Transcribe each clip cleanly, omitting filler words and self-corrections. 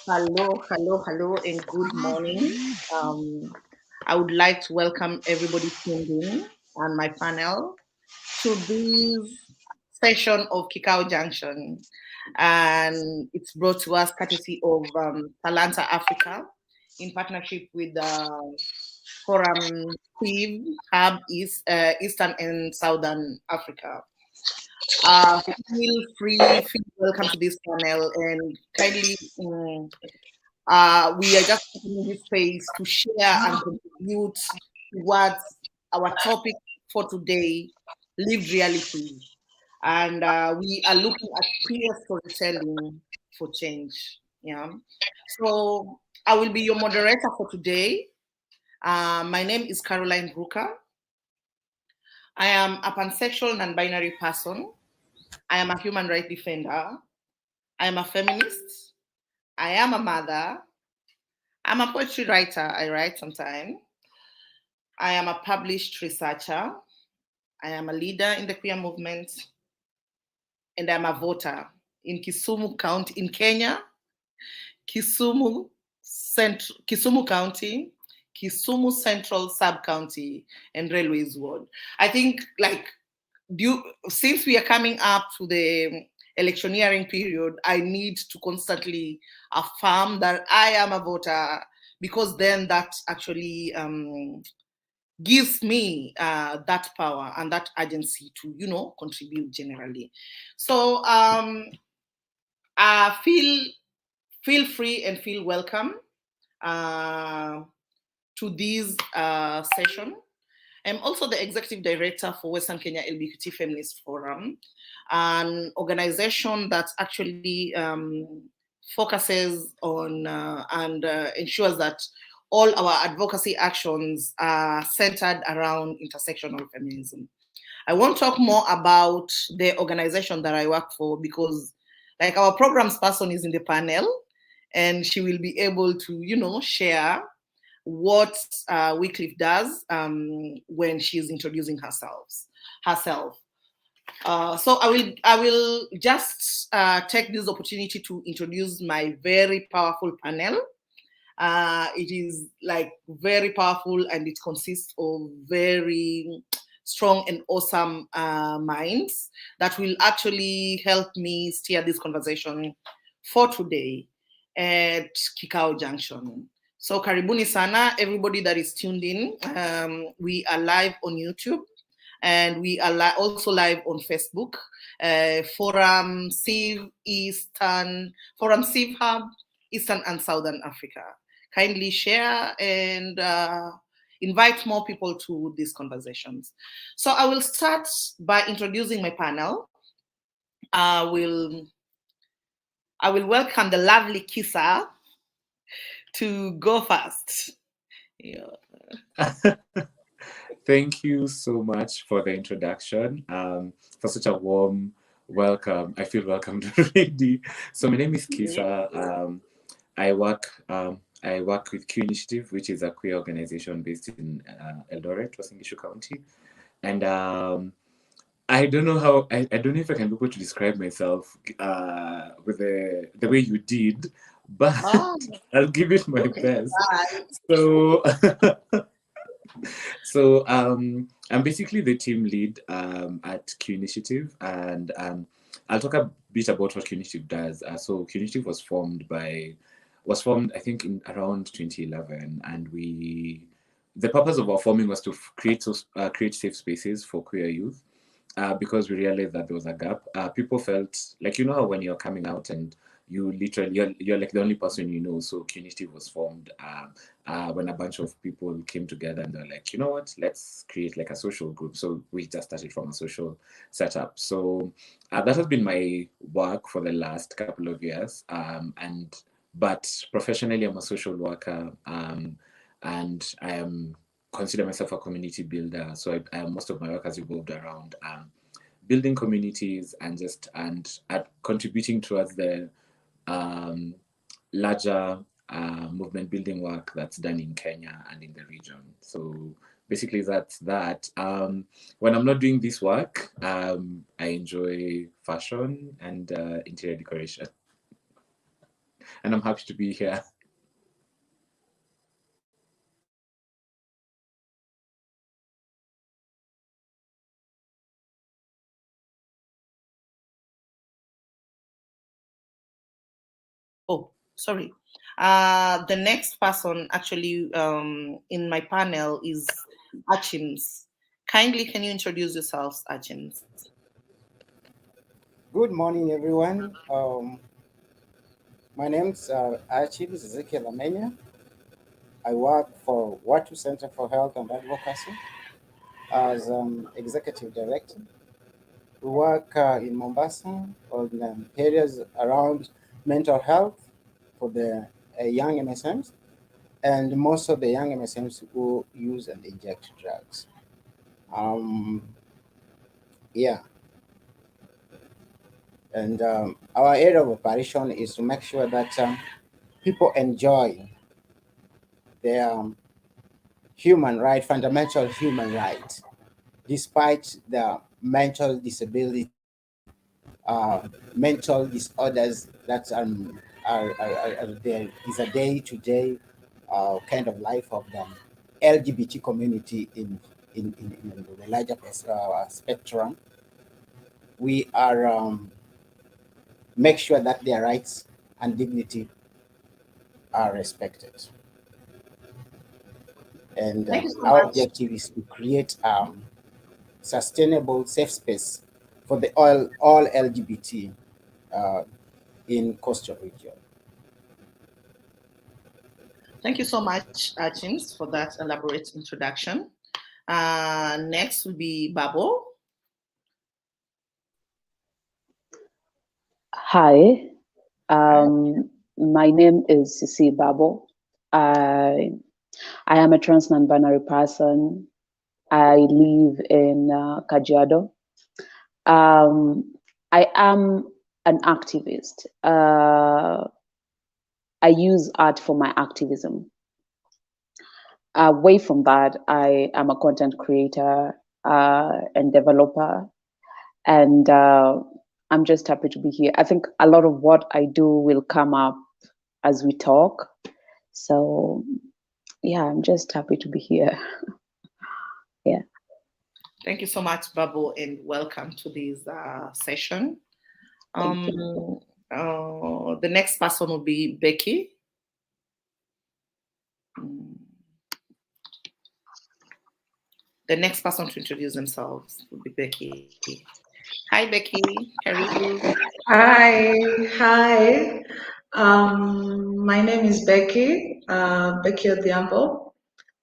Hello, and good morning. I would like to welcome everybody tuned in on my panel to this session of Kikau Junction. And it's brought to us courtesy of Talanta Africa in partnership with the ForumCiv Hub Eastern and Southern Africa. Feel welcome to this panel and kindly we are just taking this space to share and contribute towards our topic for today, lived reality. And we are looking at queer storytelling for change. Yeah. So I will be your moderator for today. My name is Caroline Brooker. I am a pansexual non-binary person. I am a human rights defender. I am a feminist. I am a mother. I'm a poetry writer. I write sometimes. I am a published researcher. I am a leader in the queer movement. And I'm a voter in Kisumu County, in Kenya, Kisumu County, Kisumu Central Sub-County, and Railways Ward. I think, since we are coming up to the electioneering period, I need to constantly affirm that I am a voter, because then that actually gives me that power and that agency to, contribute generally. So feel free and feel welcome to this session. I'm also the executive director for Western Kenya LGBT Feminist Forum, an organization that actually focuses on and ensures that all our advocacy actions are centered around intersectional feminism. I won't talk more about the organization that I work for because, our programs person is in the panel, and she will be able to, share what Wycliffe does when she's introducing herself. So I will just take this opportunity to introduce my very powerful panel. It is very powerful, and it consists of very strong and awesome minds that will actually help me steer this conversation for today at Kikau Junction. So karibuni sana, everybody that is tuned in. We are live on YouTube, and we are also live on Facebook, ForumCiv Hub, Eastern and Southern Africa. Kindly share and invite more people to these conversations. So I will start by introducing my panel. I will welcome the lovely Kisa to go first. Yeah. Thank you so much for the introduction, for such a warm welcome. I feel welcomed already. So my name is Kisa. I work with Q Initiative, which is a queer organization based in Eldoret, Uasin Gishu County. And I don't know how, I don't know if I can be able to describe myself with the way you did, but I'll give it my best. So I'm basically the team lead at Q Initiative, and I'll talk a bit about what Q Initiative does. So Q Initiative was formed, I think, in around 2011, and the purpose of our forming was to create safe spaces for queer youth, because we realized that there was a gap. People felt like, how when you're coming out and you're like the only person you know. So Q Initiative was formed when a bunch of people came together and they're like, you know what, let's create like a social group. So we just started from a social setup. So that has been my work for the last couple of years. But professionally, I'm a social worker, and I consider myself a community builder. So most of my work has evolved around building communities and contributing towards the larger movement building work that's done in Kenya and in the region. So basically that's that. When I'm not doing this work, I enjoy fashion and interior decoration. and I'm happy to be here. Oh, sorry. The next person actually in my panel is Achims. Kindly, can you introduce yourselves, Achims? Good morning, everyone. My name's Archibald Ezekiel Amenya. I work for Watu Center for Health and Advocacy as executive director. We work in Mombasa on areas around mental health for the young MSMs, and most of the young MSMs who use and inject drugs. Yeah, and our area of operation is to make sure that people enjoy their human right, fundamental human right, despite the mental disability, mental disorders that there is a day-to-day kind of life of the LGBT community in the larger spectrum. We are make sure that their rights and dignity are respected. And Thank you so our much. objective is to create sustainable safe space for the all LGBT in coastal region. Thank you so much, Achims, for that elaborate introduction. Next will be Babo. Hi, my name is Sisi Babo. I am a trans non-binary person. I live in Kajiado. I am an activist. I use art for my activism. Away from that, I am a content creator and developer, and I'm just happy to be here. I think a lot of what I do will come up as we talk. So, yeah, I'm just happy to be here. Yeah. Thank you so much, Babo, and welcome to this session. The next person will be Becky. The next person to introduce themselves will be Becky. Hi, Becky. Karibu. Hi. My name is Becky, Becky Odhiambo.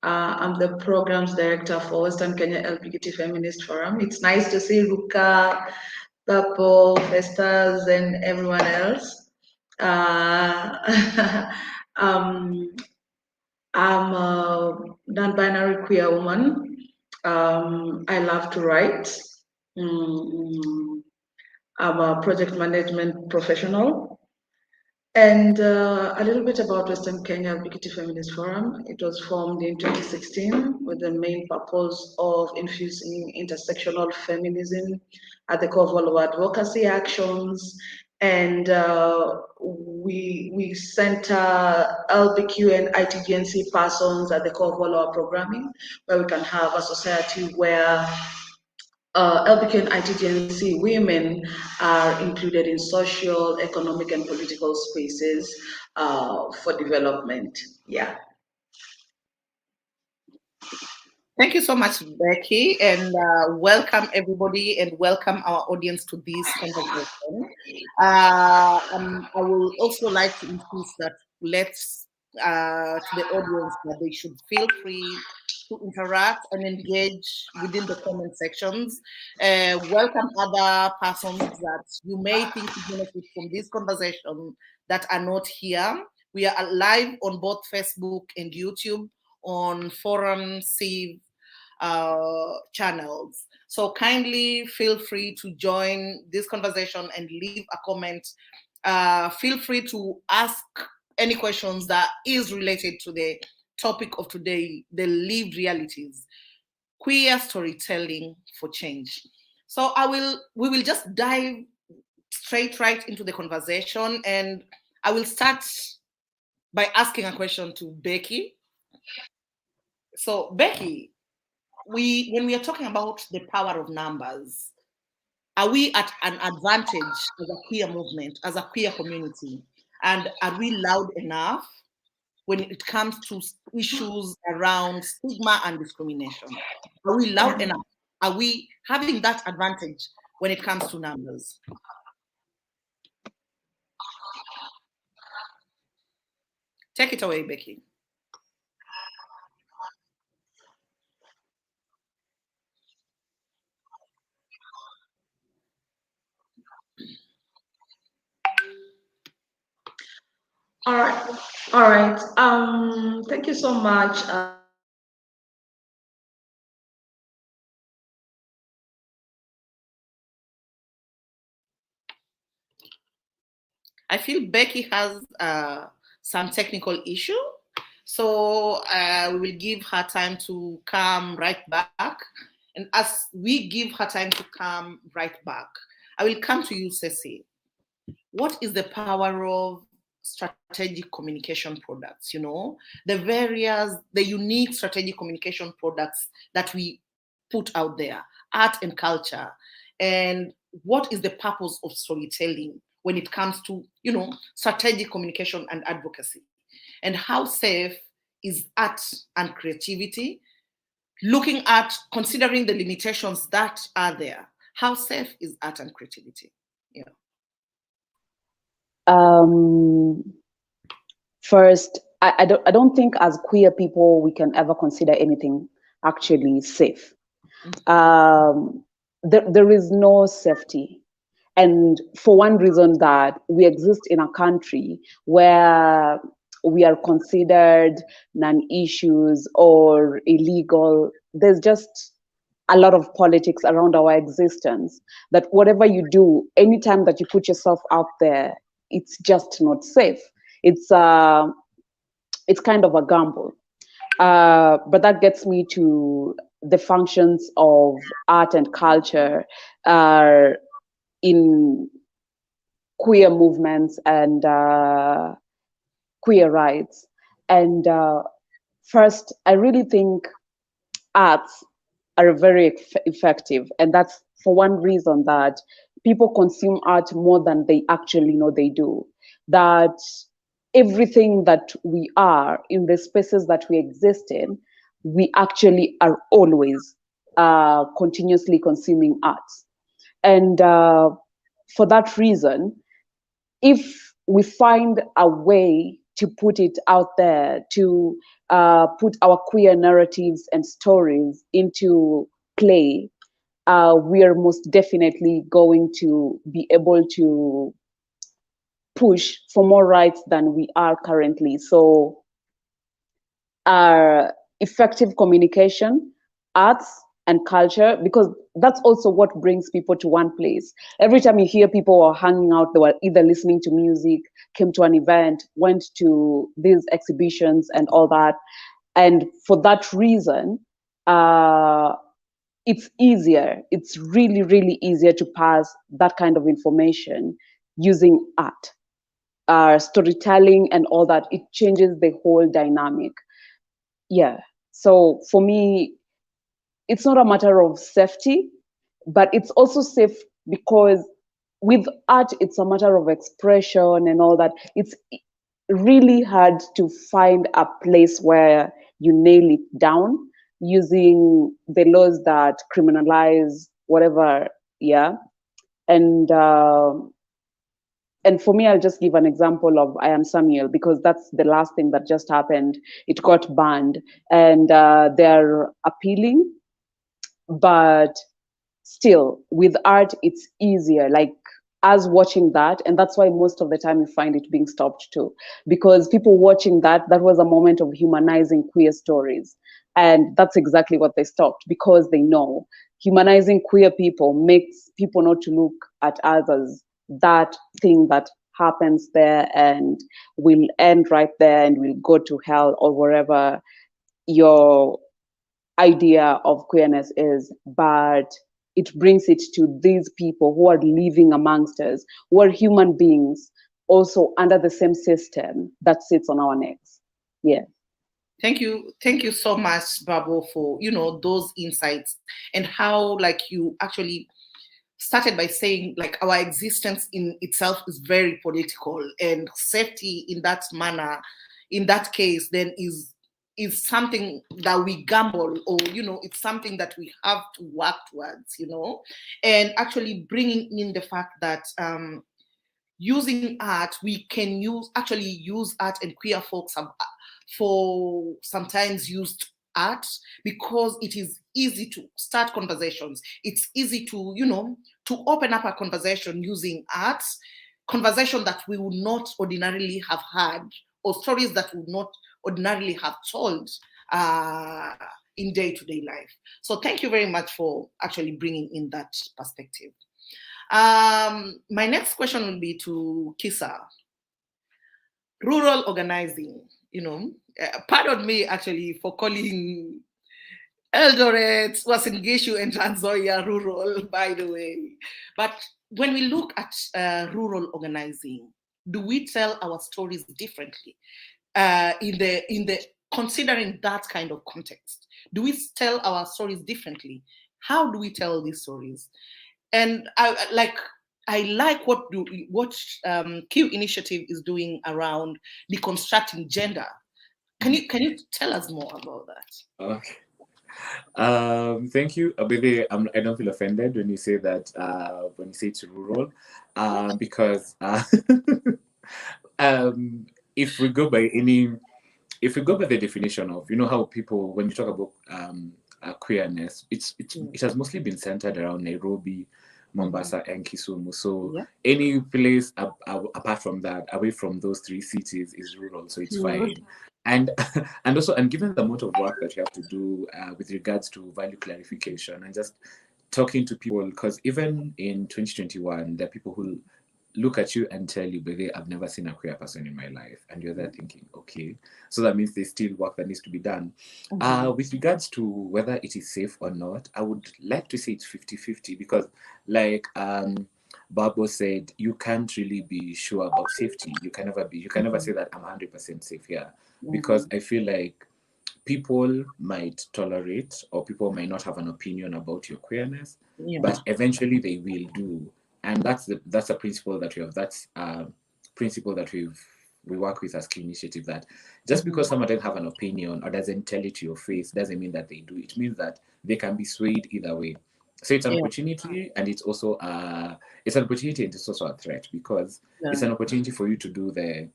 I'm the programs director for Western Kenya LGBT Feminist Forum. It's nice to see Luca, Purple, Festas, and everyone else. I'm a non-binary queer woman. I love to write. I'm a project management professional. And a little bit about Western Kenya LGBT Feminist Forum. It was formed in 2016 with the main purpose of infusing intersectional feminism at the core of all our advocacy actions. And we center LBQ and ITGNC persons at the core of all our programming, where we can have a society where LBQ and ITGNC women are included in social, economic, and political spaces for development. Yeah. Thank you so much, Becky, and welcome everybody, and welcome our audience to this conversation. I will also like to insist that let's to the audience that they should feel free to interact and engage within the comment sections. Welcome other persons that you may think will benefit from this conversation that are not here. We are live on both Facebook and YouTube on ForumCiv channels. So kindly feel free to join this conversation and leave a comment. Feel free to ask any questions that is related to the topic of today, the lived realities, queer storytelling for change. So we will just dive straight right into the conversation, and I will start by asking a question to Becky. So, Becky, when we are talking about the power of numbers, are we at an advantage as a queer movement, as a queer community? And are we loud enough when it comes to issues around stigma and discrimination? Are we loud enough? Are we having that advantage when it comes to numbers? Take it away, Becky. All right. All right. Thank you so much. I feel Becky has some technical issue, so we will give her time to come right back. And as we give her time to come right back, I will come to you, Ceci. What is the power of strategic communication products? You know, the unique strategic communication products that we put out there, art and culture, and what is the purpose of storytelling when it comes to, you know, strategic communication and advocacy, and how safe is art and creativity, looking at considering the limitations that are there. How safe is art and creativity? Yeah. First, I don't think as queer people we can ever consider anything actually safe. There is no safety. And for one reason, that we exist in a country where we are considered non-issues or illegal. There's just a lot of politics around our existence, that whatever you do, anytime that you put yourself out there, it's just not safe. It's kind of a gamble. But that gets me to the functions of art and culture in queer movements and queer rights. And first, I really think arts are very effective. And that's for one reason, that people consume art more than they actually know they do. That everything that we are in the spaces that we exist in, we actually are always continuously consuming art. And for that reason, if we find a way to put it out there, to put our queer narratives and stories into play, we are most definitely going to be able to push for more rights than we are currently. So effective communication, arts, and culture, because that's also what brings people to one place. Every time you hear people are hanging out, they were either listening to music, came to an event, went to these exhibitions and all that. And for that reason, it's easier. It's really, really easier to pass that kind of information using art, storytelling and all that. It changes the whole dynamic. Yeah. So for me, it's not a matter of safety, but it's also safe because with art, it's a matter of expression and all that. It's really hard to find a place where you nail it down using the laws that criminalize whatever. Yeah. And for me, I'll just give an example of I Am Samuel, because that's the last thing that just happened. It got banned, and they're appealing. But still, with art, it's easier. Like us watching that, and that's why most of the time you find it being stopped too, because people watching that was a moment of humanizing queer stories, and that's exactly what they stopped, because they know humanizing queer people makes people not to look at us as that thing that happens there and will end right there and will go to hell or wherever your idea of queerness is, but it brings it to these people who are living amongst us, who are human beings, also under the same system that sits on our necks. Yeah. Thank you so much, Babo, for those insights, and how like you actually started by saying like our existence in itself is very political, and safety in that manner, in that case, then is something that we gamble, or it's something that we have to work towards, and actually bringing in the fact that using art, we can use art, and queer folks have for sometimes used art because it is easy to start conversations. It's easy to, to open up a conversation using art, conversation that we would not ordinarily have had, or stories that we would not ordinarily have told in day-to-day life. So thank you very much for actually bringing in that perspective. My next question will be to Kisa. Rural organizing, pardon me actually for calling Eldoret, Wasingishu, and Trans Nzoia rural, by the way. But when we look at rural organizing, do we tell our stories differently in the considering that kind of context? Do we tell our stories differently? How do we tell these stories? And I like what Q Initiative is doing around deconstructing gender. Can you tell us more about that? Okay. Thank you. Abede, I don't feel offended when you say that, when you say it's rural, because if we go by the definition of, how people, when you talk about queerness, it has mostly been centered around Nairobi, Mombasa, and Kisumu. So any place apart from that, away from those three cities, is rural. So it's fine. And given the amount of work that you have to do with regards to value clarification and just talking to people, because even in 2021, there are people who look at you and tell you, baby, I've never seen a queer person in my life. And you're there thinking, okay, so that means there's still work that needs to be done. With regards to whether it is safe or not, I would like to say it's 50-50 because like Babo said, you can't really be sure about safety. You can never say that I'm 100% safe here because I feel like people might tolerate or people might not have an opinion about your queerness, but eventually they will do. And that's a principle that we have. That's a principle that we work with as Q Initiative, that just because someone doesn't have an opinion or doesn't tell it to your face doesn't mean that they do. It means that they can be swayed either way. So it's an opportunity, and it's also it's an opportunity and it's also a threat because it's an opportunity for you to do the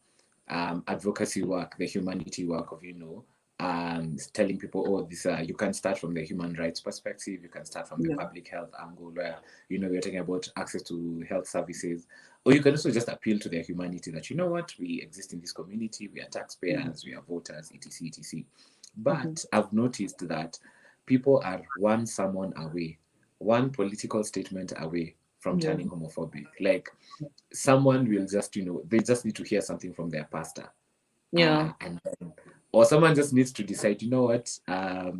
advocacy work, the humanity work of telling people, oh, this you can start from the human rights perspective, you can start from the public health angle where we're talking about access to health services, or you can also just appeal to their humanity that what, we exist in this community, we are taxpayers, we are voters, etc. But I've noticed that people are one political statement away from turning homophobic. Like someone will just they just need to hear something from their pastor, and then, or someone just needs to decide, what, I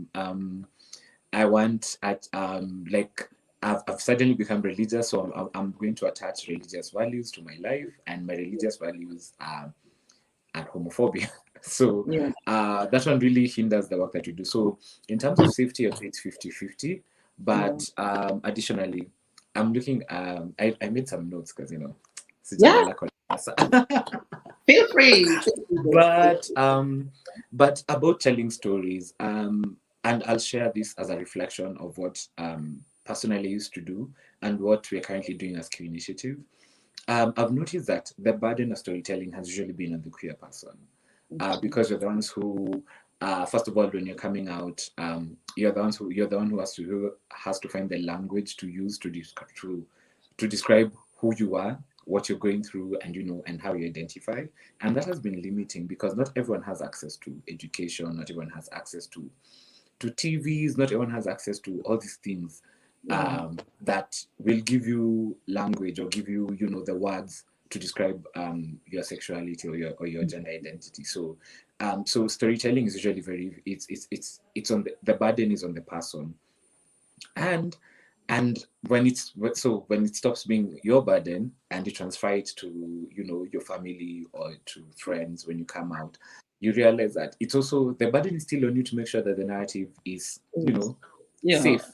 want like I've suddenly become religious, so I'm going to attach religious values to my life, and my religious values are homophobia. So that one really hinders the work that you do. So in terms of safety, I'd say it's 50-50. But additionally, I'm looking. I made some notes because Feel free. But about telling stories, and I'll share this as a reflection of what personally I used to do and what we're currently doing as Q Initiative. I've noticed that the burden of storytelling has usually been on the queer person, because you're the ones who, first of all, when you're coming out, you're the one who has to find the language to use to describe who you are, what you're going through, and and how you identify. And that has been limiting because not everyone has access to education, not everyone has access to TVs, not everyone has access to all these things that will give you language or give you the words to describe your sexuality or your gender identity. So so storytelling is usually it's on the burden is on the person. And And when it stops being your burden and you transfer it to, you know, your family or to friends when you come out, you realize that it's also, the burden is still on you to make sure that the narrative is, you know, Yeah. safe.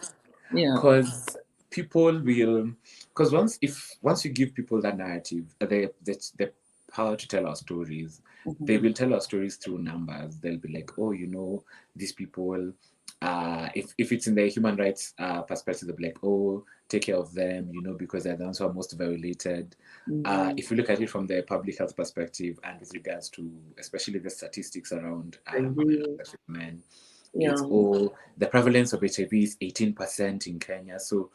Yeah. Because people will, because once you give people that narrative, the power to tell our stories, they will tell our stories through numbers. They'll be like, oh, you know, these people, if it's in the human rights perspective, they'll be like, oh, take care of them, you know, because they're the ones who are most violated. If you look at it from the public health perspective and with regards to especially the statistics around men, it's the prevalence of HIV is 18% in Kenya. So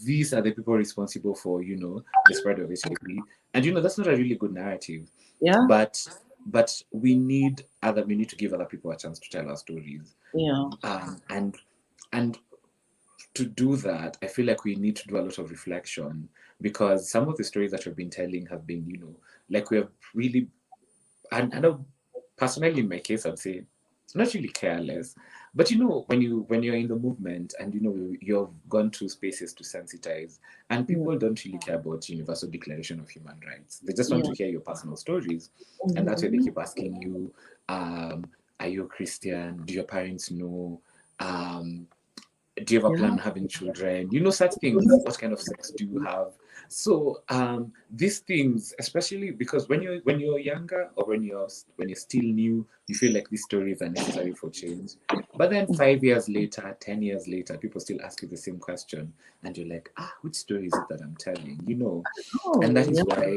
these are the people responsible for, you know, the spread of HIV. And you know, that's not a really good narrative. Yeah. But we need to give other people a chance to tell our stories. Yeah. And to do that, I feel like we need to do a lot of reflection, because some of the stories that we've been telling have been, you know, like we have really, and I know personally in my case, I'd say it's not really careless, but you know, when you're in the movement and you know you've gone to spaces to sensitize, and people don't really care about Universal Declaration of Human Rights. They just want to hear your personal stories, and that's why they keep asking you, are you a Christian? Do your parents know? Do you have a plan on having children? You know, such things. What kind of sex do you have? So these things, especially because when you're younger or when you're still new, you feel like these stories are necessary for change. But then 5 years later, 10 years later, people still ask you the same question, and you're like, which story is it that I'm telling? You know, and that is why,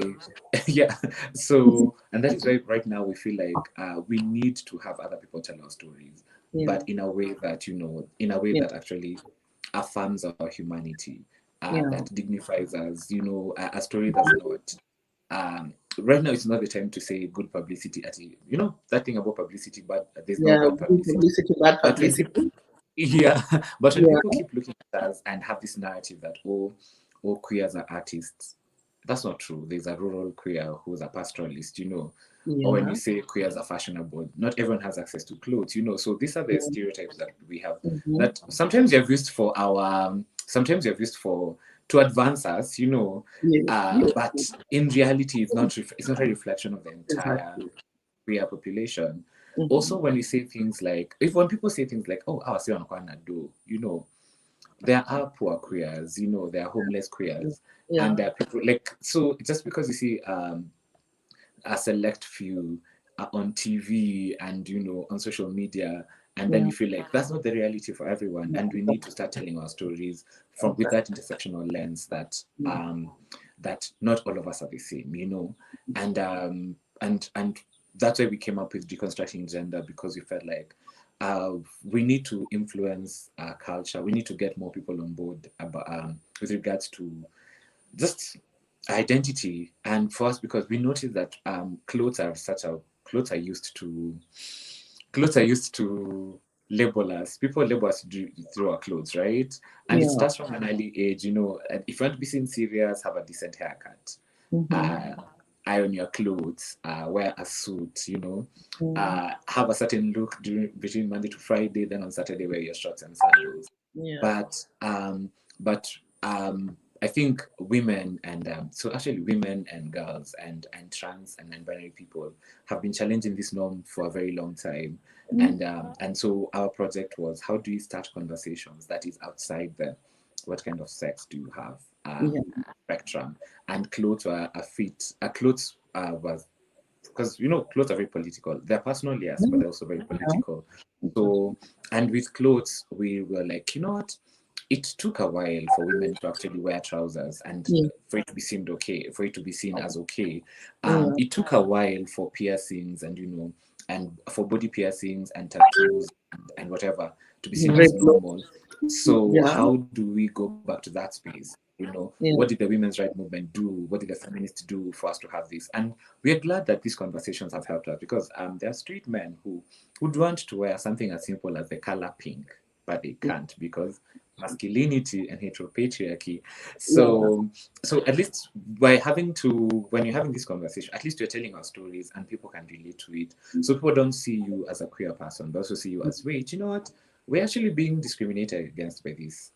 yeah. So, and that is why right now we feel like we need to have other people tell our stories, but in a way that, you know, in a way that actually affirms our humanity, that dignifies us, you know, a story that's not, right now it's not the time to say good publicity at, you know, that thing about publicity, but there's no bad publicity. Bad publicity. Yeah, but when people keep looking at us and have this narrative that all queers are artists, that's not true. There's a rural queer who's a pastoralist, you know. Or when you say queers are fashionable, not everyone has access to clothes, you know. So these are the stereotypes that we have that sometimes you've used for sometimes you've used for to advance us, you know. But in reality, it's not a reflection of the entire queer population. Also, when you say things like, when people say things like, oh, I was on do, you know, there are poor queers, you know, there are homeless queers, and there are people like, so just because you see a select few on TV and, you know, on social media, and then you feel like that's not the reality for everyone, and we need to start telling our stories with that intersectional lens that that not all of us are the same, you know, and that's why we came up with deconstructing gender, because we felt like we need to influence culture. We need to get more people on board about with regards to just identity. And for us, because we noticed that clothes are used to label us. People label us through our clothes, right? And it starts from an early age, you know. And if you want to be seen serious, have a decent haircut, iron your clothes, wear a suit, you know, have a certain look between Monday to Friday, then on Saturday wear your shorts and sandals. But I think women and so actually women and girls and trans and non-binary people have been challenging this norm for a very long time, and so our project was, how do you start conversations that is outside the what kind of sex do you have spectrum, and clothes were a fit. Clothes was, because, you know, clothes are very political. They're personal, yes, but they're also very political. So, and with clothes, we were like, you know what? It took a while for women to actually wear trousers and for it to be seen okay, for it to be seen as okay. It took a while for piercings and, you know, and for body piercings and tattoos and whatever to be seen as normal. So how do we go back to that space? You know, what did the women's rights movement do? What did the feminists do for us to have this? And we're glad that these conversations have helped us, because there are straight men who would want to wear something as simple as the color pink, but they can't because masculinity and heteropatriarchy. So at least when you're having this conversation, at least you're telling our stories and people can relate to it. So people don't see you as a queer person, but also see you as, wait, you know what? We're actually being discriminated against by this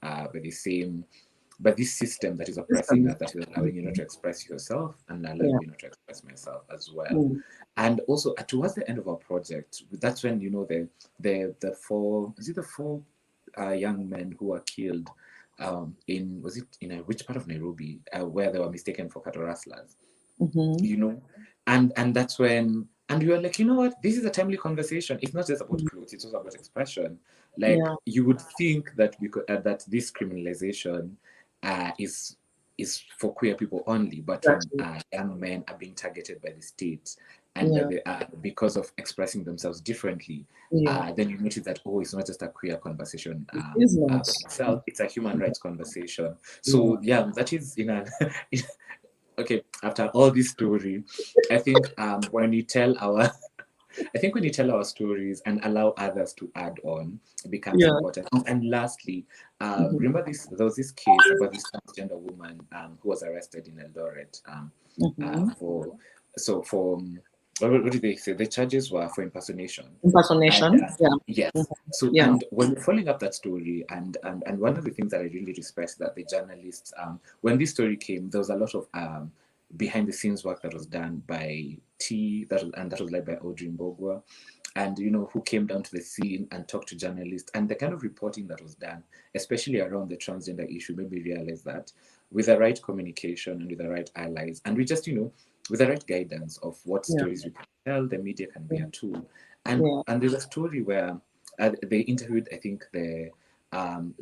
but this system that is oppressing us, that is allowing you not to express yourself and allowing me not to express myself as well. And also towards the end of our project, that's when, you know, the four young men who were killed in, was it in which part of Nairobi, where they were mistaken for cattle rustlers, you know, and that's when, and we were like, you know what, this is a timely conversation. It's not just about clothes, it's also about expression. Like, you would think that that this criminalization is for queer people only, but when young men are being targeted by the state, and that they are, because of expressing themselves differently, then you notice that, oh, it's not just a queer conversation itself, it's a human rights conversation. So that is in a okay, after all this story, I think when you tell our stories and allow others to add on, it becomes important. And lastly, remember there was this case about this transgender woman who was arrested in Eldoret for what did they say? The charges were for impersonation. Impersonation. Yes. So and when we're following up that story, and one of the things that I really respect that the journalists, when this story came, there was a lot of behind the scenes work that was done by that was led by Audrey Mbogwa, and, you know, who came down to the scene and talked to journalists, and the kind of reporting that was done, especially around the transgender issue, made me realize that with the right communication and with the right allies, and we just, you know, with the right guidance of what stories we can tell, the media can be a tool. And there's a story where they interviewed, I think, the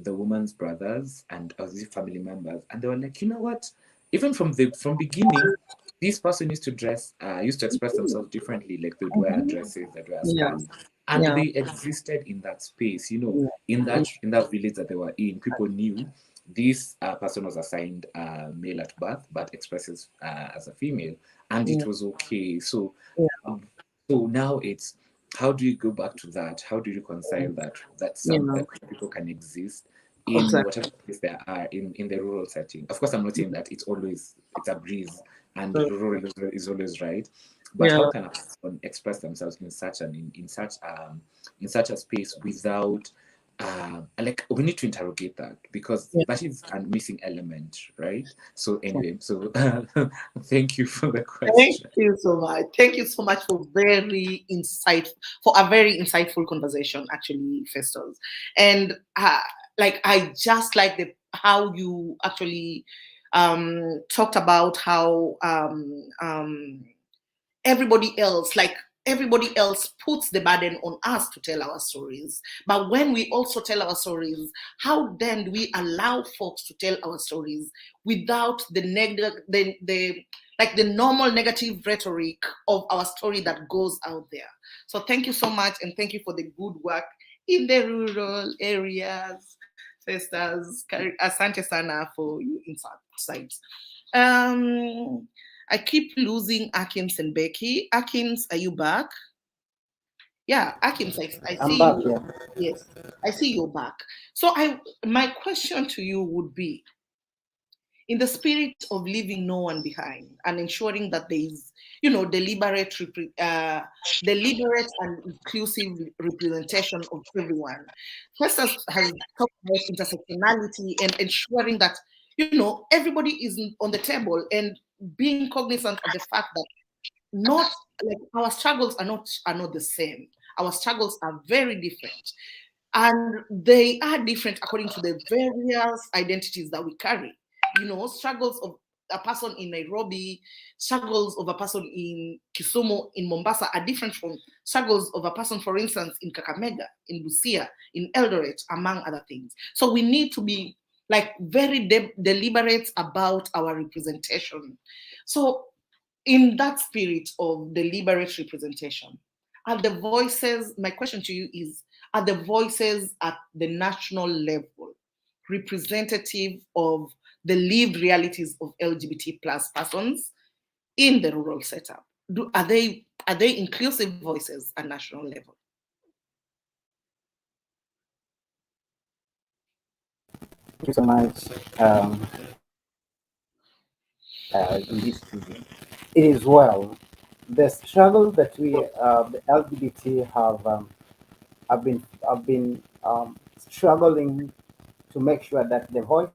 woman's brothers and family members, and they were like, you know what, even from beginning, this person used to express themselves differently, like they'd wear dresses, they'd wear skirts, and they existed in that space, you know, in that village that they were in. People knew this person was assigned male at birth, but expresses as a female, and it was okay. So, so now it's, how do you go back to that? How do you reconcile that people can exist in whatever place they are in the rural setting? Of course, I'm not saying that it's a breeze and rural is always right, but how can a person express themselves in such a space without like, we need to interrogate that, because that is a missing element, right? So anyway, so thank you for the question. Thank you so much. Thank you so much for a very insightful conversation, actually, Festus. And I just like how you actually talked about how everybody else puts the burden on us to tell our stories. But when we also tell our stories, how then do we allow folks to tell our stories without the normal negative rhetoric of our story that goes out there? So thank you so much, and thank you for the good work in the rural areas. Sisters, asante sana for your insights. I keep losing Akins and Becky. Akins, are you back? Yeah, Akins, I see I'm back, you. yeah. Yes, I see you're back. So my question to you would be, in the spirit of leaving no one behind and ensuring that there is, deliberate and inclusive representation of everyone. First has talked about intersectionality and ensuring that, everybody is on the table, and being cognizant of the fact that not like our struggles are not the same. Our struggles are very different. And they are different according to the various identities that we carry. Struggles of a person in Nairobi, struggles of a person in Kisumu, in Mombasa are different from struggles of a person, for instance, in Kakamega, in Busia, in Eldoret, among other things. So we need to be very deliberate about our representation. So in that spirit of deliberate representation, my question to you is, are the voices at the national level representative of the lived realities of LGBT plus persons in the rural setup? Are they inclusive voices at national level? Thank you so much. In this season, it is well. The struggle that the LGBT have been struggling to make sure that the voice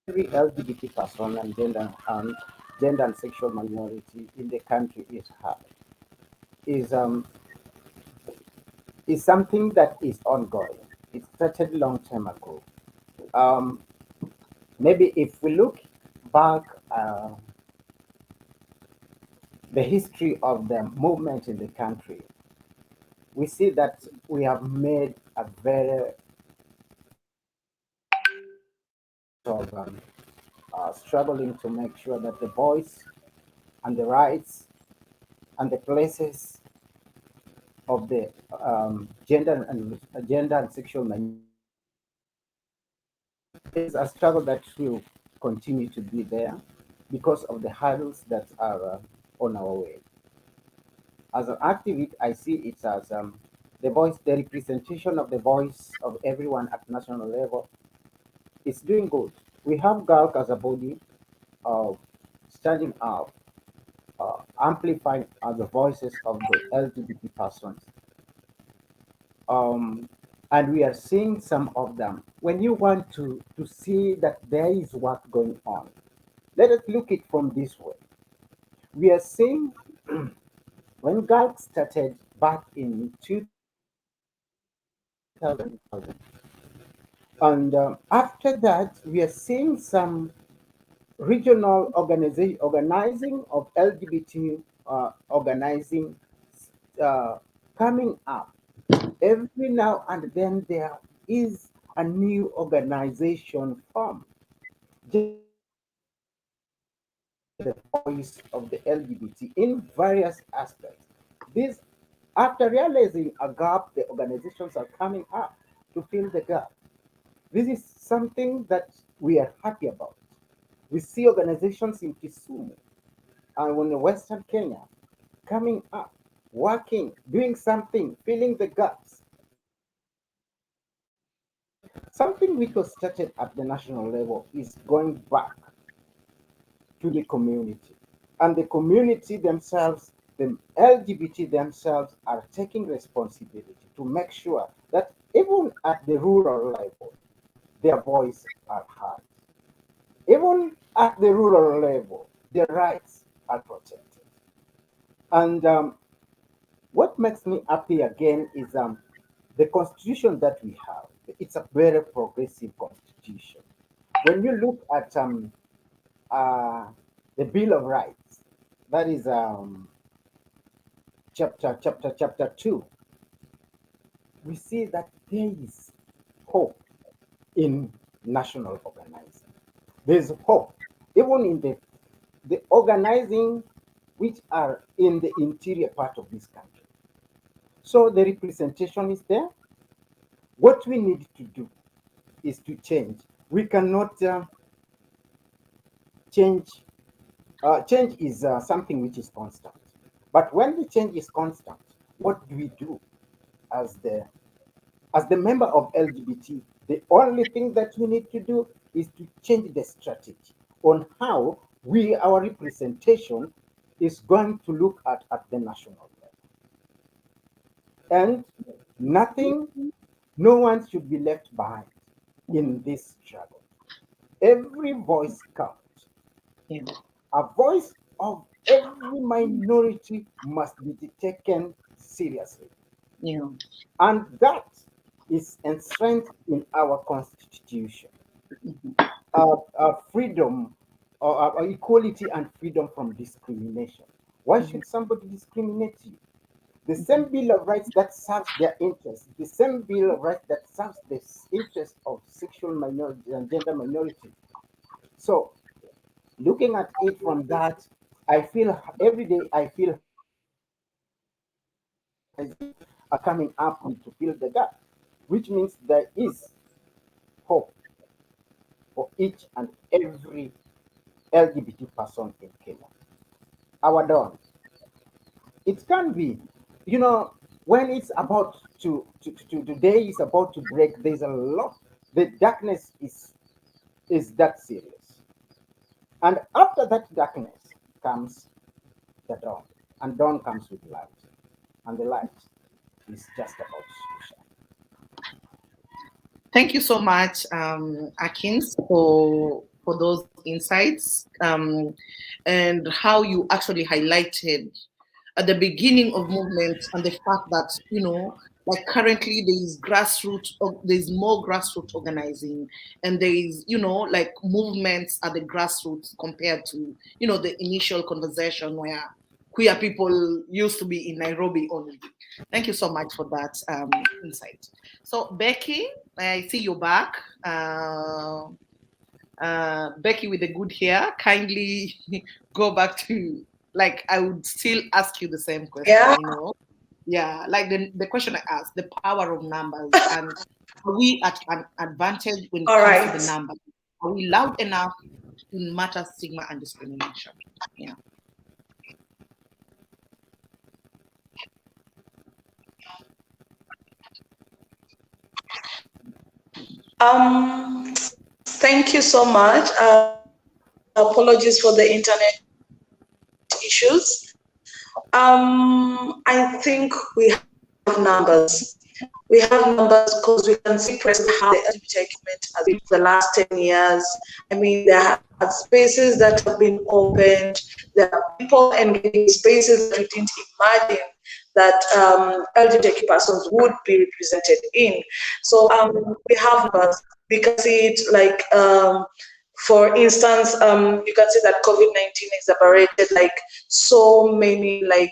every LGBT person and gender and sexual minority in the country is is something that is ongoing. It started a long time ago. Um, Maybe if we look back the history of the movement in the country, we see that we have made a very of struggling to make sure that the voice and the rights and the places of the gender and sexual minority is a struggle that will continue to be there because of the hurdles that are on our way. As an activist, I see it as the voice, the representation of the voice of everyone at national level is doing good. We have GALC as a body standing up, amplifying the voices of the LGBT persons. And we are seeing some of them. When you want to see that there is work going on, let us look it from this way. We are seeing when GALC started back in 2000, and after that, we are seeing some regional organizing of LGBT organizing coming up. Every now and then there is a new organization formed. The voice of the LGBT in various aspects. This, after realizing a gap, the organizations are coming up to fill the gap. This is something that we are happy about. We see organizations in Kisumu and in Western Kenya coming up, working, doing something, filling the gaps. Something which was started at the national level is going back to the community. And the community themselves, the LGBT themselves, are taking responsibility to make sure that even at the rural level, their voice are heard. Even at the rural level, their rights are protected. And what makes me happy again is the constitution that we have. It's a very progressive constitution. When you look at uh, the Bill of Rights, that is chapter 2, we see that there is hope in national organizing. There's hope even in the organizing which are in the interior part of this country. So the representation is there. What we need to do is to change. We cannot change. Change is something which is constant. But when the change is constant, what do we do as the member of LGBT? The only thing that we need to do is to change the strategy on how our representation is going to look at the national level. And nothing, no one should be left behind in this struggle. Every voice counts. Yeah. A voice of every minority must be taken seriously. Yeah. And that is enshrined in our constitution. Freedom, equality and freedom from discrimination. Why should somebody discriminate you? The same Bill of Rights that serves their interests, the same Bill of Rights that serves the interests of sexual minorities and gender minorities. So, looking at it from that, I feel every day I feel are coming up to fill the gap, which means there is hope for each and every LGBT person in Kenya. Our dawn. It can be, when it's about to day is about to break, there's a lot. The darkness is that serious. And after that darkness comes the dawn. And dawn comes with light. And the light is just about to shine. Thank you so much, Akins, for for those insights, and how you actually highlighted at the beginning of movements and the fact that, you know, like currently there's more grassroots organizing, and there is, you know, like movements at the grassroots compared to, you know, the initial conversation where queer people used to be in Nairobi only. Thank you so much for that insight. So Becky, I see you're back. Becky with the good hair, kindly go back to, like, I would still ask you the same question, Yeah. you know? Yeah, like the question I asked, the power of numbers, and are we at an advantage when it All comes to right. the number? Are we loud enough in matter stigma and discrimination? Yeah. Thank you so much. Apologies for the internet issues. I think we have numbers. We have numbers because we can see presently how the LGBT movement has been for the last 10 years. I mean, there are spaces that have been opened. There are people engaging spaces that we didn't imagine that LGBTQ persons would be represented in. So we have numbers. We can see it like, for instance, you can see that COVID-19 exacerbated like so many like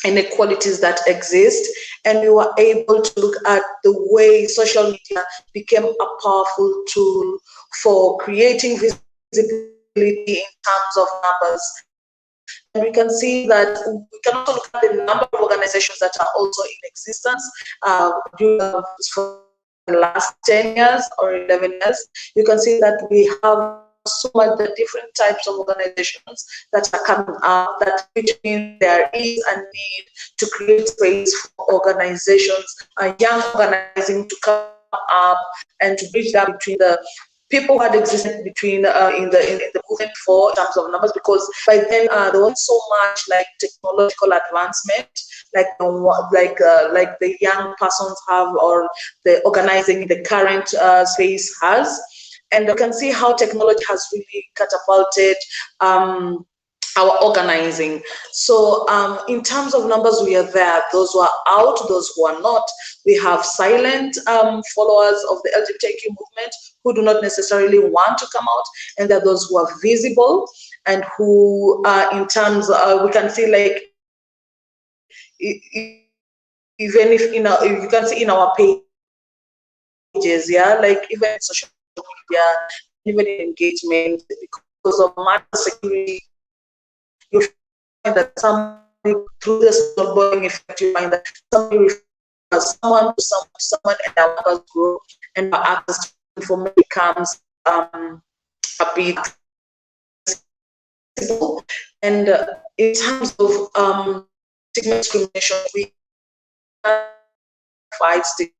inequalities that exist, and we were able to look at the way social media became a powerful tool for creating visibility in terms of numbers. And we can see that we can also look at the number of organizations that are also in existence for the last 10 years or 11 years. You can see that we have so much the different types of organizations that are coming up, that which means there is a need to create space for organizations, young organizing to come up and to bridge that between the people who had existed between in the movement for in terms of numbers, because by then there wasn't so much like technological advancement like the young persons have, or the organizing the current space has. And you can see how technology has really catapulted our organizing. So in terms of numbers, we are there. Those who are out, those who are not. We have silent followers of the LGBTQ movement who do not necessarily want to come out, and there are those who are visible and who, in terms, we can see like, even if you can see in our pages, yeah, like even in social media, even in engagement, because of matter security, you find that somebody, through the social bullying effect, you find that somebody refers someone to someone, and our numbers grow, and our access to information becomes a bit accessible. And in terms of stigma discrimination, we fight stigma.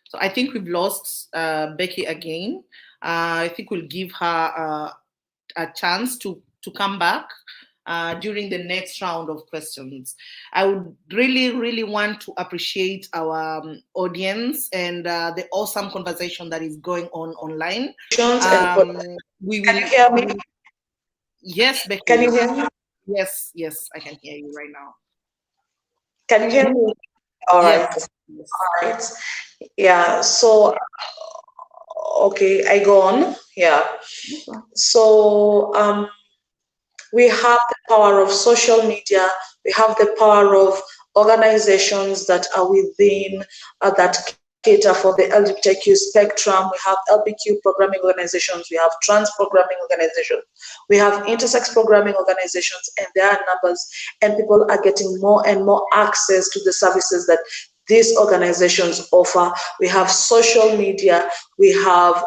So I think we've lost Becky again. I think we'll give her a chance to come back during the next round of questions. I would really, really want to appreciate our audience and the awesome conversation that is going on online. We will, can you hear me? Yes, Becky. Can you hear me? Yes, I can hear you right now. Can you hear me? All right. Yes. All right. Yeah. So, okay, I go on. Yeah. So, we have the power of social media. We have the power of organizations that are within that cater for the LGBTQ spectrum. We have LBQ programming organizations. We have trans programming organizations. We have intersex programming organizations, and there are numbers, and people are getting more and more access to the services that these organizations offer. We have social media. We have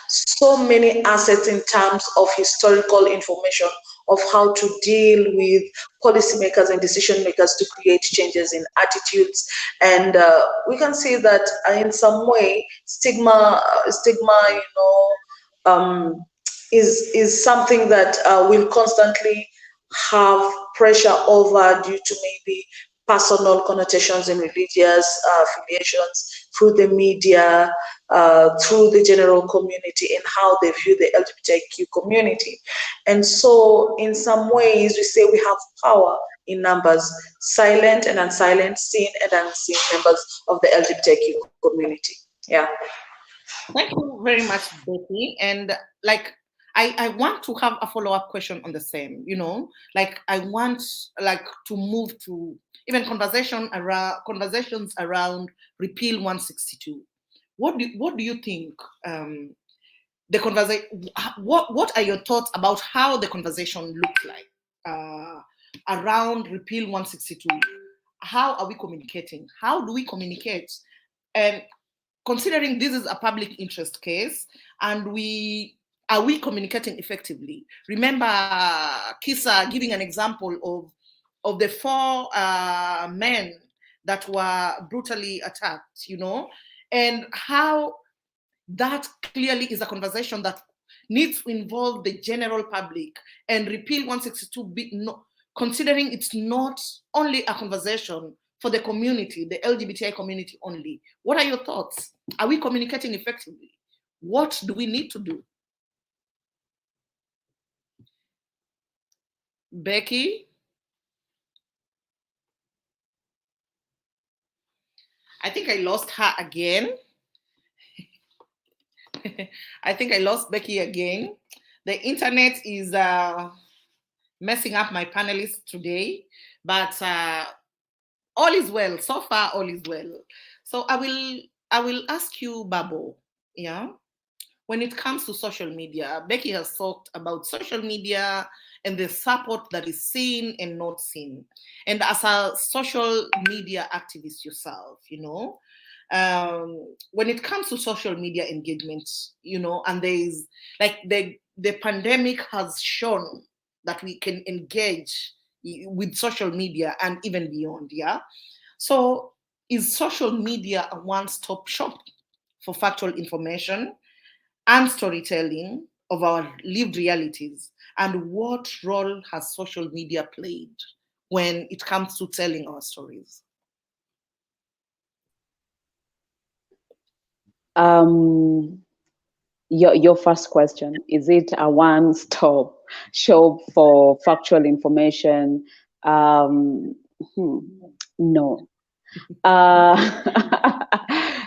so many assets in terms of historical information of how to deal with policymakers and decision makers to create changes in attitudes. And we can see that in some way, stigma, is something that will constantly have pressure over due to maybe personal connotations and religious affiliations through the media, through the general community, and how they view the LGBTIQ community. And so in some ways, we say we have power in numbers, silent and unsilent, seen and unseen members of the LGBTIQ community. Yeah. Thank you very much, Becky. And like, I want to have a follow-up question on the same, like I want to move to even conversations around repeal 162. What do you think the conversation, what are your thoughts about how the conversation looks like around repeal 162? How are we communicating? How do we communicate? And considering this is a public interest case, and are we communicating effectively? Remember Kisa giving an example of the 4 men that were brutally attacked, and how that clearly is a conversation that needs to involve the general public, and repeal 162, considering it's not only a conversation for the community, the LGBTI community only. What are your thoughts? Are we communicating effectively? What do we need to do? Becky? I think I lost her again. I think I lost Becky again. The internet is messing up my panelists today, but all is well. So far, all is well. So I will ask you, Babo, yeah? When it comes to social media, Becky has talked about social media and the support that is seen and not seen. And as a social media activist yourself, when it comes to social media engagement, and there's like the pandemic has shown that we can engage with social media and even beyond, yeah? So is social media a one-stop shop for factual information and storytelling of our lived realities? And what role has social media played when it comes to telling our stories? Your first question, is it a one-stop shop for factual information? No.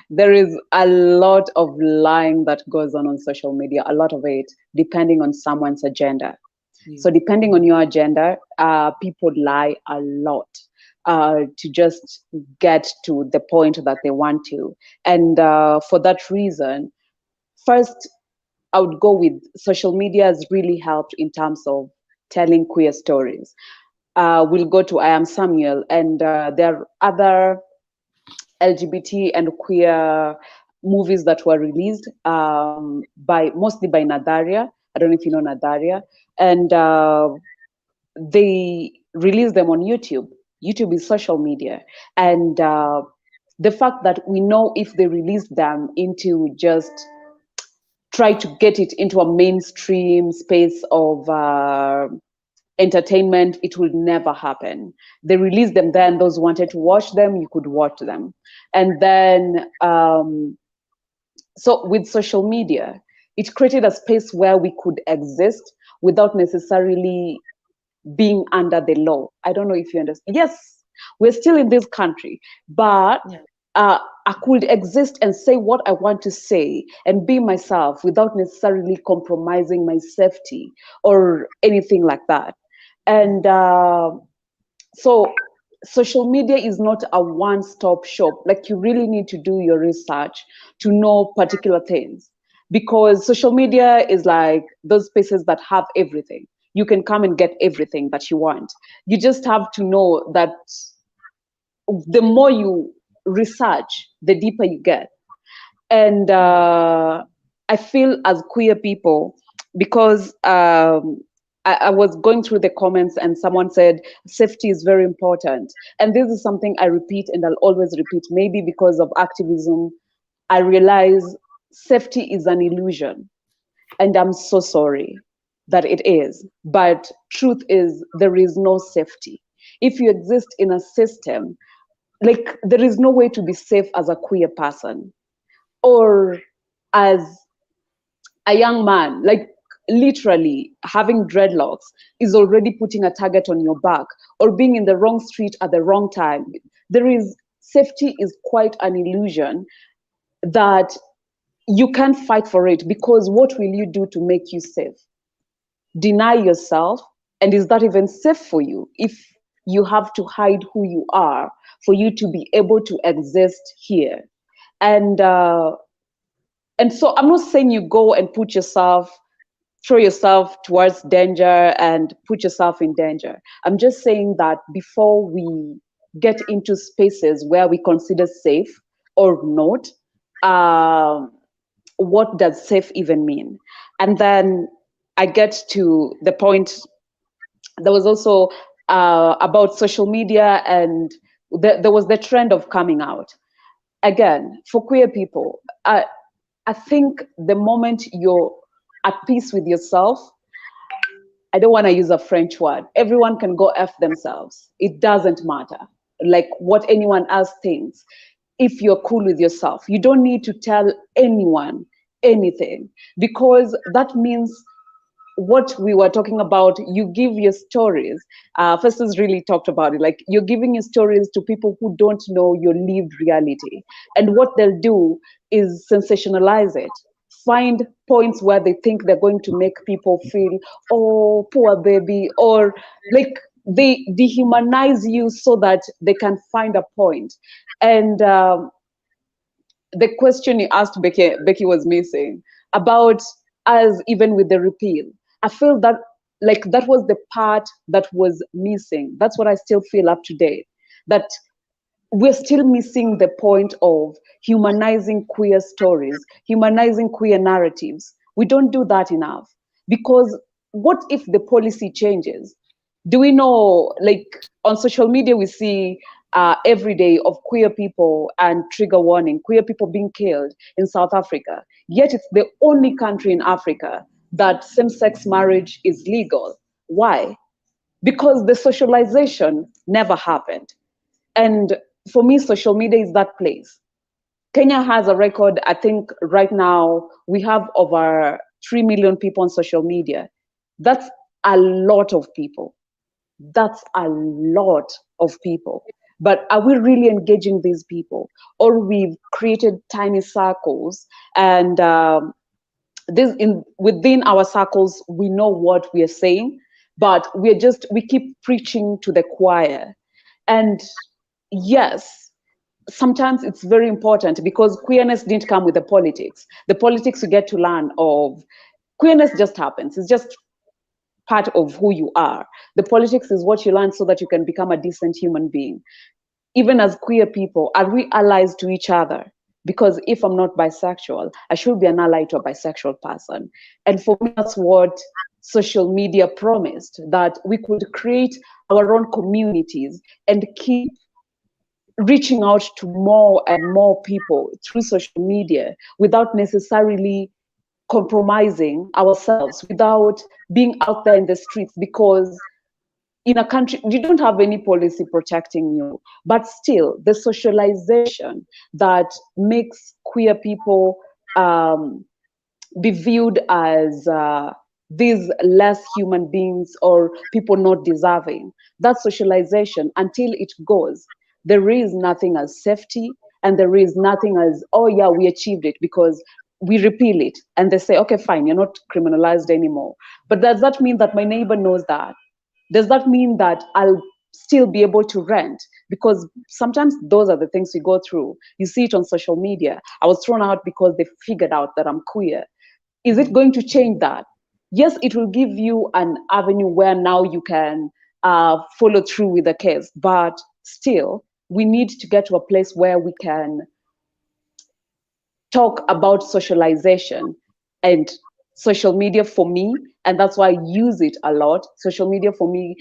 There is a lot of lying that goes on social media, a lot of it, depending on someone's agenda. Yeah. So depending on your agenda, people lie a lot to just get to the point that they want to. And for that reason, first, I would go with social media has really helped in terms of telling queer stories. We'll go to I Am Samuel, and there are other LGBT and queer movies that were released mostly by Nadaria. I don't know if you know Nadaria. And they release them on YouTube. YouTube is social media. And the fact that we know if they release them into just try to get it into a mainstream space of entertainment, it will never happen. They released them there, and those who wanted to watch them, you could watch them. And then, so with social media, it created a space where we could exist without necessarily being under the law. I don't know if you understand. Yes, we're still in this country, but I could exist and say what I want to say and be myself without necessarily compromising my safety or anything like that. And so social media is not a one-stop shop. Like, you really need to do your research to know particular things, because social media is like those spaces that have everything. You can come and get everything that you want. You just have to know that the more you research, the deeper you get. And I feel as queer people, because I I was going through the comments and someone said safety is very important. And this is something I repeat and I'll always repeat, maybe because of activism. I realize safety is an illusion. And I'm so sorry that it is. But truth is, there is no safety. If you exist in a system, like there is no way to be safe as a queer person or as a young man, like literally having dreadlocks is already putting a target on your back, or being in the wrong street at the wrong time. Safety is quite an illusion that you can't fight for it, because what will you do to make you safe? Deny yourself? And is that even safe for you if you have to hide who you are for you to be able to exist here? And so I'm not saying you go and throw yourself towards danger and put yourself in danger. I'm just saying that before we get into spaces where we consider safe or not, what does safe even mean? And then I get to the point. There was also about social media, and there was the trend of coming out. Again, for queer people, I think the moment you're at peace with yourself, I don't want to use a French word, everyone can go F themselves. It doesn't matter, like what anyone else thinks. If you're cool with yourself, you don't need to tell anyone anything, because that means what we were talking about, you give your stories. Festus really talked about it, like you're giving your stories to people who don't know your lived reality. And what they'll do is sensationalize it, find points where they think they're going to make people feel, oh, poor baby, or like they dehumanize you so that they can find a point. And the question you asked Becky was missing about us, even with the repeal. I feel that like that was the part that was missing. That's what I still feel up to date, that we're still missing the point of humanizing queer stories, humanizing queer narratives. We don't do that enough, because what if the policy changes? Do we know, like on social media, we see every day of queer people and trigger warning, queer people being killed in South Africa. Yet it's the only country in Africa that same-sex marriage is legal. Why? Because the socialization never happened. And for me, social media is that place. Kenya has a record. I think right now we have over 3 million people on social media. That's a lot of people. That's a lot of people. But are we really engaging these people? Or we've created tiny circles, and within our circles, we know what we are saying, but we keep preaching to the choir. And yes, sometimes it's very important, because queerness didn't come with the politics. The politics you get to learn of, queerness just happens. It's just part of who you are. The politics is what you learn so that you can become a decent human being. Even as queer people, are we allies to each other? Because if I'm not bisexual, I should be an ally to a bisexual person. And for me, that's what social media promised, that we could create our own communities and keep reaching out to more and more people through social media without necessarily compromising ourselves, without being out there in the streets. Because in a country, you don't have any policy protecting you, but still the socialization that makes queer people be viewed as these less human beings or people not deserving, that socialization, until it goes, there is nothing as safety, and there is nothing as, oh yeah, we achieved it, because we repeal it and they say, okay, fine, you're not criminalized anymore. But does that mean that my neighbor knows that? Does that mean that I'll still be able to rent? Because sometimes those are the things we go through. You see it on social media. I was thrown out because they figured out that I'm queer. Is it going to change that? Yes, it will give you an avenue where now you can follow through with the case, but still, we need to get to a place where we can talk about socialization and social media for me, and that's why I use it a lot. Social media for me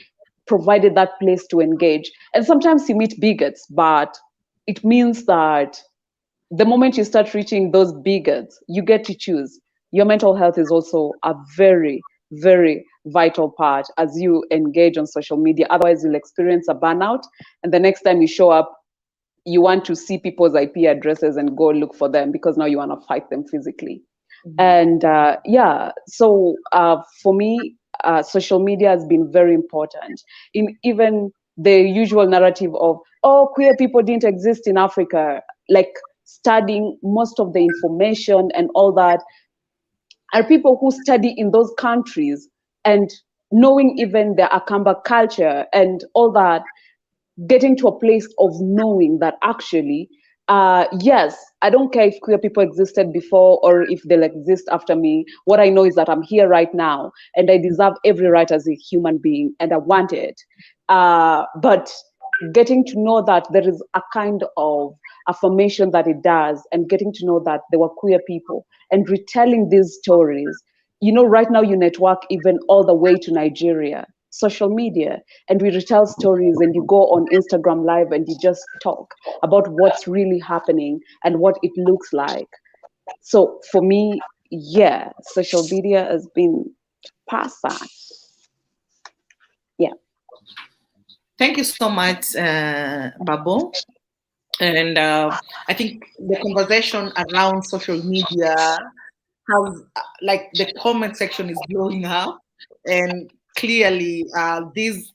provided that place to engage. And sometimes you meet bigots, but it means that the moment you start reaching those bigots, you get to choose. Your mental health is also a very, very vital part as you engage on social media. Otherwise, you'll experience a burnout. And the next time you show up, you want to see people's IP addresses and go look for them because now you want to fight them physically. And so for me, social media has been very important in even the usual narrative of, oh, queer people didn't exist in Africa, like studying most of the information and all that are people who study in those countries and knowing even the Akamba culture and all that, getting to a place of knowing that actually, yes, I don't care if queer people existed before or if they'll exist after me. What I know is that I'm here right now and I deserve every right as a human being and I want it. But getting to know that there is a kind of affirmation that it does, and getting to know that there were queer people and retelling these stories. You know, right now you network even all the way to Nigeria, social media, and we retell stories, and you go on Instagram Live and you just talk about what's really happening and what it looks like. So for me, yeah, social media has been past that. Yeah. Thank you so much, Babo. And I think the conversation around social media, how like the comment section is blowing up, and clearly these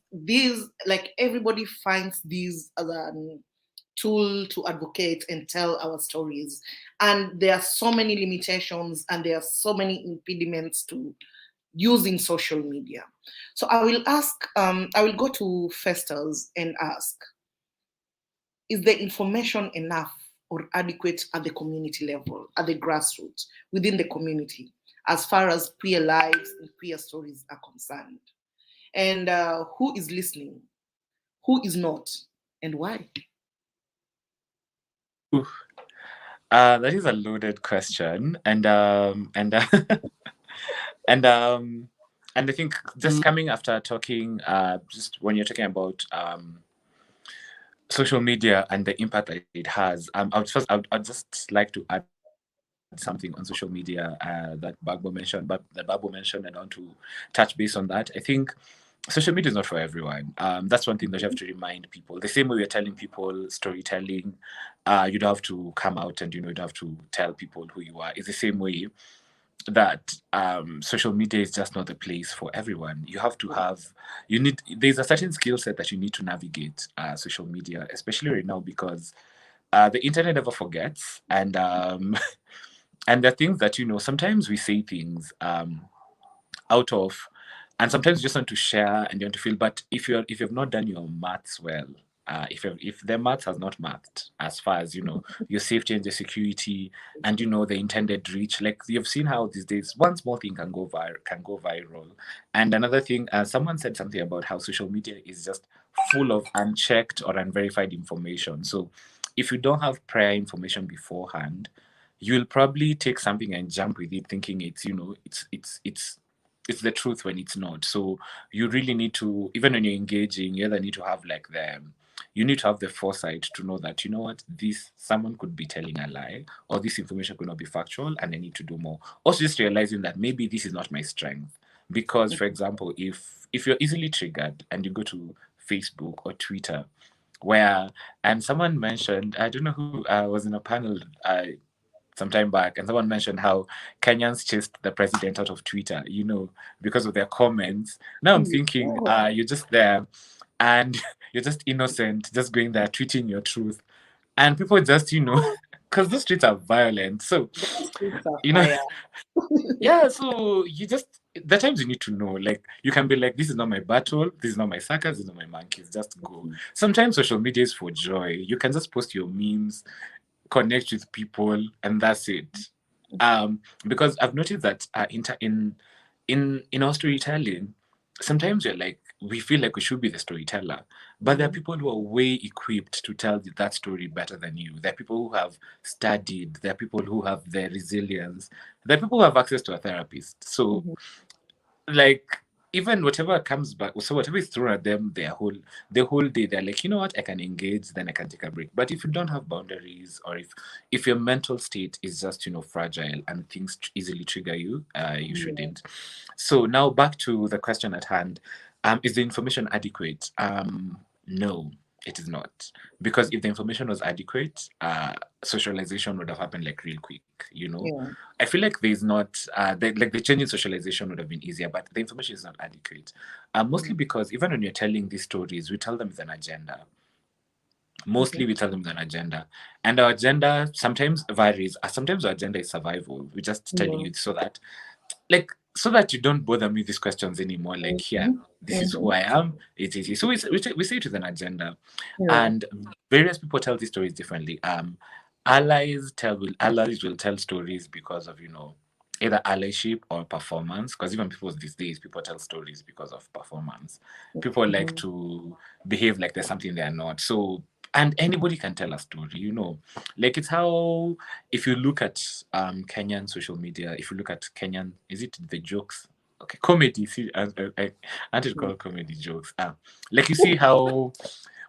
like everybody finds these as a tool to advocate and tell our stories, and there are so many limitations and there are so many impediments to using social media. So I will ask, I will go to Festus and ask, is the information enough or adequate at the community level, at the grassroots, within the community, as far as queer lives and queer stories are concerned? And who is listening? Who is not? And why? That is a loaded question, and and I think just coming after talking, just when you're talking about social media and the impact that it has, I'd just like to add something on social media that Bagbo mentioned, and I want to touch base on that. I think social media is not for everyone. That's one thing that you have to remind people. The same way we're telling people storytelling, you don't have to come out and you don't have to tell people who you are. It's the same way that social media is just not the place for everyone. You have to have, there's a certain skill set that you need to navigate social media, especially right now, because the internet never forgets, and and there are things that sometimes we say things out of, and sometimes you just want to share and you want to feel, but if you've not done your maths well, if the maths has not mathed as far as your safety and your security and the intended reach, like you've seen how these days one small thing can go viral. And another thing, someone said something about how social media is just full of unchecked or unverified information. So if you don't have prior information beforehand, you'll probably take something and jump with it thinking it's the truth when it's not. So you really need to, even when you're engaging, you either need to have you need to have the foresight to know that, what, someone could be telling a lie, or this information could not be factual, and I need to do more. Also, just realizing that maybe this is not my strength. Because, for example, if you're easily triggered and you go to Facebook or Twitter, and someone mentioned, I don't know who was in a panel some time back, and someone mentioned how Kenyans chased the president out of Twitter, because of their comments. Now I'm thinking, you're just there and you're just innocent, just going there, tweeting your truth. And people just, because those tweets are violent. So, yeah, so the times you need to know, like, you can be like, this is not my battle, this is not my suckers, this is not my monkeys, just go. Sometimes social media is for joy. You can just post your memes, connect with people, and that's it. Because I've noticed that in our storytelling, sometimes you're like, we feel like we should be the storyteller, but there are people who are way equipped to tell that story better than you. There are people who have studied, there are people who have the resilience, there are people who have access to a therapist. So like, even whatever comes back, so whatever is thrown at them, the whole day, they're like, you know what, I can engage, then I can take a break. But if you don't have boundaries, or if your mental state is just, fragile and things easily trigger you, you shouldn't. So now back to the question at hand. Is the information adequate? No, it is not. Because if the information was adequate, socialization would have happened like real quick, Yeah. I feel like there's not like the change in socialization would have been easier, but the information is not adequate. Mostly because even when you're telling these stories, we tell them with an agenda. Mostly we tell them with an agenda. And our agenda sometimes varies. Sometimes our agenda is survival. We're just telling you so that you don't bother me with these questions anymore. Like, here, this is who I am. It is. So we say it with an agenda. And various people tell these stories differently. Allies will tell stories because of, either allyship or performance. Because even people these days, people tell stories because of performance. People like to behave like there's something they're not. So, and anybody can tell a story, like it's how, if you look at Kenyan social media, if you look at Kenyan, is it the jokes? Okay, comedy. See, I wanted to call comedy jokes. Like you see how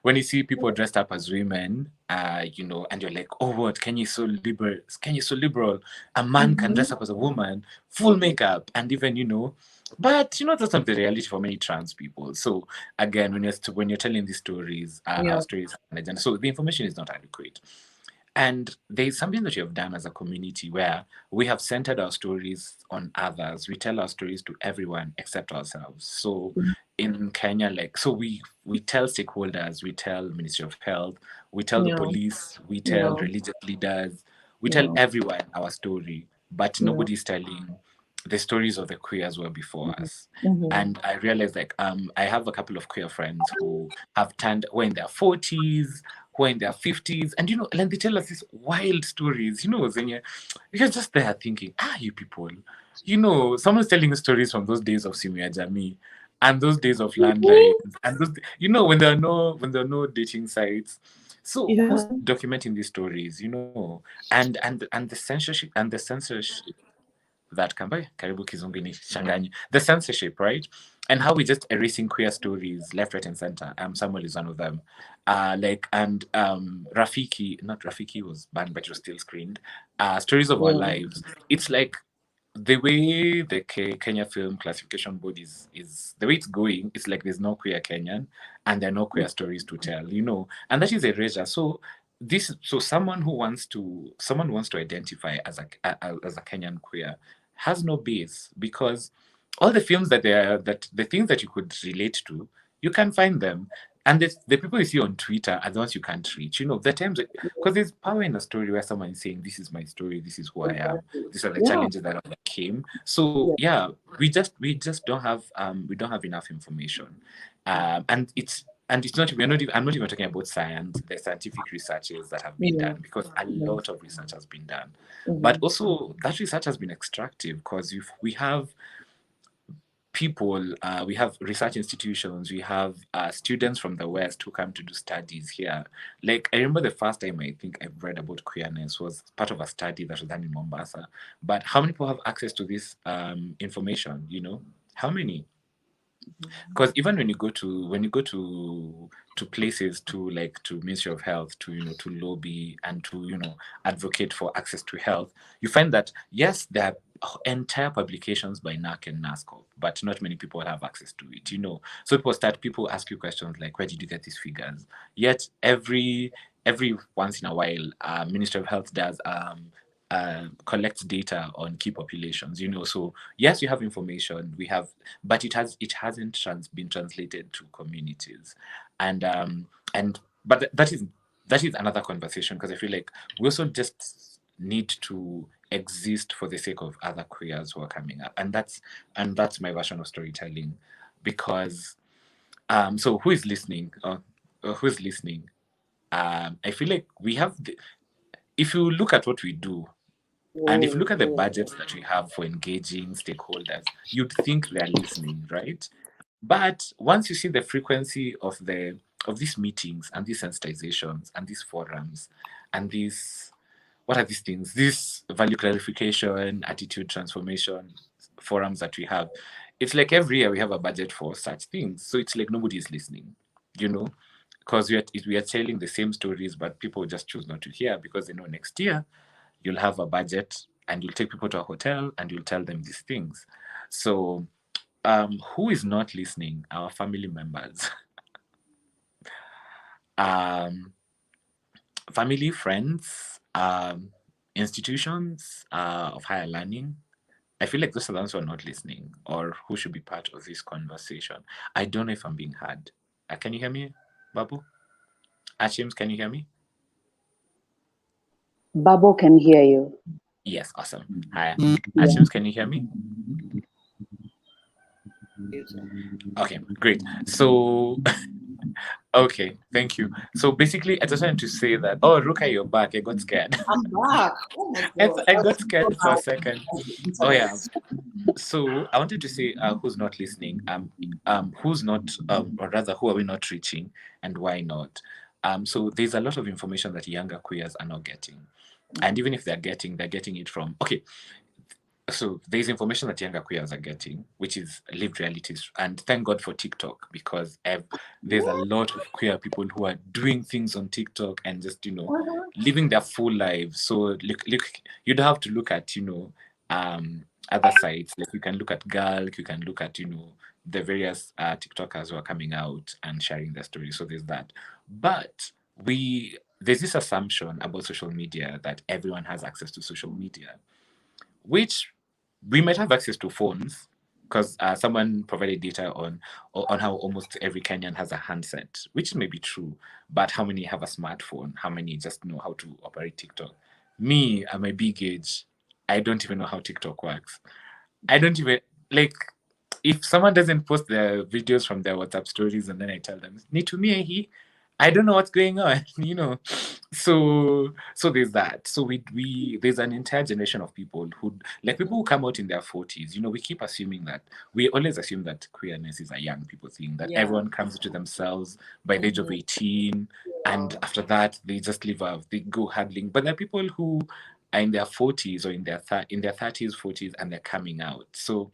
when you see people dressed up as women, and you're like, oh, what? Kenya is so liberal. Kenya is so liberal. A man can dress up as a woman, full makeup, and even, but that's not the reality for many trans people. So again, when you're telling these stories, our stories have an agenda. So the information is not adequate. And there's something that we have done as a community where we have centered our stories on others. We tell our stories to everyone except ourselves. So in Kenya, we tell stakeholders, we tell Ministry of Health, we tell the police, we tell religious leaders, we tell everyone our story, but nobody's telling the stories of the queers who were before us. And I realized, I have a couple of queer friends who who are in their 40s, who are in their 50s, and and they tell us these wild stories, when you're just there thinking, you people, someone's telling stories from those days of Simia Jami and those days of landlines, and those, when there are no dating sites. So who's documenting these stories, and the censorship that karibu kizungu ni the censorship, right? And how we just erasing queer stories left, right, and center. Samuel is one of them. Rafiki, not Rafiki was banned, but it was still screened. Stories of Our Lives. It's like the way the Kenya Film Classification Board is the way it's going. It's like there's no queer Kenyan, and there are no queer stories to tell, and that is erasure. So someone wants to identify as a Kenyan queer has no base, because all the films that the things that you could relate to, you can find them. And the people you see on Twitter are the ones you can't reach. The times, because there's power in a story where someone is saying, this is my story, this is who I am, these are the challenges that overcame. So we just don't have enough information. And it's not, I'm not even talking about science, the scientific researches that have been done, because a lot of research has been done. But also that research has been extractive, because we have people, we have research institutions, we have students from the West who come to do studies here. Like, I remember the first time I think I read about queerness was part of a study that was done in Mombasa. But how many people have access to this information? How many? Because even when you go to places, to Ministry of Health, to lobby and to advocate for access to health, you find that yes, there are entire publications by NAC and NASCO, but not many people have access to it. So people ask you questions like, where did you get these figures? Yet every once in a while, Ministry of Health does collects data on key populations. So yes, you have information, but it hasn't been translated to communities, but that is another conversation, because I feel like we also just need to exist for the sake of other queers who are coming up, and that's my version of storytelling. Because so who is listening? Who's listening? I feel like we have if you look at what we do, and if you look at the budgets that we have for engaging stakeholders, you'd think they're listening, right? But once you see the frequency of these meetings and these sensitizations and these forums and these, what are these things? These value clarification, attitude transformation forums that we have. It's like every year we have a budget for such things. So it's like nobody is listening, because we are telling the same stories, but people just choose not to hear because they know next year you'll have a budget and you'll take people to a hotel and you'll tell them these things. So who is not listening? Our family members. Family, friends, institutions of higher learning. I feel like those are the ones who are not listening or who should be part of this conversation. I don't know if I'm being heard. Can you hear me, Babu? Achims, can you hear me? Babu can hear you. Yes, awesome. Hi. Achims, can you hear me? Okay, great. So, okay, thank you. So basically, I just wanted to say that, oh, Ruka, you're back. I got scared. I'm back. Oh my God. I got scared for a second. Oh, yeah. So I wanted to say who's not listening, who's not, or rather, who are we not reaching and why not? So there's a lot of information that younger queers are not getting. And even if they're getting it from, okay, so there's information that younger queers are getting, which is lived realities. And thank God for TikTok, because there's a lot of queer people who are doing things on TikTok and just, living their full lives. So look, you'd have to look at, other sites. Like you can look at Gulk, you can look at, the various TikTokers who are coming out and sharing their stories. So there's that. But there's this assumption about social media that everyone has access to social media, which we might have access to phones, because someone provided data on how almost every Kenyan has a handset, which may be true, but how many have a smartphone? How many just know how to operate TikTok? Me, at my big age, I don't even know how TikTok works. I don't even, like, if someone doesn't post their videos from their WhatsApp stories and then I tell them, Nitumie, I don't know what's going on, So there's that. So there's an entire generation of people who, like, people who come out in their 40s. We keep assuming that, we always assume that queerness is a young people thing, that everyone comes to themselves by the age of 18, and after that they just live out, they go handling. But there are people who are in their 40s or in their 30s, 40s, and they're coming out. So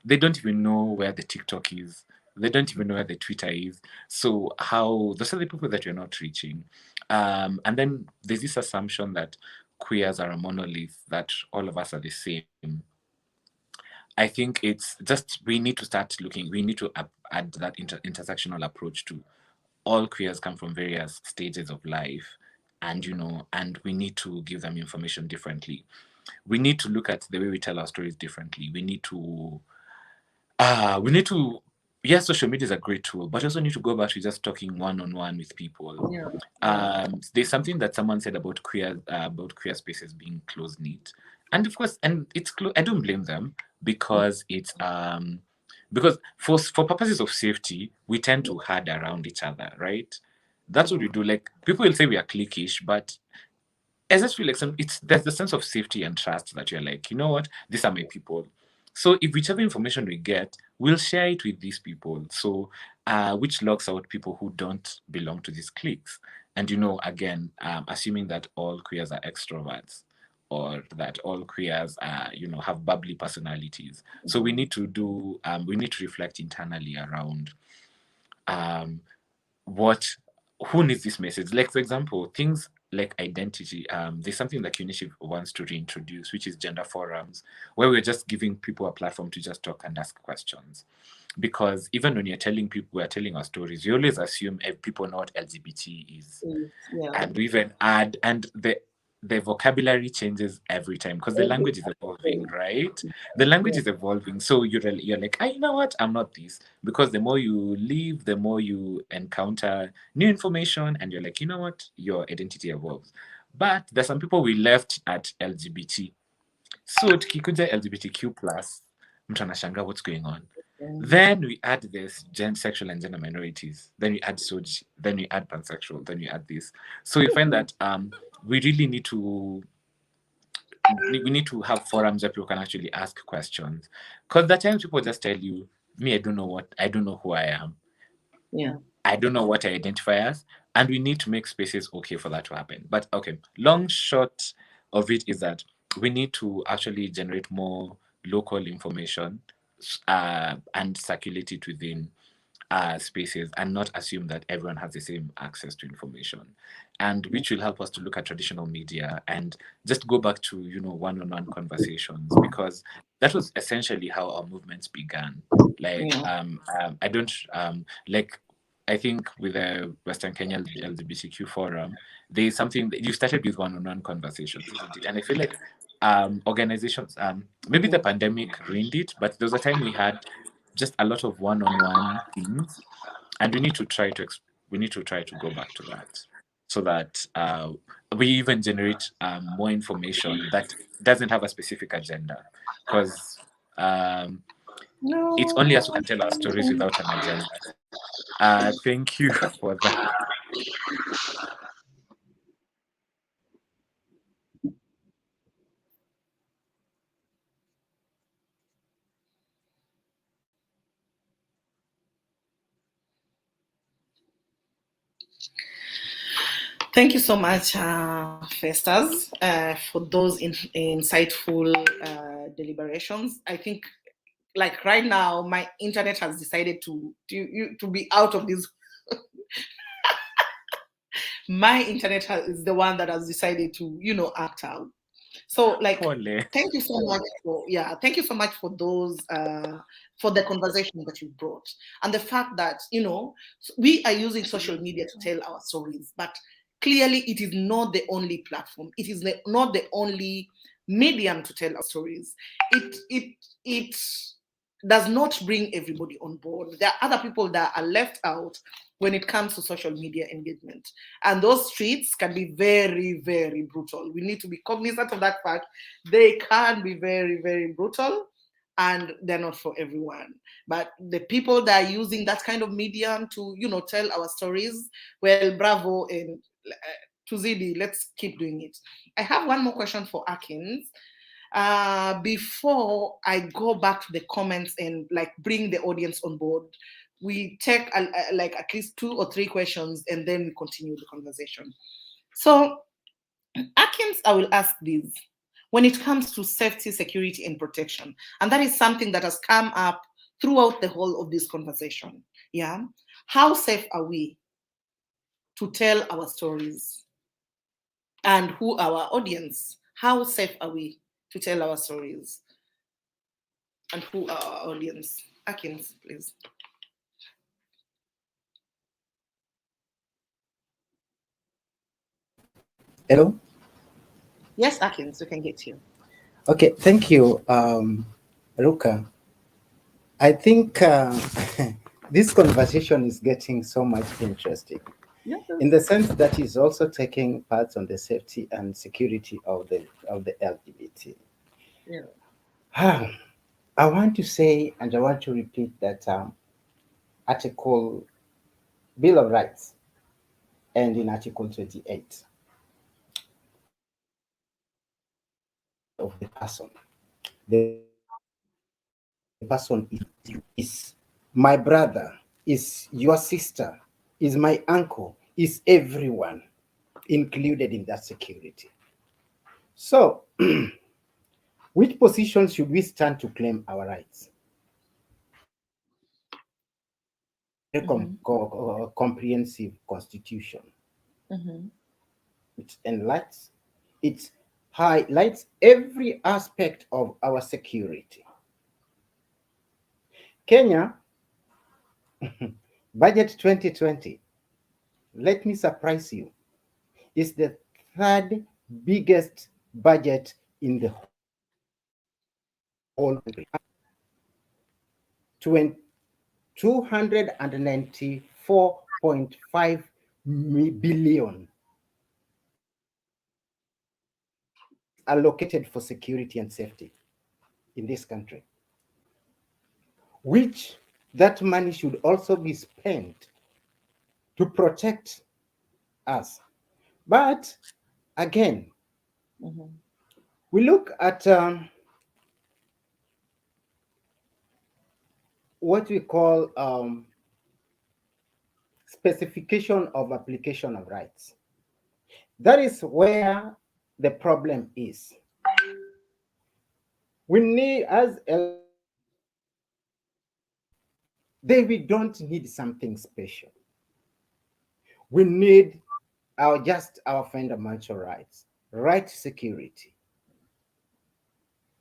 they don't even know where the TikTok is. They don't even know where the Twitter is. So those are the people that you're not reaching. And then there's this assumption that queers are a monolith, that all of us are the same. I think it's just, we need to start looking, we need to add that intersectional approach to all queers come from various stages of life, and and we need to give them information differently. We need to look at the way we tell our stories differently. We need to yes, social media is a great tool, but also need to go back to just talking one-on-one with people. There's something that someone said about queer spaces being close-knit, and of course, and it's I don't blame them, because it's because for purposes of safety, we tend to herd around each other, right? That's what we do. Like, people will say we are cliquish, but I just feel like there's the sense of safety and trust that you're like, you know what, these are my people. So if whichever information we get, we'll share it with these people. So which locks out people who don't belong to these cliques. And again, assuming that all queers are extroverts, or that all queers have bubbly personalities. So we need to reflect internally around who needs this message. Like, for example, things like identity. There's something that UNICEF wants to reintroduce, which is gender forums, where we're just giving people a platform to just talk and ask questions. Because even when we're telling our stories, we always assume people know what LGBT is. And we even add, and the vocabulary changes every time, because the language is evolving, right? The language is evolving. So you're like, you know what? I'm not this. Because the more you live, the more you encounter new information, and you're like, you know what? Your identity evolves. But there's some people we left at LGBT. So tukikuja LGBTQ+, mtu anashanga what's going on. Then we add this sexual and gender minorities. Then we add SOG. Then we add pansexual. Then we add this. So we find that we really need to have forums where people can actually ask questions. Because at times people just tell you, me, I don't know who I am. Yeah. I don't know what I identify as, and we need to make spaces okay for that to happen. But okay, long short of it is that we need to actually generate more local information and circulate it within spaces, and not assume that everyone has the same access to information, and which will help us to look at traditional media and just go back to one-on-one conversations, because that was essentially how our movements began. Like I don't like I think with the Western Kenya LGBTQ forum, there is something that you started with one-on-one conversations, isn't it? And I feel like organizations, maybe the pandemic ruined it, but there was a time we had just a lot of one-on-one things, and we need to try to go back to that, so that we even generate more information that doesn't have a specific agenda, because it's only us who can tell our stories without an agenda. Thank you for that. Thank you so much, Festus, for those insightful deliberations. I think, like right now, my internet has decided to be out of this. My internet is the one that has decided to, act out. So, like, thank you so much thank you so much for those for the conversation that you brought, and the fact that we are using social media to tell our stories, but clearly it is not the only platform. It is not the only medium to tell our stories. It does not bring everybody on board. There are other people that are left out when it comes to social media engagement. And those streets can be very, very brutal. We need to be cognizant of that fact. They can be very, very brutal, and they're not for everyone. But the people that are using that kind of medium to, tell our stories, well, bravo, and Tuzidi, let's keep doing it. I have one more question for Akins. Before I go back to the comments and bring the audience on board, we take at least 2 or 3 questions, and then we continue the conversation. So, Akins, I will ask this. When it comes to safety, security, and protection, and that is something that has come up throughout the whole of this conversation, yeah? How safe are we to tell our stories? And who our audience? How safe are we to tell our stories? And who are our audience? Akins, please. Hello? Yes, Akins, we can get you. Okay, thank you, Ruka. I think this conversation is getting so much interesting. Yes. In the sense that he's also taking part on the safety and security of the LGBT. Yeah. I want to say, and I want to repeat that Article Bill of Rights, and in Article 28 of the person. The person is my brother, is your sister, is my uncle, is everyone included in that security. So, which position should we stand to claim our rights? Comprehensive constitution. It highlights every aspect of our security. Kenya, budget 2020, let me surprise you, is the 3rd biggest budget in the whole country. 294.5 billion allocated for security and safety in this country, which that money should also be spent to protect us. But again, we look at what we call specification of application of rights. That is where the problem is. We need, as we don't need something special. We need our fundamental rights, right to security.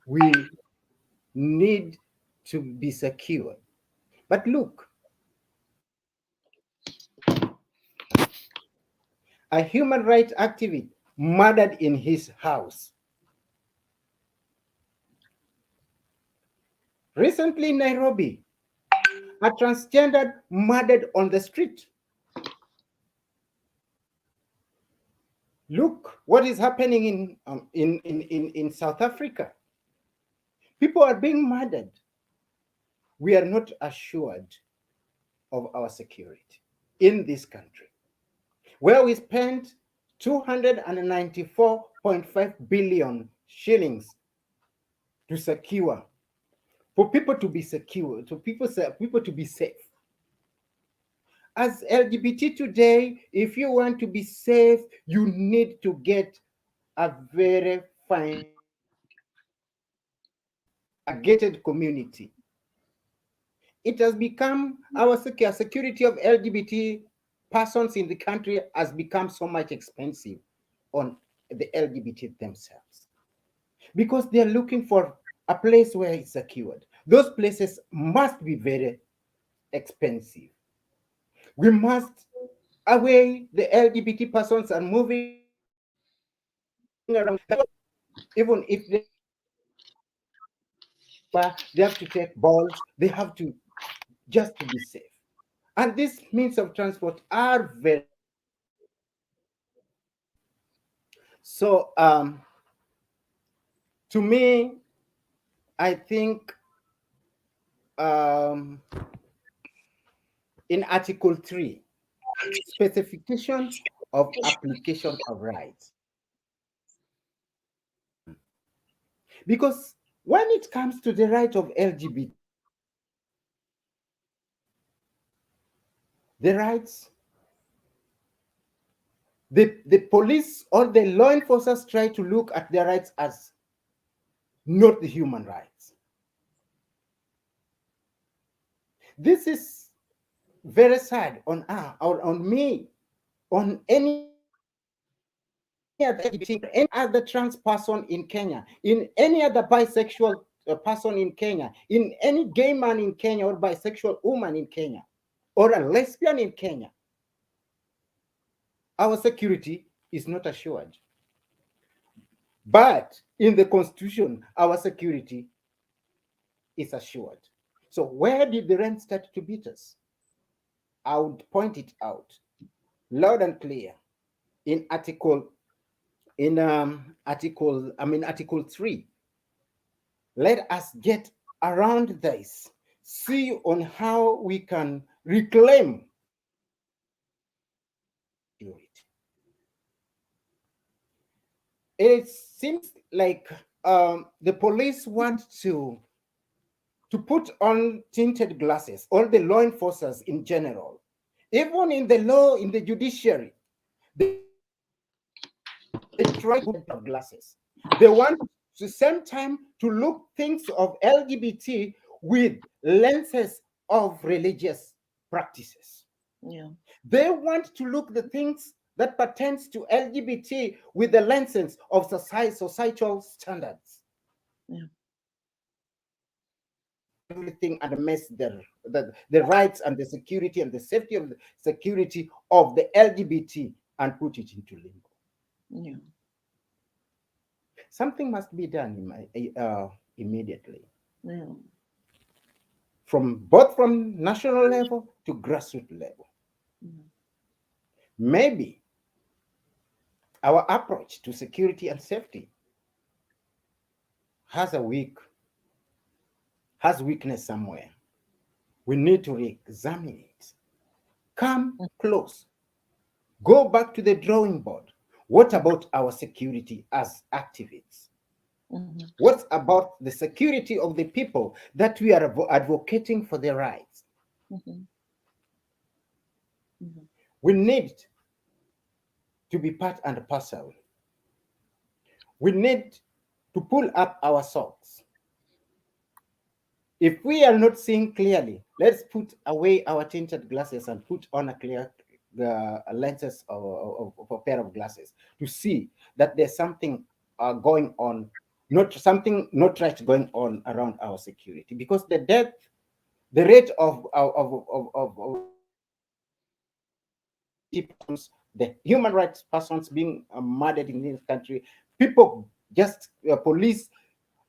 We need to be secure. But look, a human rights activist murdered in his house. Recently in Nairobi, a transgender murdered on the street. Look what is happening in South Africa. People are being murdered. We are not assured of our security in this country, where we spent 294.5 billion shillings to secure, for people to be secure, to people to be safe. As LGBT today, if you want to be safe, you need to get a very fine, a gated community. It has become our security of LGBT persons in the country has become so much expensive on the LGBT themselves, because they're looking for a place where it's secured. Those places must be very expensive. We must away the LGBT persons are moving around, even if they have to take balls, they have to, just to be safe. And these means of transport are very, so to me, I think in Article 3, specifications of application of rights. Because when it comes to the right of LGBT, the rights, the police or the law enforcers try to look at their rights as not the human rights. This is very sad on me, on any other LGBT, any other trans person in Kenya, in any other bisexual person in Kenya, in any gay man in Kenya or bisexual woman in Kenya, or a lesbian in Kenya. Our security is not assured. But in the Constitution, our security is assured. So where did the rent start to beat us? I would point it out loud and clear in Article 3. Let us get around this, see on how we can reclaim it. It seems like the police want to put on tinted glasses, all the law enforcers in general, even in the law, in the judiciary, they try to put glasses. They want at the same time to look things of LGBT with lenses of religious practices. Yeah. They want to look the things that pertains to LGBT with the lenses of societal standards. Yeah. Everything and mess the rights and the security and the safety of the security of the LGBT and put it into limbo. Yeah. Something must be done immediately. Yeah. Both from national level to grassroots level. Maybe our approach to security and safety has weakness somewhere. We need to re-examine it. Come close. Go back to the drawing board. What about our security as activists? What What's about the security of the people that we are advocating for their rights? We need to be part and parcel. We need to pull up our socks. If we are not seeing clearly, let's put away our tinted glasses and put on a clear lenses of a pair of glasses to see that there's something going on, not right going on around our security. Because the rate of the human rights persons being murdered in this country, people just police,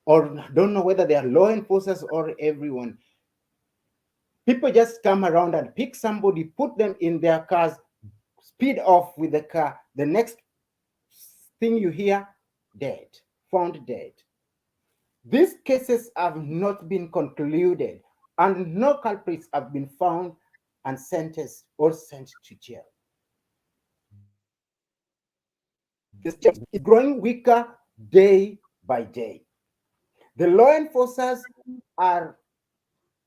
or don't know whether they are law enforcers or everyone. People just come around and pick somebody, put them in their cars, speed off with the car. The next thing you hear, dead, found dead. These cases have not been concluded, and no culprits have been found and sentenced or sent to jail. This is growing weaker day by day. The law enforcers are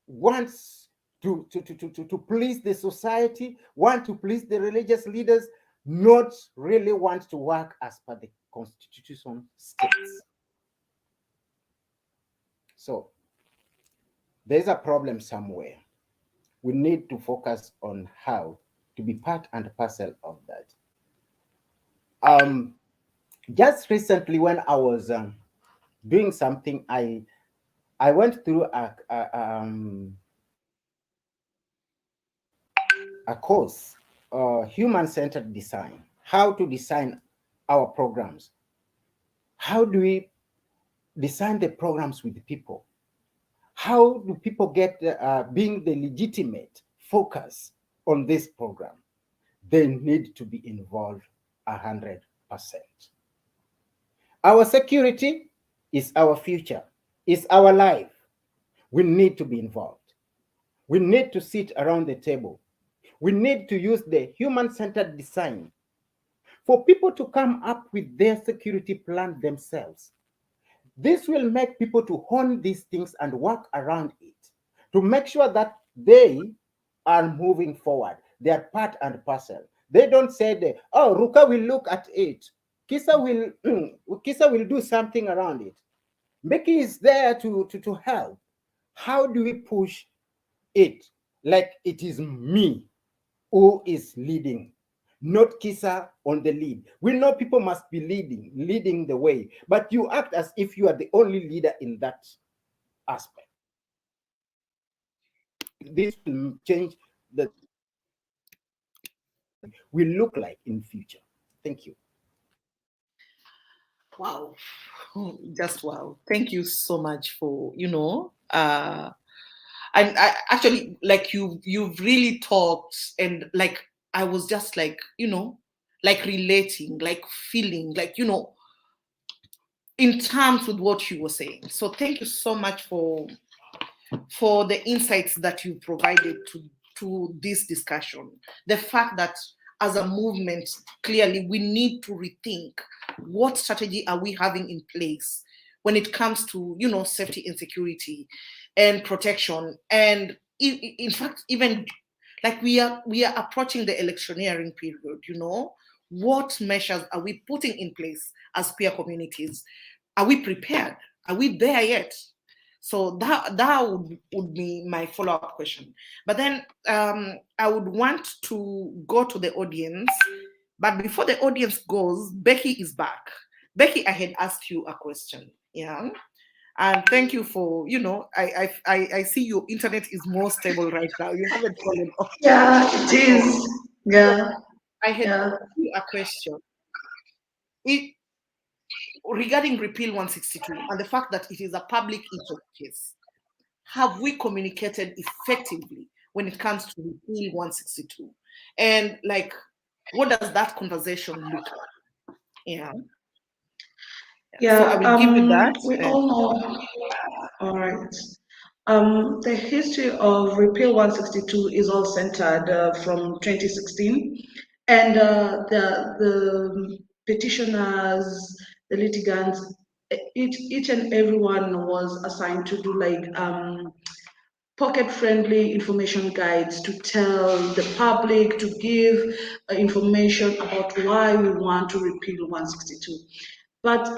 wants to please the society, want to please the religious leaders, not really want to work as per the constitution states. So there's a problem somewhere. We need to focus on how to be part and parcel of that. Just recently, when I was doing something, I went through a course, human-centered design, how to design our programs. How do we design the programs with the people? How do people get being the legitimate focus on this program? They need to be involved 100%. Our security is our future, is our life. We need to be involved. We need to sit around the table. We need to use the human-centered design for people to come up with their security plan themselves. This will make people to hone these things and work around it to make sure that they are moving forward. They are part and parcel. They don't say, oh, Ruka will look at it. Kisa will do something around it. Becky is there to help. How do we push it like it is me who is leading, not Kisa on the lead? We know people must be leading the way, but you act as if you are the only leader in that aspect. This will change the we look like in future. Thank you. Wow. Just wow. Thank you so much for, and I actually, like, you've really talked, and like I was just like, like relating, like feeling, like, in terms with what you were saying. So thank you so much for the insights that you provided to this discussion. The fact that as a movement, clearly we need to rethink what strategy are we having in place when it comes to, safety and security and protection. And in fact, even like we are approaching the electioneering period, what measures are we putting in place as peer communities? Are we prepared? Are we there yet? So that would be my follow-up question. But then I would want to go to the audience. But before the audience goes, Becky is back. Becky, I had asked you a question. Yeah. And thank you for, I see your internet is more stable right now. You haven't fallen off. Yeah, it is. Yeah. I had asked you a question. Regarding Repeal 162 and the fact that it is a public interest case, have we communicated effectively when it comes to Repeal 162? And like, what does that conversation look like? Yeah. Yeah. So I will give you that. We all know. All right. The history of Repeal 162 is all centered from 2016, and the petitioners, the litigants, each and everyone was assigned to do like pocket-friendly information guides to tell the public, to give information about why we want to repeal 162. But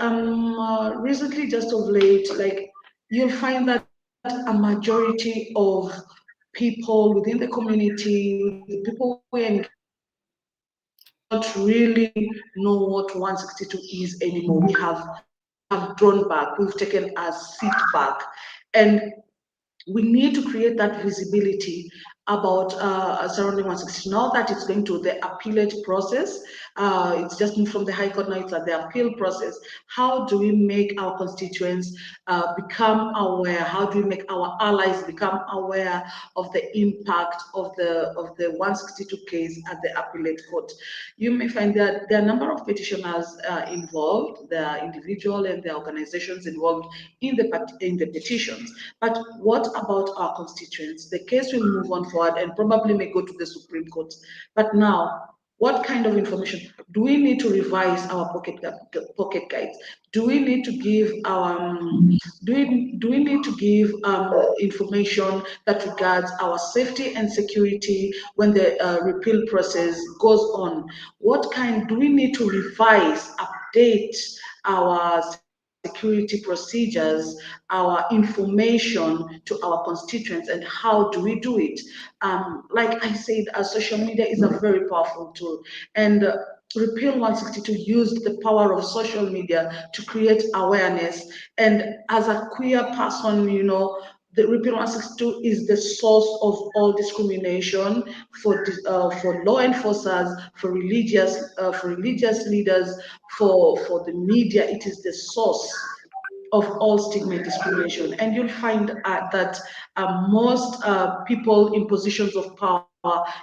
recently, just of late, like you'll find that a majority of people within the community, the people we engage don't really know what 162 is anymore. We have drawn back, we've taken a seat back, and we need to create that visibility about surrounding 160. Now that it's going to the appellate process, it's just moved from the High Court, now it's at the appeal process. How do we make our constituents become aware? How do we make our allies become aware of the impact of the 162 case at the appellate court? You may find that there are a number of petitioners involved, there are individual and there are organizations involved in the petitions. But what about our constituents? The case will move on forward and probably may go to the Supreme Court. But now, what kind of information? Do we need to revise our pocket guides? Do we need to give our do we need to give information that regards our safety and security when the repeal process goes on? What kind do we need to revise, update our security procedures, our information to our constituents, and how do we do it? Like I said, social media is a very powerful tool, and Repeal 162 used the power of social media to create awareness. And as a queer person, you know, the Repeal 162 is the source of all discrimination for law enforcers, for religious leaders, for the media. It is the source of all stigma and discrimination. And you'll find that most people in positions of power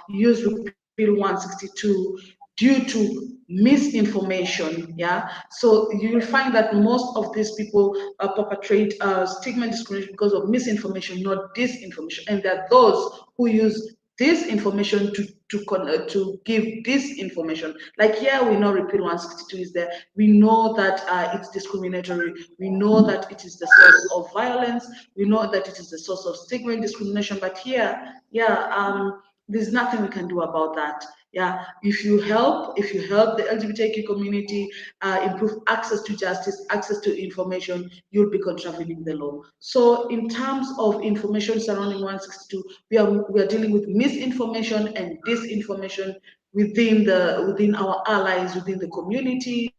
use Repeal 162 due to misinformation. Yeah, so you will find that most of these people perpetrate stigma and discrimination because of misinformation, not disinformation. And there are those who use this information to give this information. Like here, we know Repeal 162 is there. We know that it's discriminatory. We know that it is the source of violence. We know that it is the source of stigma and discrimination. But here, yeah, there's nothing we can do about that. Yeah, if you help the LGBTQ community improve access to justice, access to information, you'll be contravening the law. So in terms of information surrounding 162, we are dealing with misinformation and disinformation within our allies, within the community,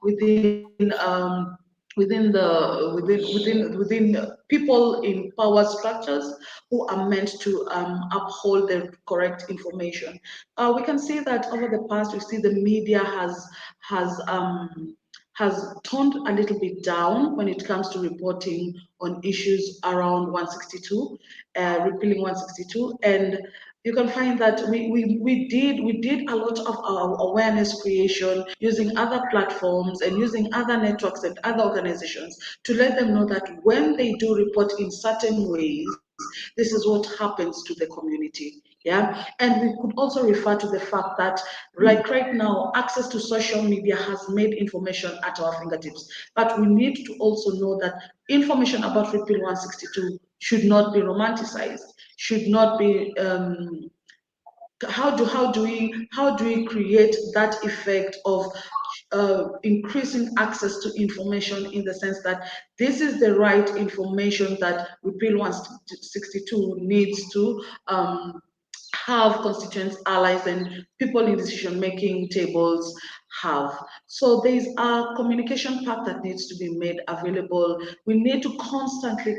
within people in power structures who are meant to uphold the correct information. We can see that over the past, we see the media has toned a little bit down when it comes to reporting on issues around 162, repealing 162, and you can find that we did a lot of our awareness creation using other platforms and using other networks and other organizations to let them know that when they do report in certain ways, this is what happens to the community. Yeah, and we could also refer to the fact that, like right now, access to social media has made information at our fingertips. But we need to also know that information about Repeal 162 should not be romanticized, should not be. How do we create that effect of increasing access to information in the sense that this is the right information that Repeal 162 needs to have constituents, allies, and people in decision-making tables have. So there's a communication path that needs to be made available. We need to constantly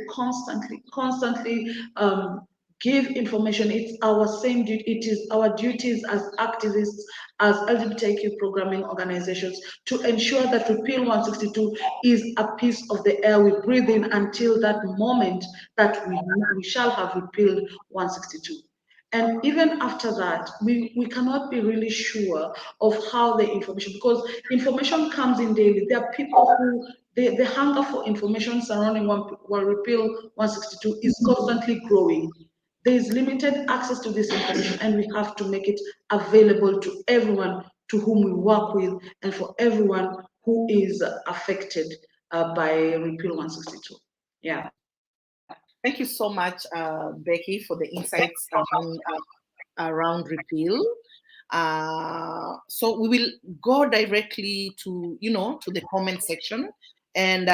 give information. It's our same duty. It is our duties as activists, as LGBTQ programming organizations, to ensure that Repeal 162 is a piece of the air we breathe in until that moment that we shall have repealed 162. And even after that, we cannot be really sure of how the information, because information comes in daily. There are people who, the hunger for information surrounding Repeal 162 is constantly growing. There is limited access to this information, and we have to make it available to everyone to whom we work with and for everyone who is affected by Repeal 162. Yeah. Thank you so much, Becky, for the insights around repeal. So we will go directly to to the comment section and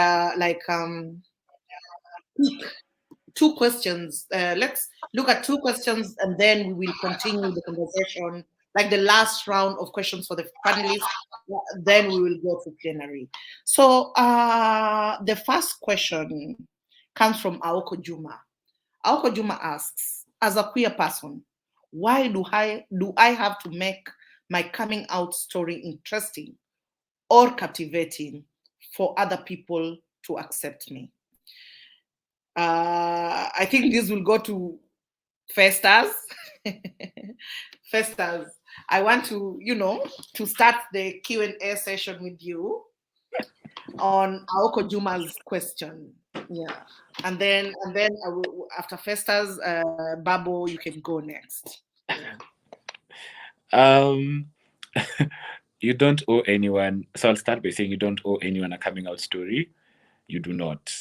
two questions. Let's look at two questions and then we will continue the conversation, like the last round of questions for the panelists. Then we will go to plenary. So the first question comes from Aoko Juma. Aoko Juma asks, as a queer person, why do I have to make my coming out story interesting or captivating for other people to accept me? I think this will go to Festus. Festus, I want to, to start the Q&A session with you on Aoko Juma's question. Yeah. And then I will, after Festus, Babo, you can go next. You don't owe anyone. So I'll start by saying you don't owe anyone a coming out story. You do not.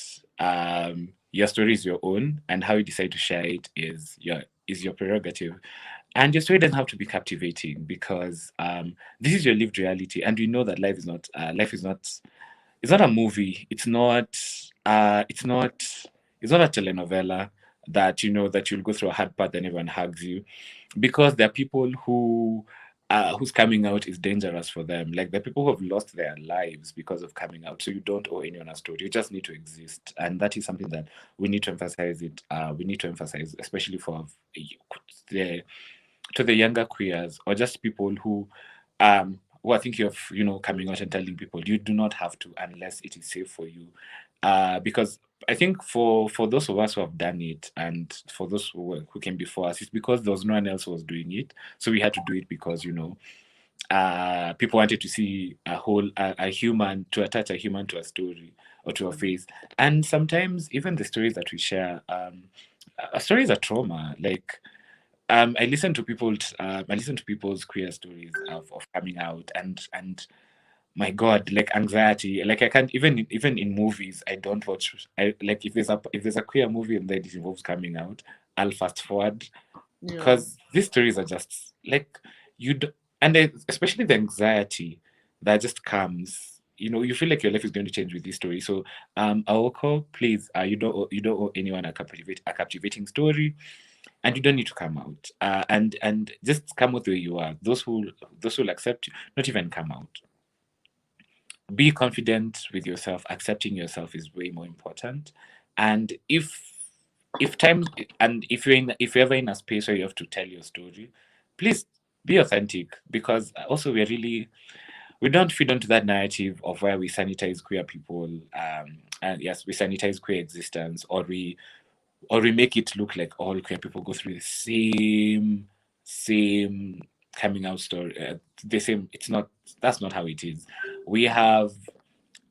Your story is your own, and how you decide to share it is your prerogative. And your story doesn't have to be captivating because this is your lived reality, and we know that life is not. It's not a movie. It's not a telenovela that that you'll go through a hard part and everyone hugs you, because there are people whose coming out is dangerous for them. Like the people who have lost their lives because of coming out. So you don't owe anyone a story. You just need to exist, and that is something that we need to emphasize. We need to emphasize, especially for the younger queers or just people who are thinking of coming out and telling people. You do not have to unless it is safe for you, because I think for those of us who have done it, and for those who came before us, it's because there was no one else who was doing it. So we had to do it because people wanted to see a human, to attach a human to a story or to a face. And sometimes even the stories that we share, stories are trauma. Like I listen to people's queer stories of coming out, and my God, like anxiety. Like I can't even in movies. I don't watch. Like if there's a queer movie and then it involves coming out, I'll fast forward, because these stories are just like especially the anxiety that just comes. You feel like your life is going to change with this story. So, Aoko, please, you don't owe anyone a captivating story, and you don't need to come out. And just come out where you are. Those who will accept you, not even come out. Be confident with yourself. Accepting yourself is way more important. And if you're ever in a space where you have to tell your story, please be authentic, because also we don't feed onto that narrative of where we sanitize queer people, and yes, we sanitize queer existence, or we make it look like all queer people go through the same coming out story, the same. That's not how it is. We have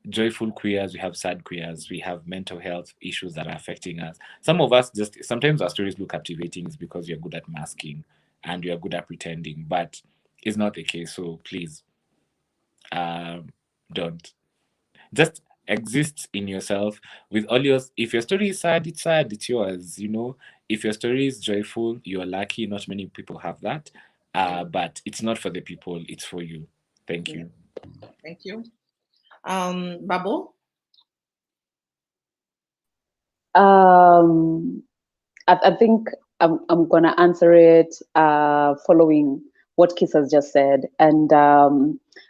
joyful queers, we have sad queers, we have mental health issues that are affecting us. Some of us, just sometimes our stories look captivating is because you're good at masking and you're good at pretending, but it's not the case. So please, don't. Just exist in yourself with all yours. If your story is sad, it's yours. If your story is joyful, you're lucky. Not many people have that, but it's not for the people, it's for you. Thank you. Thank you. Babo? I think I'm gonna answer it following what Kiss has just said, and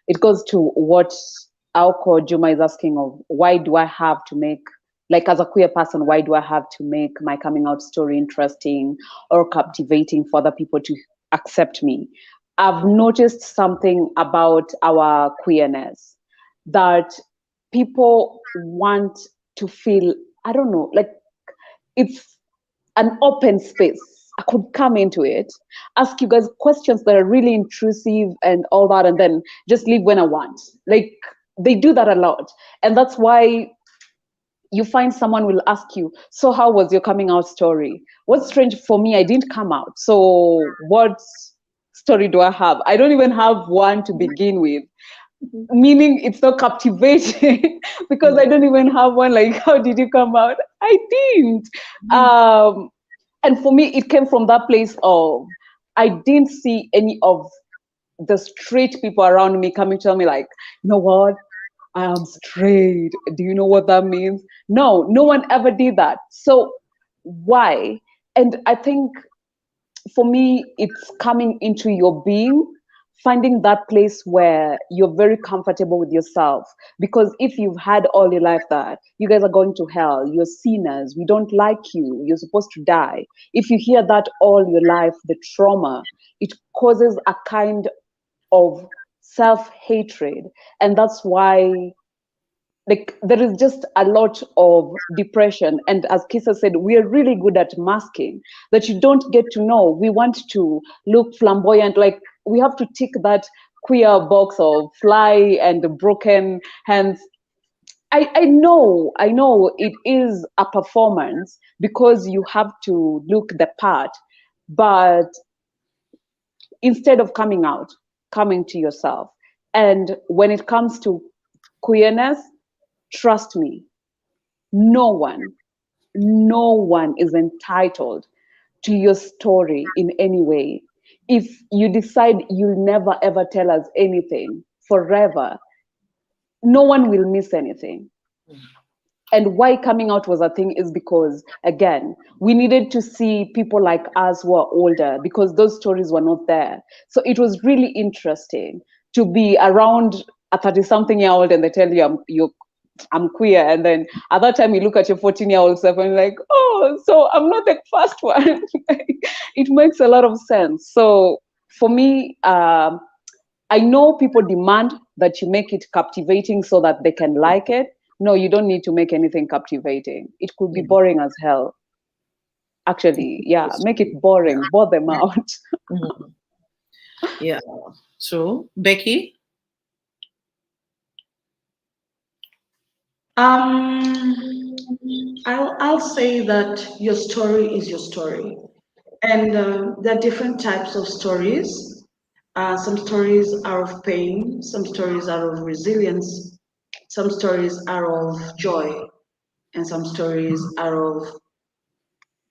it goes to what Aoko Juma is asking of, why do I have to make, like as a queer person, why do I have to make my coming out story interesting or captivating for other people to accept me? I've noticed something about our queerness, that people want to feel, I don't know, like it's an open space. I could come into it, ask you guys questions that are really intrusive and all that, and then just leave when I want. Like they do that a lot. And that's why you find someone will ask you, so how was your coming out story? What's strange for me, I didn't come out. So what story do I have? I don't even have one to begin with. meaning it's not captivating because I don't even have one. Like, how did you come out? I didn't. And for me, it came from that place of I didn't see any of the straight people around me coming to tell me like, you know what? I am straight. Do you know what that means? No, no one ever did that. So why? And I think for me, it's coming into your being, finding that place where you're very comfortable with yourself. Because if you've had all your life that you guys are going to hell, you're sinners, we don't like you, you're supposed to die. If you hear that all your life, the trauma, it causes a kind of self-hatred. And that's why like there is just a lot of depression, and as Kisa said, we are really good at masking that you don't get to know. We want to look flamboyant, like we have to tick that queer box of fly and broken hands. I know it is a performance because you have to look the part, but instead of coming out, coming to yourself. And when it comes to queerness, trust me, no one is entitled to your story in any way. If you decide you'll never ever tell us anything forever, no one will miss anything. And why coming out was a thing is because, again, we needed to see people like us who are older because those stories were not there. So it was really interesting to be around a 30-something-year-old and they tell you I'm queer, and then at that time you look at your 14-year-old self and you're like, oh, so I'm not the first one. It makes a lot of sense. So for me, I know people demand that you make it captivating so that they can like it. No, you don't need to make anything captivating. It could be boring as hell. Actually, yeah, make it boring, bore them out. Yeah. So, Becky? I'll say that your story is your story. And there are different types of stories. Some stories are of pain, some stories are of resilience, some stories are of joy, and some stories are of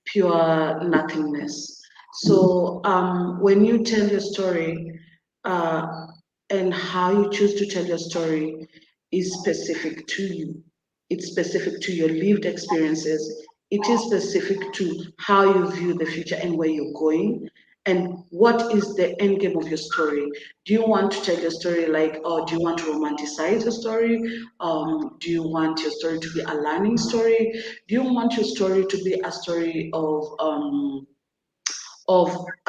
pure nothingness. So when you tell your story and how you choose to tell your story is specific to you. It's specific to your lived experiences. It is specific to how you view the future and where you're going. And what is the end game of your story? Do you want to tell your story like, or do you want to romanticize your story? Do you want your story to be a learning story? Do you want your story to be a story of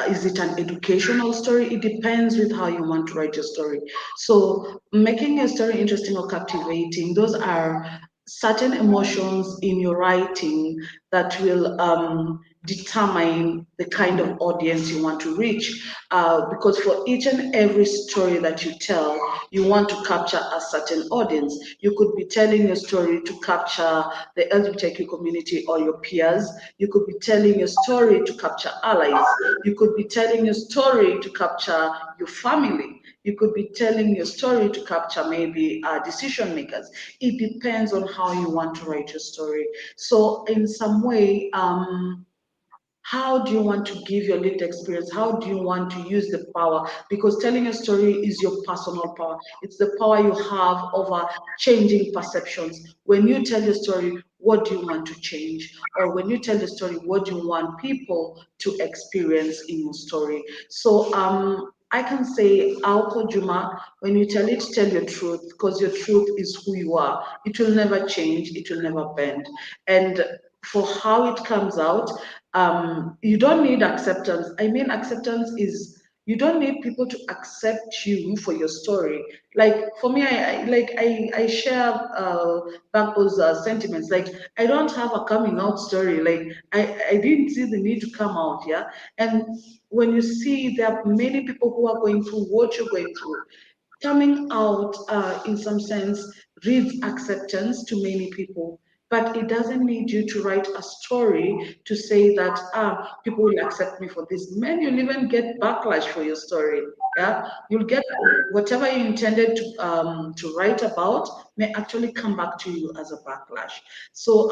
is it an educational story? It depends with how you want to write your story. So making your story interesting or captivating, those are certain emotions in your writing that will determine the kind of audience you want to reach. Because for each and every story that you tell, you want to capture a certain audience. You could be telling your story to capture the LGBTQ community or your peers. You could be telling your story to capture allies. You could be telling your story to capture your family. You could be telling your story to capture maybe decision makers. It depends on how you want to write your story. So in some way, how do you want to give your lived experience? How do you want to use the power? Because telling a story is your personal power. It's the power you have over changing perceptions. When you tell your story, what do you want to change? Or when you tell the story, what do you want people to experience in your story? So I can say, Alko Juma, when you tell your truth, because your truth is who you are. It will never change, it will never bend. And for how it comes out, you don't need acceptance. I mean, acceptance is you don't need people to accept you for your story. Like for me, I share back those sentiments. Like I don't have a coming out story. Like I didn't see the need to come out. Yeah, and when you see there are many people who are going through what you're going through, coming out in some sense reads acceptance to many people. But it doesn't need you to write a story to say that people will accept me for this. Man, you'll even get backlash for your story. Yeah, you'll get whatever you intended to write about may actually come back to you as a backlash. So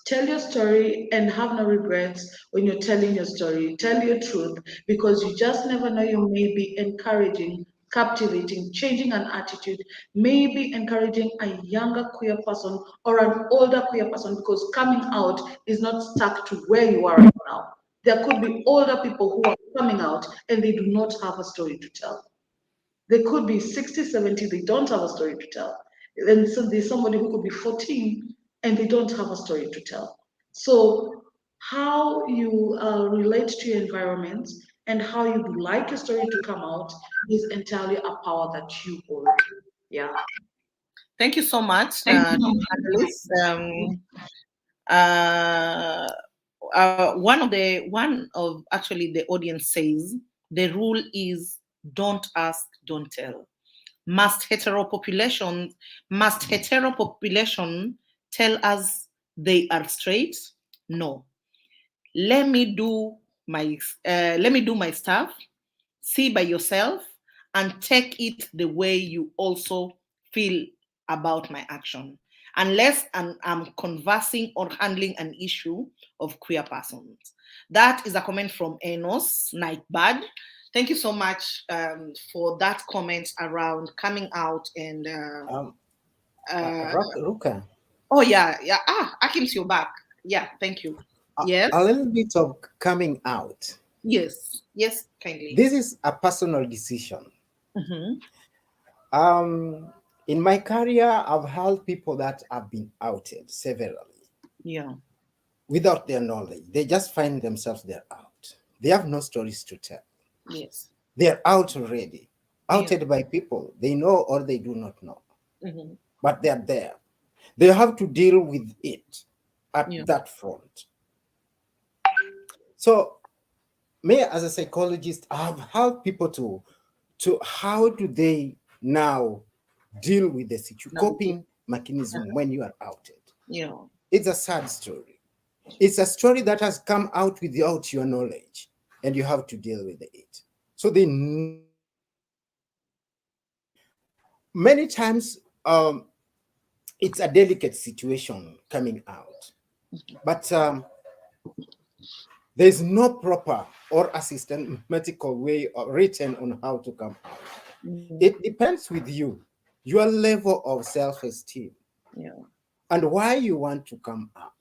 tell your story and have no regrets when you're telling your story. Tell your truth because you just never know. You may be encouraging, captivating, changing an attitude, maybe encouraging a younger queer person or an older queer person because coming out is not stuck to where you are right now. There could be older people who are coming out and they do not have a story to tell. They could be 60, 70, they don't have a story to tell. And so there's somebody who could be 14 and they don't have a story to tell. So how you relate to your environment and how you'd like your story to come out is entirely a power that you hold. Yeah. Thank you so much, Thank you. Annalise. One of actually the audience says the rule is don't ask, don't tell. Must hetero population tell us they are straight? No. Let me do my stuff. See by yourself and take it the way you also feel about my action. Unless I'm conversing or handling an issue of queer persons. That is a comment from Enos Nightbird. Thank you so much for that comment around coming out and Ruka. oh yeah. Akim's your back. Yeah, thank you. Yes. A little bit of coming out. Yes, kindly. This is a personal decision. In my career, I've helped people that have been outed severally. Yeah. Without their knowledge. They just find themselves they're out. They have no stories to tell. Yes. They're out already. Outed by people they know or they do not know. But they're there. They have to deal with it at that front. So me as a psychologist, I've helped people to how do they now deal with the situation, coping mechanism when you are outed. Yeah. It's a sad story. It's a story that has come out without your knowledge, and you have to deal with it. So many times it's a delicate situation coming out, but there's no proper or systematical way or written on how to come out. It depends with you, your level of self-esteem, and why you want to come out,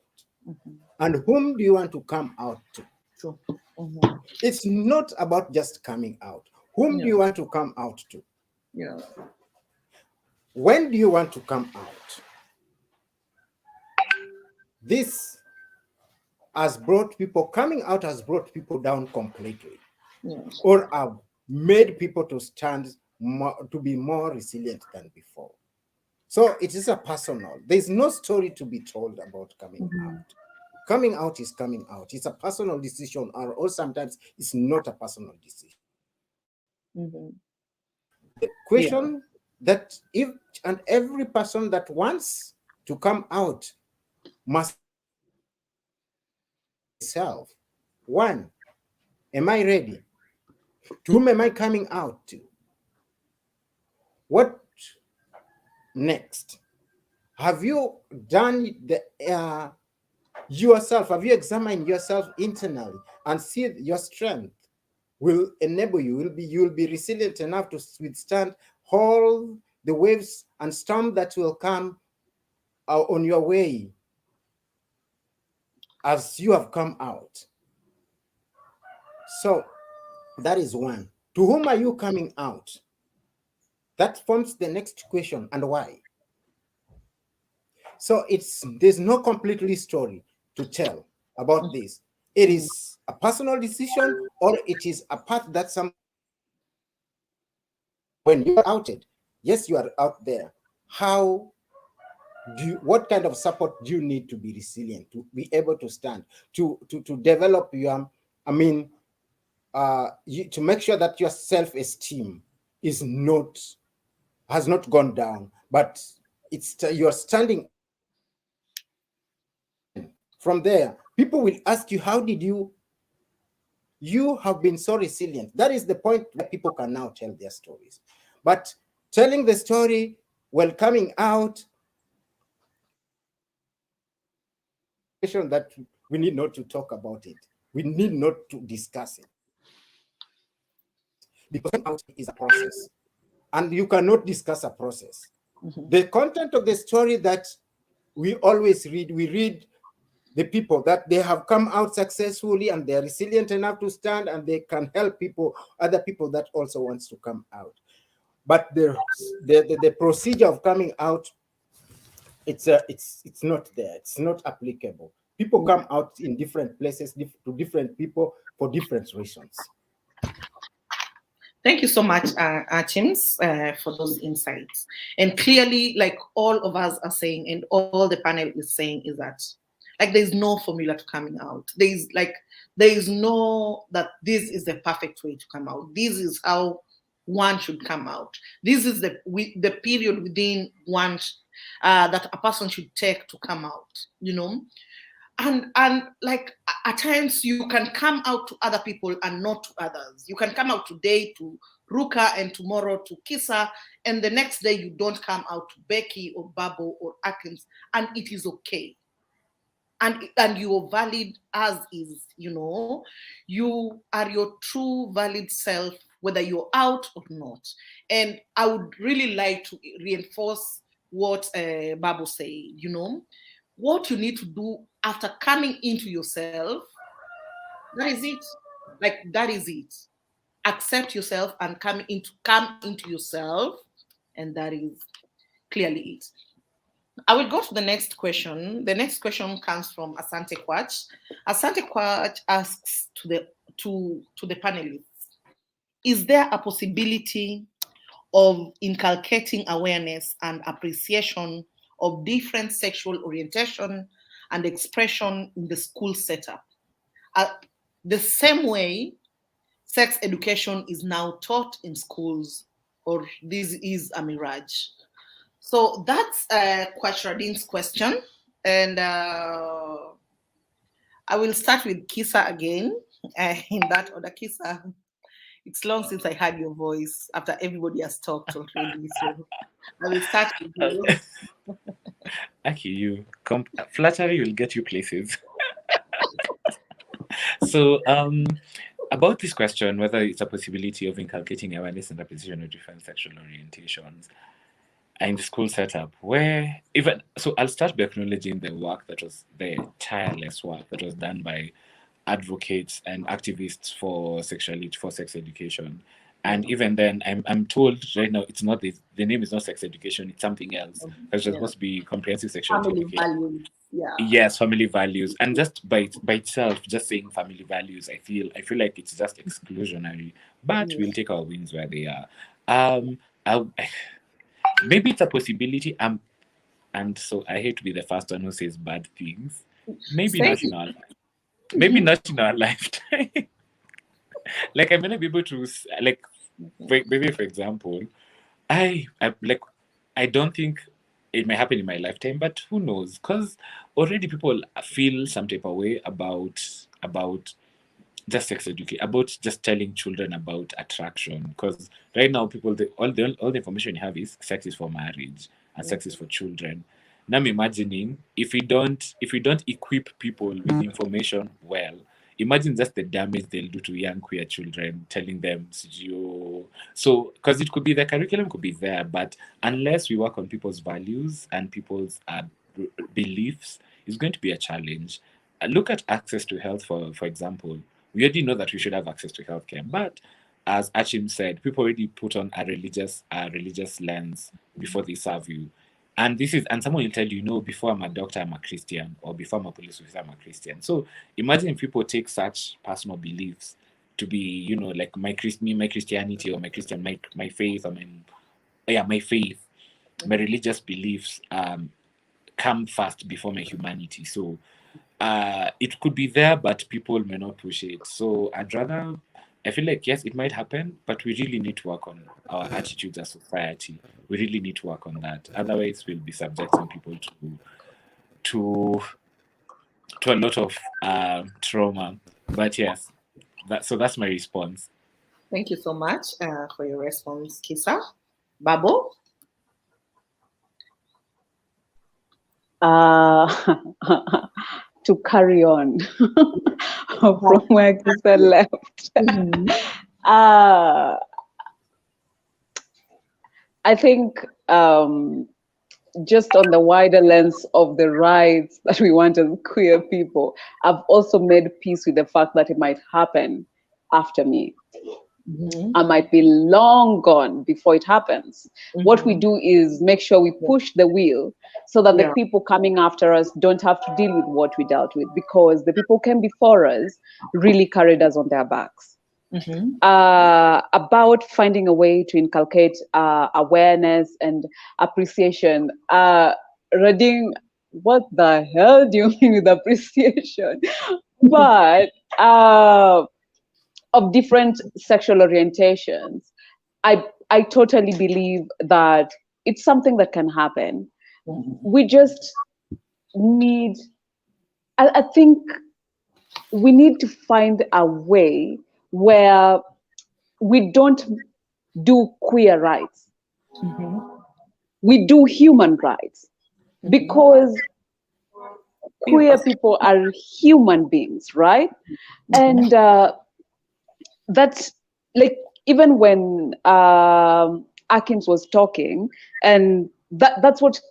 and whom do you want to come out to. It's not about just coming out. Whom do you want to come out to? When do you want to come out? This has brought people, coming out has brought people down completely, or have made people to stand to be more resilient than before. So it is a personal. There's no story to be told about coming out. Coming out is coming out. It's a personal decision, or sometimes it's not a personal decision. The question that each and every person that wants to come out must self. One, am I ready? To whom am I coming out to? What next? Have you done the yourself? Have you examined yourself internally and see your strength will enable you? You'll be resilient enough to withstand all the waves and storm that will come on your way as you have come out. So that is one. To whom are you coming out? That forms the next question, and why? So there's no completely story to tell about this. It is a personal decision, or it is a path that when you're outed, yes, you are out there. What kind of support do you need to be resilient, to be able to stand, to develop your, to make sure that your self-esteem has not gone down, but you're standing From there, people will ask you, how did you have been so resilient? That is the point where people can now tell their stories. But telling the story while coming out, that we need not to talk about it. We need not to discuss it. Because coming out is a process. And you cannot discuss a process. Mm-hmm. The content of the story that we always read, we read the people that they have come out successfully and they're resilient enough to stand and they can help people, other people that also wants to come out. But the procedure of coming out, it's not there. It's not applicable. People come out in different places to different people for different reasons. Thank you so much, Chims, for those insights. And clearly, like all of us are saying, and all the panel is saying, is that like there's no formula to coming out. There is no that this is the perfect way to come out. This is how one should come out. This is the period within one that a person should take to come out, you know. And like at times you can come out to other people and not to others. You can come out today to Ruka and tomorrow to Kisa, and the next day you don't come out to Becky or Babo or Atkins, and it is okay. And you are valid as is, you know. You are your true valid self, whether you're out or not. And I would really like to reinforce what Babo said, you know. What you need to do after coming into yourself, that is it. Like, that is it. Accept yourself and come into yourself, and that is clearly it. I will go to the next question. The next question comes from Asante Kwach. Asante Kwach asks to the panelists, is there a possibility of inculcating awareness and appreciation of different sexual orientation and expression in the school setup? The same way sex education is now taught in schools, or this is a mirage? So that's Kwachradin's question. And I will start with Kisa again. In that order, Kisa, it's long since I heard your voice after everybody has talked already. So I will start with you. Aki, flattery will get you places. So, about this question, whether it's a possibility of inculcating awareness and appreciation of different sexual orientations in the school setup, where even so, I'll start by acknowledging the tireless work that was done by advocates and activists for sex education. And even then, I'm told right now it's not the name is not sex education, it's something else. It's just supposed to be comprehensive sexual education. Values. Yeah. Yes, family values. And just by itself, just saying family values, I feel like it's just exclusionary. But we'll take our wins where they are. Maybe it's a possibility. And so I hate to be the first one who says bad things. Maybe not in our lifetime. Like, I may not be able to, like, maybe for example, I don't think it may happen in my lifetime, but who knows? Because already people feel some type of way about just sex education, about just telling children about attraction. Because right now, people, all the information you have is sex is for marriage and sex is for children. Now I'm imagining if we don't equip people with information well, imagine just the damage they'll do to young queer children, telling them, so because it could be the curriculum could be there, but unless we work on people's values and people's beliefs, it's going to be a challenge. Look at access to health, for example. We already know that we should have access to healthcare, but as Achim said, people already put on a religious lens before they serve you. And someone will tell you, no, before I'm a doctor, I'm a Christian, or before I'm a police officer, I'm a Christian. So imagine if people take such personal beliefs to be, like my Christianity or my Christian, my faith, my faith, my religious beliefs come first before my humanity. So it could be there, but people may not push it. So I feel like, yes, it might happen, but we really need to work on our attitudes as society. We really need to work on that. Otherwise, we'll be subjecting people to to a lot of trauma. But yes, that's my response. Thank you so much for your response, Kisa. Babo? To carry on from where Kisa left. I think just on the wider lens of the rights that we want as queer people, I've also made peace with the fact that it might happen after me. I might be long gone before it happens. What we do is make sure we push the wheel so that the people coming after us don't have to deal with what we dealt with, because the people came before us really carried us on their backs. About finding a way to inculcate awareness and appreciation. Rading, what the hell do you mean with appreciation? But of different sexual orientations, I totally believe that it's something that can happen. We just need, I think we need to find a way where we don't do queer rights. We do human rights, because queer people are human beings, right? And that's like, even when Akins was talking, and that's what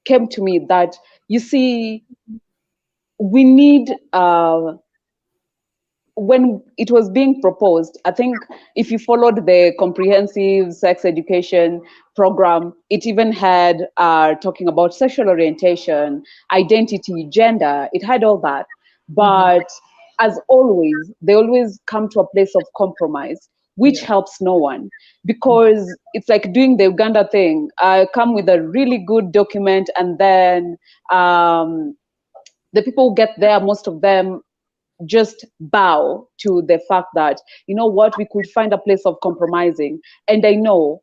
came to me, that you see, we need when it was being proposed, I think if you followed the comprehensive sex education program, it even had talking about sexual orientation, identity, gender, it had all that. But as always, they always come to a place of compromise, which helps no one, because it's like doing the Uganda thing. Come with a really good document, and then the people who get there, most of them just bow to the fact that, you know what, we could find a place of compromising. And I know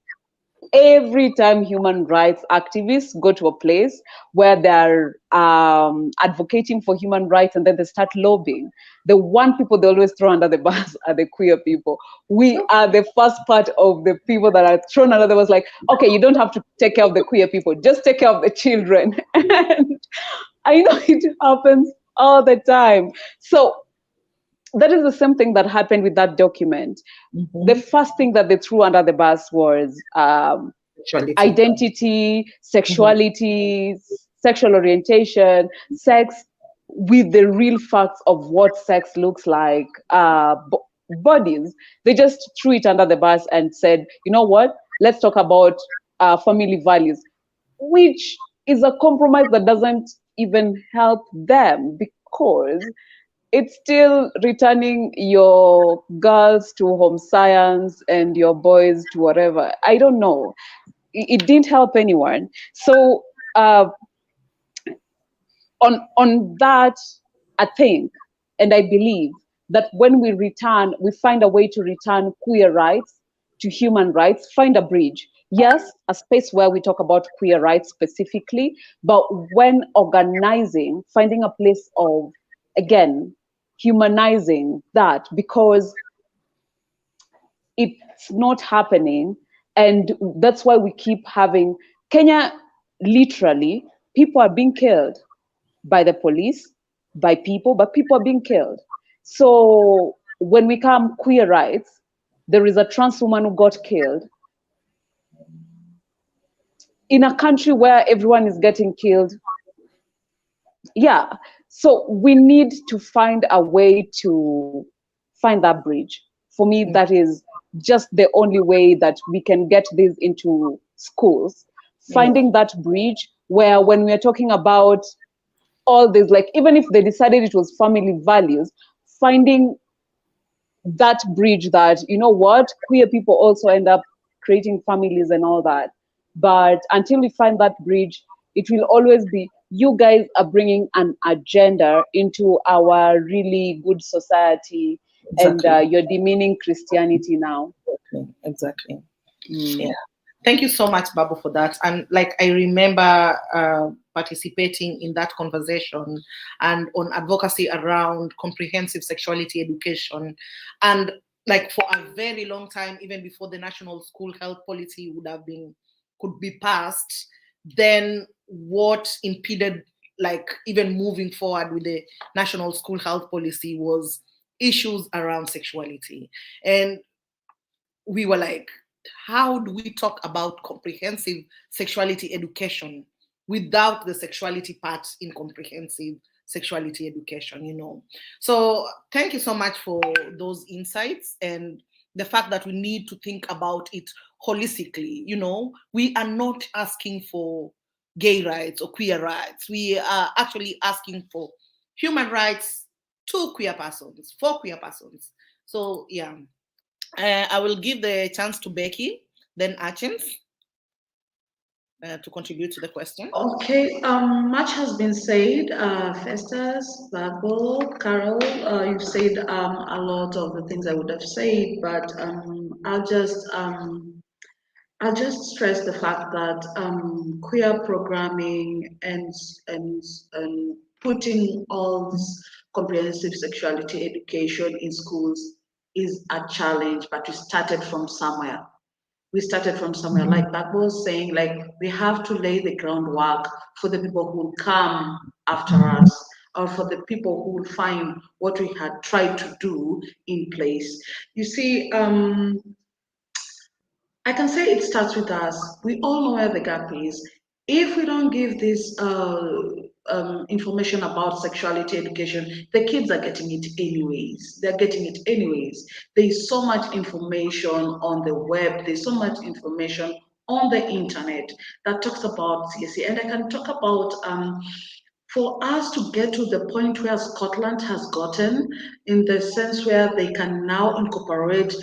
every time human rights activists go to a place where they're advocating for human rights, and then they start lobbying, the one people they always throw under the bus are the queer people. We are the first part of the people that are thrown under the bus, like, okay, you don't have to take care of the queer people, just take care of the children. And I know it happens all the time. So that is the same thing that happened with that document. The first thing that they threw under the bus was identity, sexuality, sexual orientation, sex, with the real facts of what sex looks like, bodies. They just threw it under the bus and said, you know what, let's talk about family values, which is a compromise that doesn't even help them, because it's still returning your girls to home science and your boys to whatever. I don't know. It didn't help anyone. So on that, I think, and I believe that when we return, we find a way to return queer rights to human rights, find a bridge. Yes, a space where we talk about queer rights specifically, but when organizing, finding a place of, again, humanizing that, because it's not happening. And that's why we keep having Kenya, literally, people are being killed by the police, by people, but people are being killed. So when we come queer rights, there is a trans woman who got killed in a country where everyone is getting killed. Yeah, so we need to find a way to find that bridge. For me, that is just the only way that we can get this into schools. Finding that bridge where, when we're talking about all this, like, even if they decided it was family values, finding that bridge that, you know what, queer people also end up creating families and all that. But until we find that bridge, it will always be, you guys are bringing an agenda into our really good society, and you're demeaning Christianity now. Exactly. Yeah. Thank you so much, Babu, for that. And like I remember participating in that conversation and on advocacy around comprehensive sexuality education. And like for a very long time, even before the national school health policy could be passed, then what impeded like even moving forward with the national school health policy was issues around sexuality. And we were like, how do we talk about comprehensive sexuality education without the sexuality part in comprehensive sexuality education, you know? So thank you so much for those insights and the fact that we need to think about it holistically. You know, we are not asking for gay rights or queer rights. We are actually asking for human rights to queer persons, for queer persons. So yeah, I will give the chance to Becky, then Achins, to contribute to the question. Okay, much has been said. Festus, Babo, Carol, you've said a lot of the things I would have said, but I'll just stress the fact that queer programming and putting all this comprehensive sexuality education in schools is a challenge, but we started from somewhere. Like that was saying, like we have to lay the groundwork for the people who will come after us, or for the people who will find what we had tried to do in place. You see, I can say it starts with us. We all know where the gap is. If we don't give this information about sexuality education, the kids are getting it anyways. They're getting it anyways. There's so much information on the web. There's so much information on the internet that talks about CSE. And I can talk about for us to get to the point where Scotland has gotten, in the sense where they can now incorporate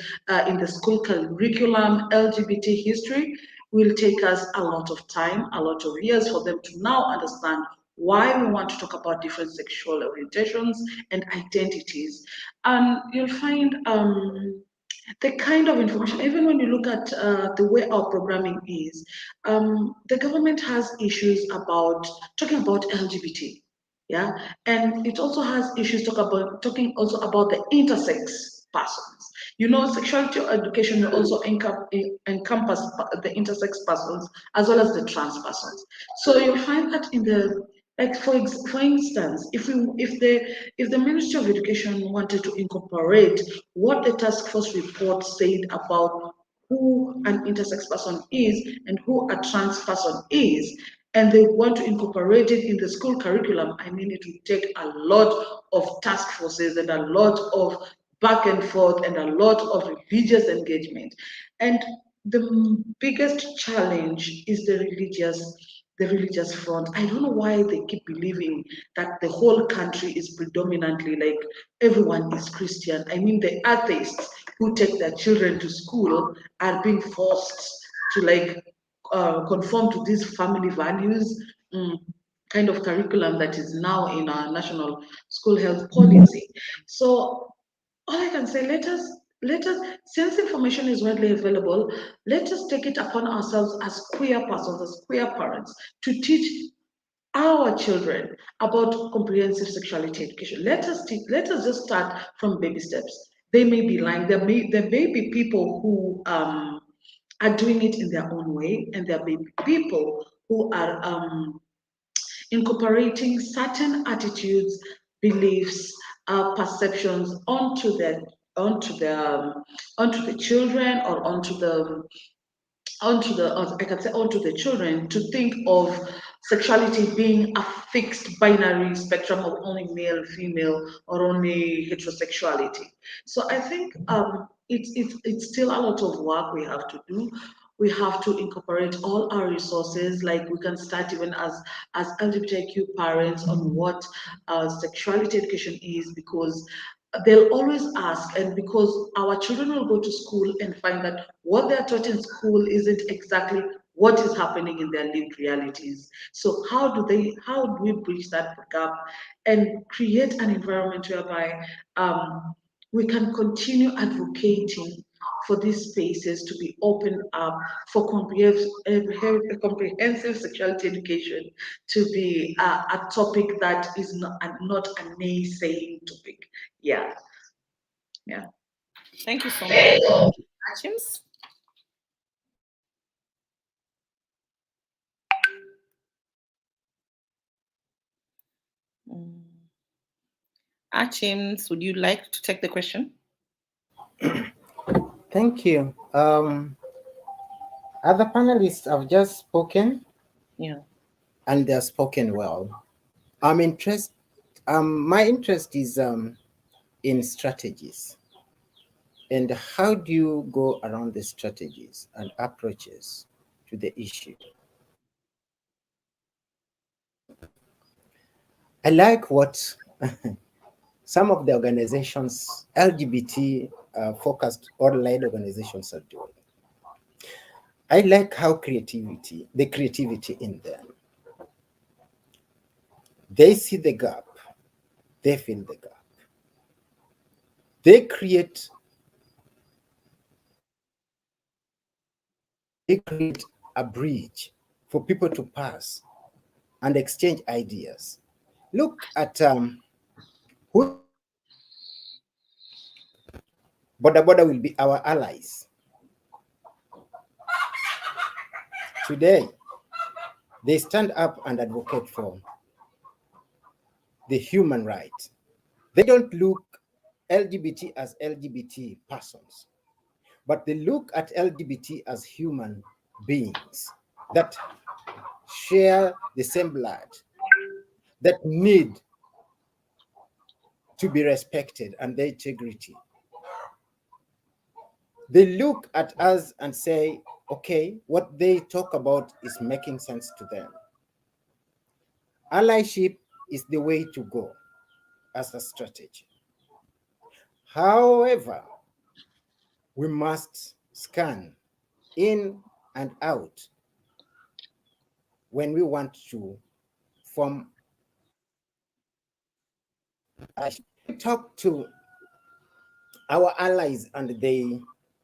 in the school curriculum LGBT history, will take us a lot of time, a lot of years for them to now understand why we want to talk about different sexual orientations and identities. And you'll find the kind of information, even when you look at the way our programming is, the government has issues about talking about LGBT, yeah, and it also has issues talking also about the intersex persons. You know, sexuality education will also encompass the intersex persons as well as the trans persons. So you'll find that in the like for instance, if the Ministry of Education wanted to incorporate what the task force report said about who an intersex person is and who a trans person is, and they want to incorporate it in the school curriculum, I mean, it would take a lot of task forces and a lot of back and forth and a lot of religious engagement. And the biggest challenge is the religious front. I don't know why they keep believing that the whole country is predominantly like everyone is Christian. I mean, the atheists who take their children to school are being forced to like conform to these family values kind of curriculum that is now in our national school health policy. So all I can say, let us, since information is widely available, let us take it upon ourselves as queer persons, as queer parents, to teach our children about comprehensive sexuality education. Let us just start from baby steps. They may be lying. There may be people who are doing it in their own way, and there may be people who are incorporating certain attitudes, beliefs, perceptions onto the children, or I can say onto the children, to think of sexuality being a fixed binary spectrum of only male, female, or only heterosexuality. So I think it's still a lot of work we have to do. We have to incorporate all our resources. Like we can start even as LGBTQ parents on what sexuality education is, because they'll always ask, and because our children will go to school and find that what they're taught in school isn't exactly what is happening in their lived realities. So how do we bridge that gap and create an environment whereby we can continue advocating for these spaces to be opened up for comprehensive sexuality education to be a topic that is not a naysaying topic. Yeah. Yeah. Thank you so much. James? Achims, would you like to take the question? Thank you. Other panelists have just spoken. Yeah. And they're spoken well. I'm interested. My interest is in strategies. And how do you go around the strategies and approaches to the issue? I like what some of the organizations, LGBT focused or led organizations are doing. I like how the creativity in them. They see the gap, they fill the gap. They create a bridge for people to pass and exchange ideas. Look at who Boda will be our allies. Today, they stand up and advocate for the human right. They don't look LGBT as LGBT persons, but they look at LGBT as human beings that share the same blood, that need to be respected and their integrity. They look at us and say, okay, what they talk about is making sense to them. Allyship is the way to go as a strategy. However, we must scan in and out when we want to form. We talk to our allies and they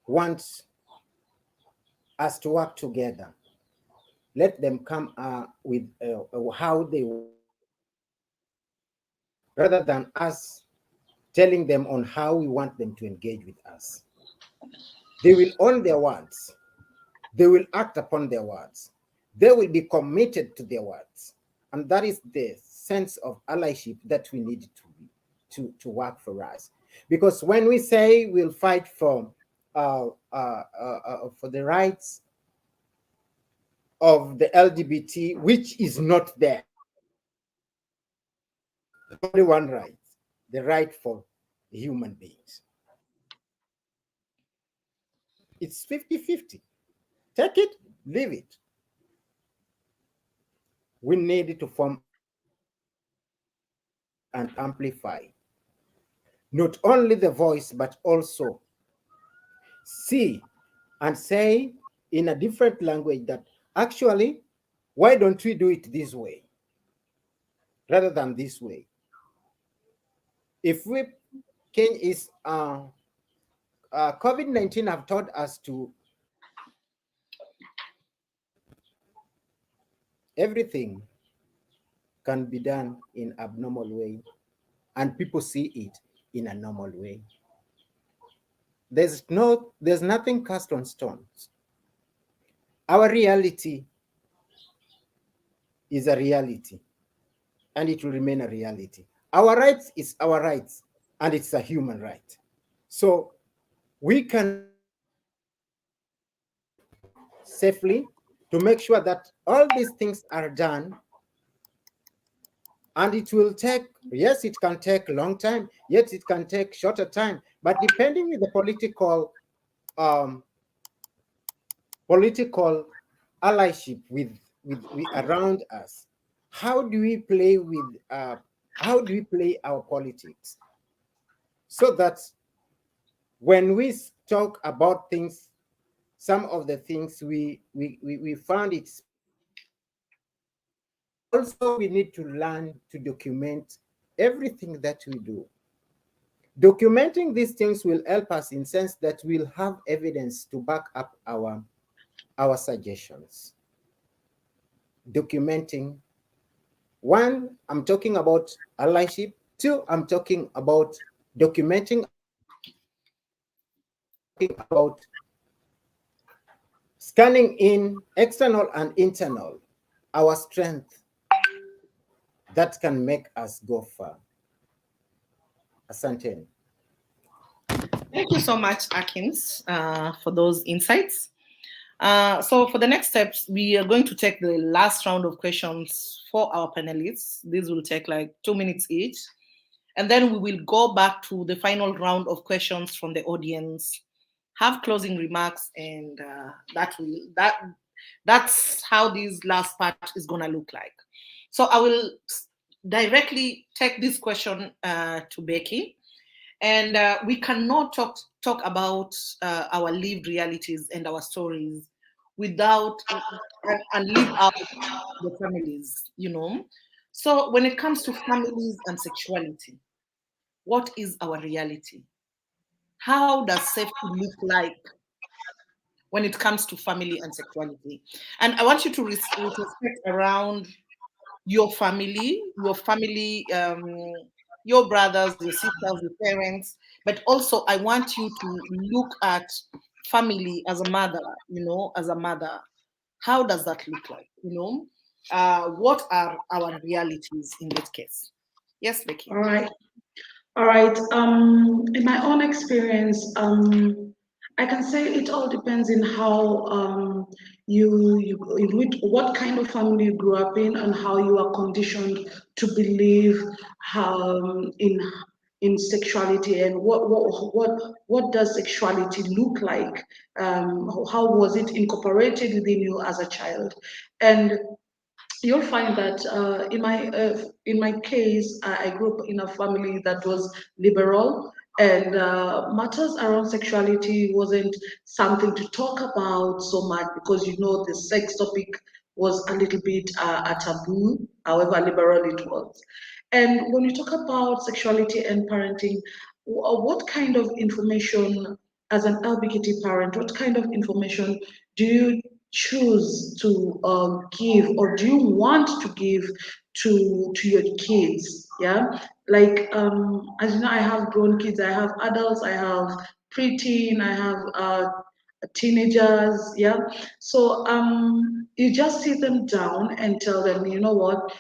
want us to work together. Let them come with how they, rather than us telling them on how we want them to engage with us. They will own their words. They will act upon their words. They will be committed to their words. And that is the sense of allyship that we need to work for us. Because when we say we'll fight for the rights of the LGBT, which is not there, only one right, the right for human beings. It's 50-50. Take it, leave it. We need to form and amplify not only the voice, but also see and say in a different language that actually, why don't we do it this way rather than this way? If we can, is COVID-19 have taught us to everything can be done in abnormal way and people see it in a normal way. There's nothing cast on stones. Our reality is a reality and it will remain a reality. Our rights is our rights and it's a human right. So we can safely to make sure that all these things are done, and it will take, yes, it can take a long time, yet it can take shorter time, but depending on the political allyship with around us, how do we play our politics so that when we talk about things, some of the things we found it. Also, we need to learn to document everything that we do. Documenting these things will help us in sense that we'll have evidence to back up our suggestions. Documenting. One, I'm talking about allyship. Two, I'm talking about documenting about scanning in external and internal, our strength that can make us go far. Asante. Thank you so much, Akins, for those insights. So for the next steps, we are going to take the last round of questions for our panelists. These will take like 2 minutes each. And then we will go back to the final round of questions from the audience, have closing remarks, and that's how this last part is going to look like. So I will directly take this question to Becky. And we cannot talk about our lived realities and our stories without and leave out the families, you know. So when it comes to families and sexuality, what is our reality? How does safety look like when it comes to family and sexuality? And I want you to reflect around your family, your brothers, your sisters, your parents, but also I want you to look at family as a mother, you know, as a mother. How does that look like, you know? What are our realities in that case? Yes, Becky. All right. All right. In my own experience, I can say it all depends in how what kind of family you grew up in and how you are conditioned to believe in sexuality and what does sexuality look like? How was it incorporated within you as a child? And you'll find that in my case, I grew up in a family that was liberal, and matters around sexuality wasn't something to talk about so much because the sex topic was a little bit a taboo, however liberal it was. And when you talk about sexuality and parenting, what kind of information, as an LBGT parent, what kind of information do you choose to give, or do you want to give to your kids? Yeah, like as you know, I have grown kids, I have adults, I have preteen, I have teenagers. Yeah, so you just sit them down and tell them, you know what,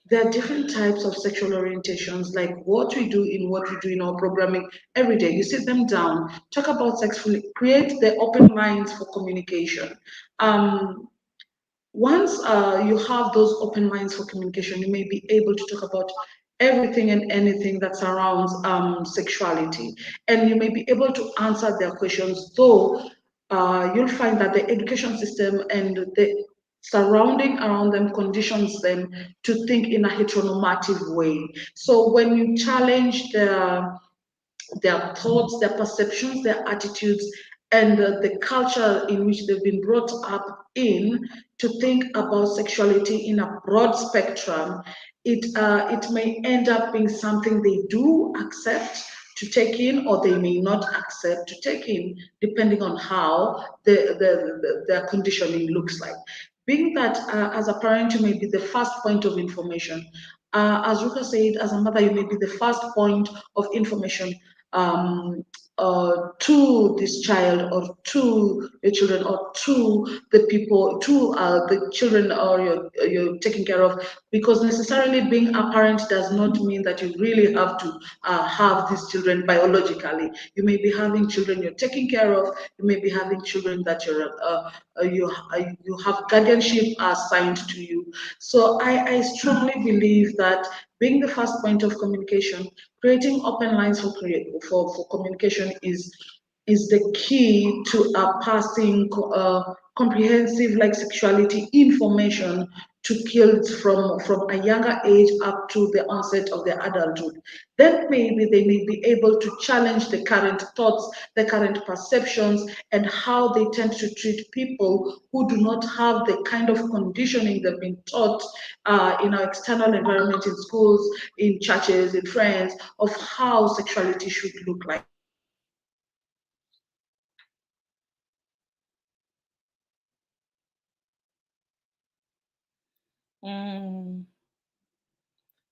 there are different types of sexual orientations, like what we do in our programming every day. You sit them down, talk about sexuality, create the open lines for communication. Once you have those open minds for communication, you may be able to talk about everything and anything that surrounds sexuality, and you may be able to answer their questions, though you'll find that the education system and the surrounding around them conditions them to think in a heteronormative way. So when you challenge their thoughts, their perceptions, their attitudes, and the culture in which they've been brought up in to think about sexuality in a broad spectrum, it may end up being something they do accept to take in, or they may not accept to take in, depending on how their conditioning looks like. Being that as a parent, you may be the first point of information. As Ruka said, as a mother, you may be the first point of information to this child, or to your children, or to the people, to the children or you're taking care of, because necessarily being a parent does not mean that you really have to have these children biologically. You may be having children you're taking care of, you may be having children that you have guardianship assigned to you. So I strongly believe that being the first point of communication, creating open lines for communication is the key to passing comprehensive, like, sexuality information to kids from a younger age up to the onset of their adulthood, then maybe they may be able to challenge the current thoughts, the current perceptions, and how they tend to treat people who do not have the kind of conditioning they've been taught in our external environment, in schools, in churches, in friends, of how sexuality should look like.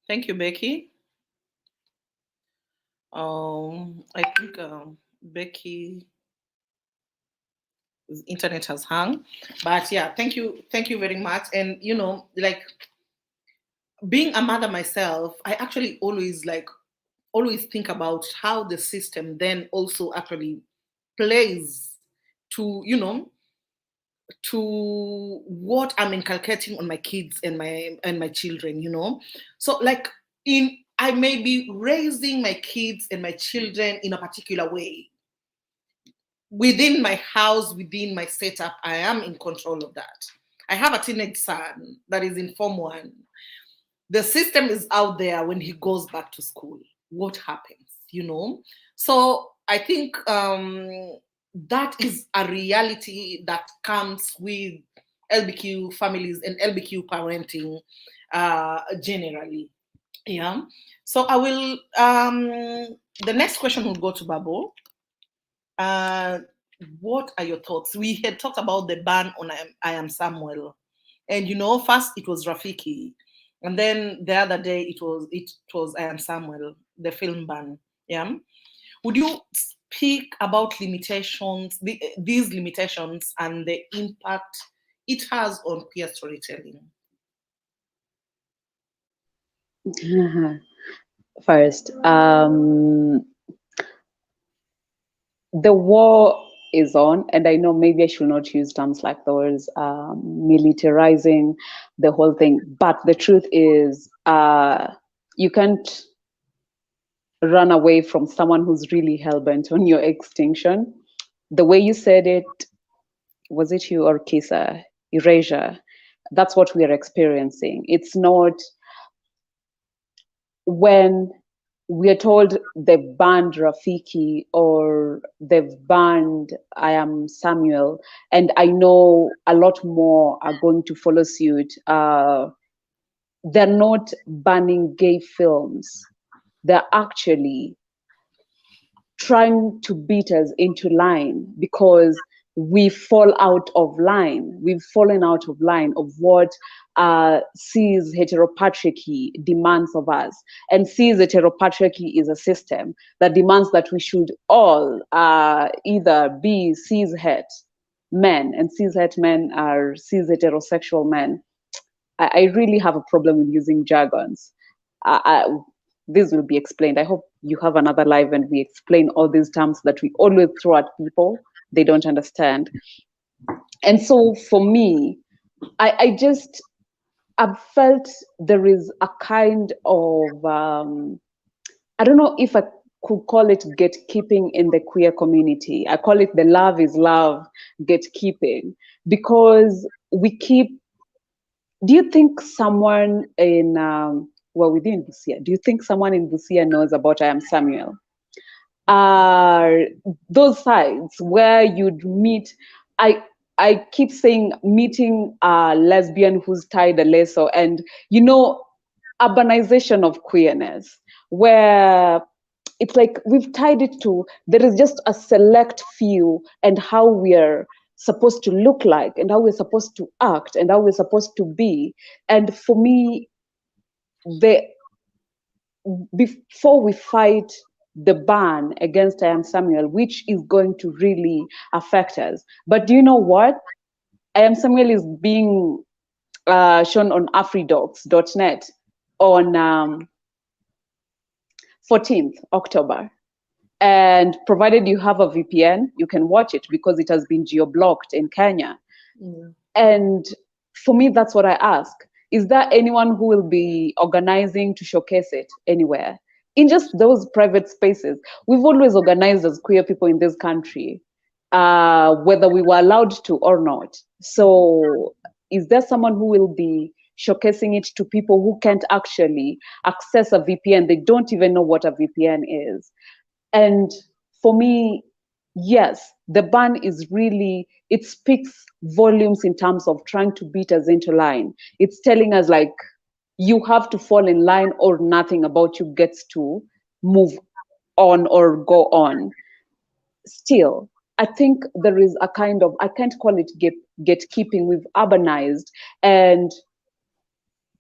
Thank you, Becky. I think Becky's internet has hung, but yeah, thank you very much. And you know, like being a mother myself, I actually always think about how the system then also actually plays to, you know, to what I'm inculcating on my kids and my children, you know. So like I may be raising my kids and my children in a particular way. Within my house, within my setup, I am in control of that. I have a teenage son that is in Form 1. The system is out there when he goes back to school. What happens, you know? So I think that is a reality that comes with LBQ families and LBQ parenting generally. Yeah. So I will, the next question will go to Babo. What are your thoughts? We had talked about the ban on I Am Samuel. And you know, first it was Rafiki. And then the other day it was I Am Samuel, the film ban. Yeah. Would you speak about limitations, these limitations and the impact it has on queer storytelling? First, the war is on, and I know maybe I should not use terms like those, militarizing the whole thing, but the truth is, you can't run away from someone who's really hell-bent on your extinction. The way you said it, was it you or Kisa? Erasure. That's what we are experiencing. It's not when we are told they've banned Rafiki or they've banned I Am Samuel, and I know a lot more are going to follow suit. They're not banning gay films. They're actually trying to beat us into line because we fall out of line. We've fallen out of line of what cis heteropatriarchy demands of us. And cis heteropatriarchy is a system that demands that we should all either be cis het men, and cis het men are cis heterosexual men. I really have a problem with using jargons. This will be explained. I hope you have another live and we explain all these terms that we always throw at people. They don't understand. And so for me, I've felt there is a kind of, I don't know if I could call it gatekeeping in the queer community. I call it the love is love gatekeeping, because we keep, do you think someone in, well, within Busia, do you think someone in Busia knows about I Am Samuel? Those sites where you'd meet, I keep saying meeting a lesbian who's tied a lasso, and you know, urbanization of queerness, where it's like we've tied it to, there is just a select few and how we're supposed to look like and how we're supposed to act and how we're supposed to be. And for me, before we fight the ban against I Am Samuel, which is going to really affect us. But do you know what? I Am Samuel is being shown on afridocs.net on 14th October. And provided you have a VPN, you can watch it because it has been geo-blocked in Kenya. Mm. And for me, that's what I ask. Is there anyone who will be organizing to showcase it anywhere? In just those private spaces. We've always organized as queer people in this country, whether we were allowed to or not. So is there someone who will be showcasing it to people who can't actually access a VPN. They don't even know what a VPN is. And for me, yes, the ban is really, it speaks volumes in terms of trying to beat us into line. It's telling us like, you have to fall in line or nothing about you gets to move on or go on. Still, I think there is a kind of, I can't call it gatekeeping. We've urbanized and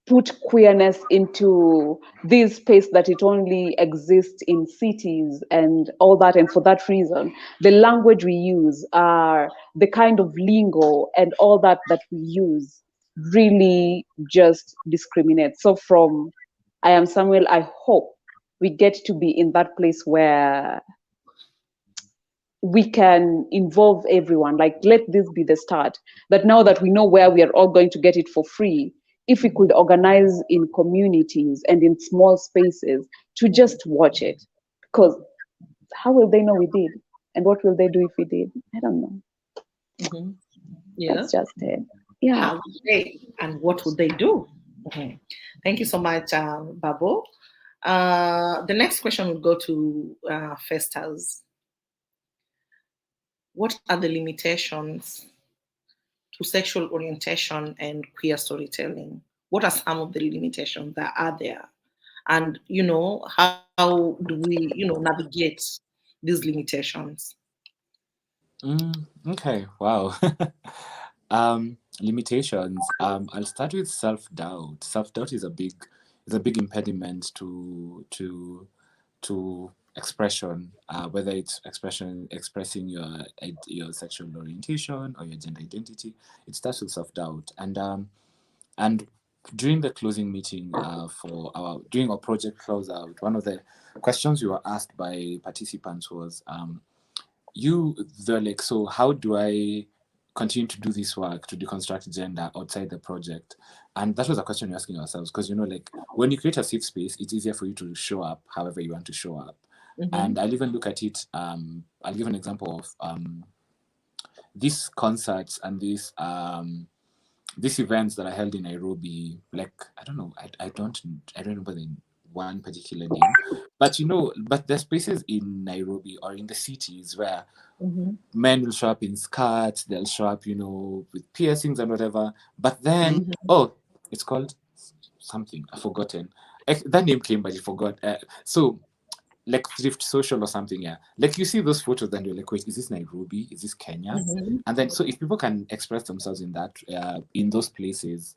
put queerness into this space that it only exists in cities and all that. And for that reason, the language we use, the kind of lingo and all that we use really just discriminates. So from I Am Samuel, I hope we get to be in that place where we can involve everyone. Like, let this be the start. That now that we know where we are all going to get it for free, if we could organize in communities and in small spaces to just watch it. Because how will they know we did? And what will they do if we did? I don't know. Mm-hmm. Yeah. That's just it. Yeah. How would they and what would they do? Mm-hmm. Thank you so much, Babo. The next question will go to Festus. What are the limitations to sexual orientation and queer storytelling? What are some of the limitations that are there? And, how do we, navigate these limitations? Okay, wow. Limitations. I'll start with self-doubt. Self-doubt is a big impediment to expression, whether it's expressing your sexual orientation or your gender identity. It starts with self-doubt. And during the closing meeting during our project closeout, one of the questions we were asked by participants was, they're like, so how do I continue to do this work to deconstruct gender outside the project? And that was a question we're asking ourselves, because like when you create a safe space, it's easier for you to show up however you want to show up. Mm-hmm. And I'll even look at it, I'll give an example of these concerts and these events that I held in Nairobi. Like, I don't know, I don't remember the one particular name, but there's places in Nairobi or in the cities where men will show up in skirts, they'll show up, with piercings and whatever. But then, it's called something, I've forgotten. That name came, but I forgot. So, like thrift social or something, yeah. Like you see those photos, then you're like, wait, is this Nairobi? Is this Kenya? And then, so if people can express themselves in that, in those places,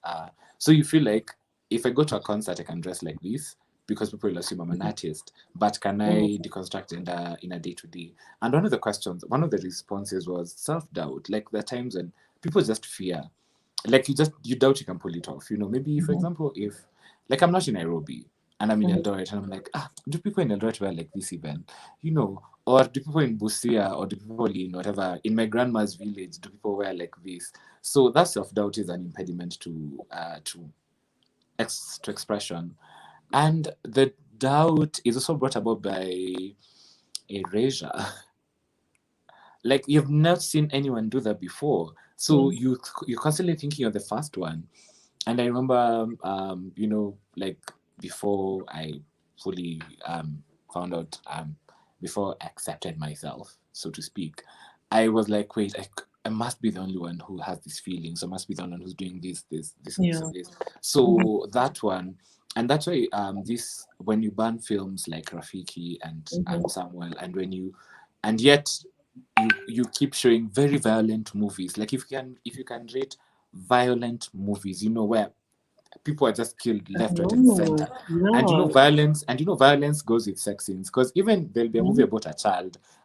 so you feel like, if I go to a concert, I can dress like this, because people will assume I'm an artist, but can I deconstruct in a day-to-day? And one of the responses was self-doubt. Like, there are times when people just fear, like you doubt you can pull it off. Maybe, for example, if, like, I'm not in Nairobi and I'm in Eldoret, and I'm like, do people in Eldoret wear like this event? Or do people in Busia, or do people in whatever, in my grandma's village, do people wear like this? So that self-doubt is an impediment to expression. And the doubt is also brought about by erasure. Like, you've not seen anyone do that before. So you're constantly thinking you're the first one. And I remember, like, before I fully found out, before I accepted myself, so to speak, I was like, wait, I must be the only one who has this feeling. So I must be the only one who's doing this. So that one. And that's why when you ban films like Rafiki and Samuel, and yet you keep showing very violent movies. Like, if you can rate violent movies, where people are just killed left, right, and center. And violence goes with sex scenes. Because even there'll be a movie about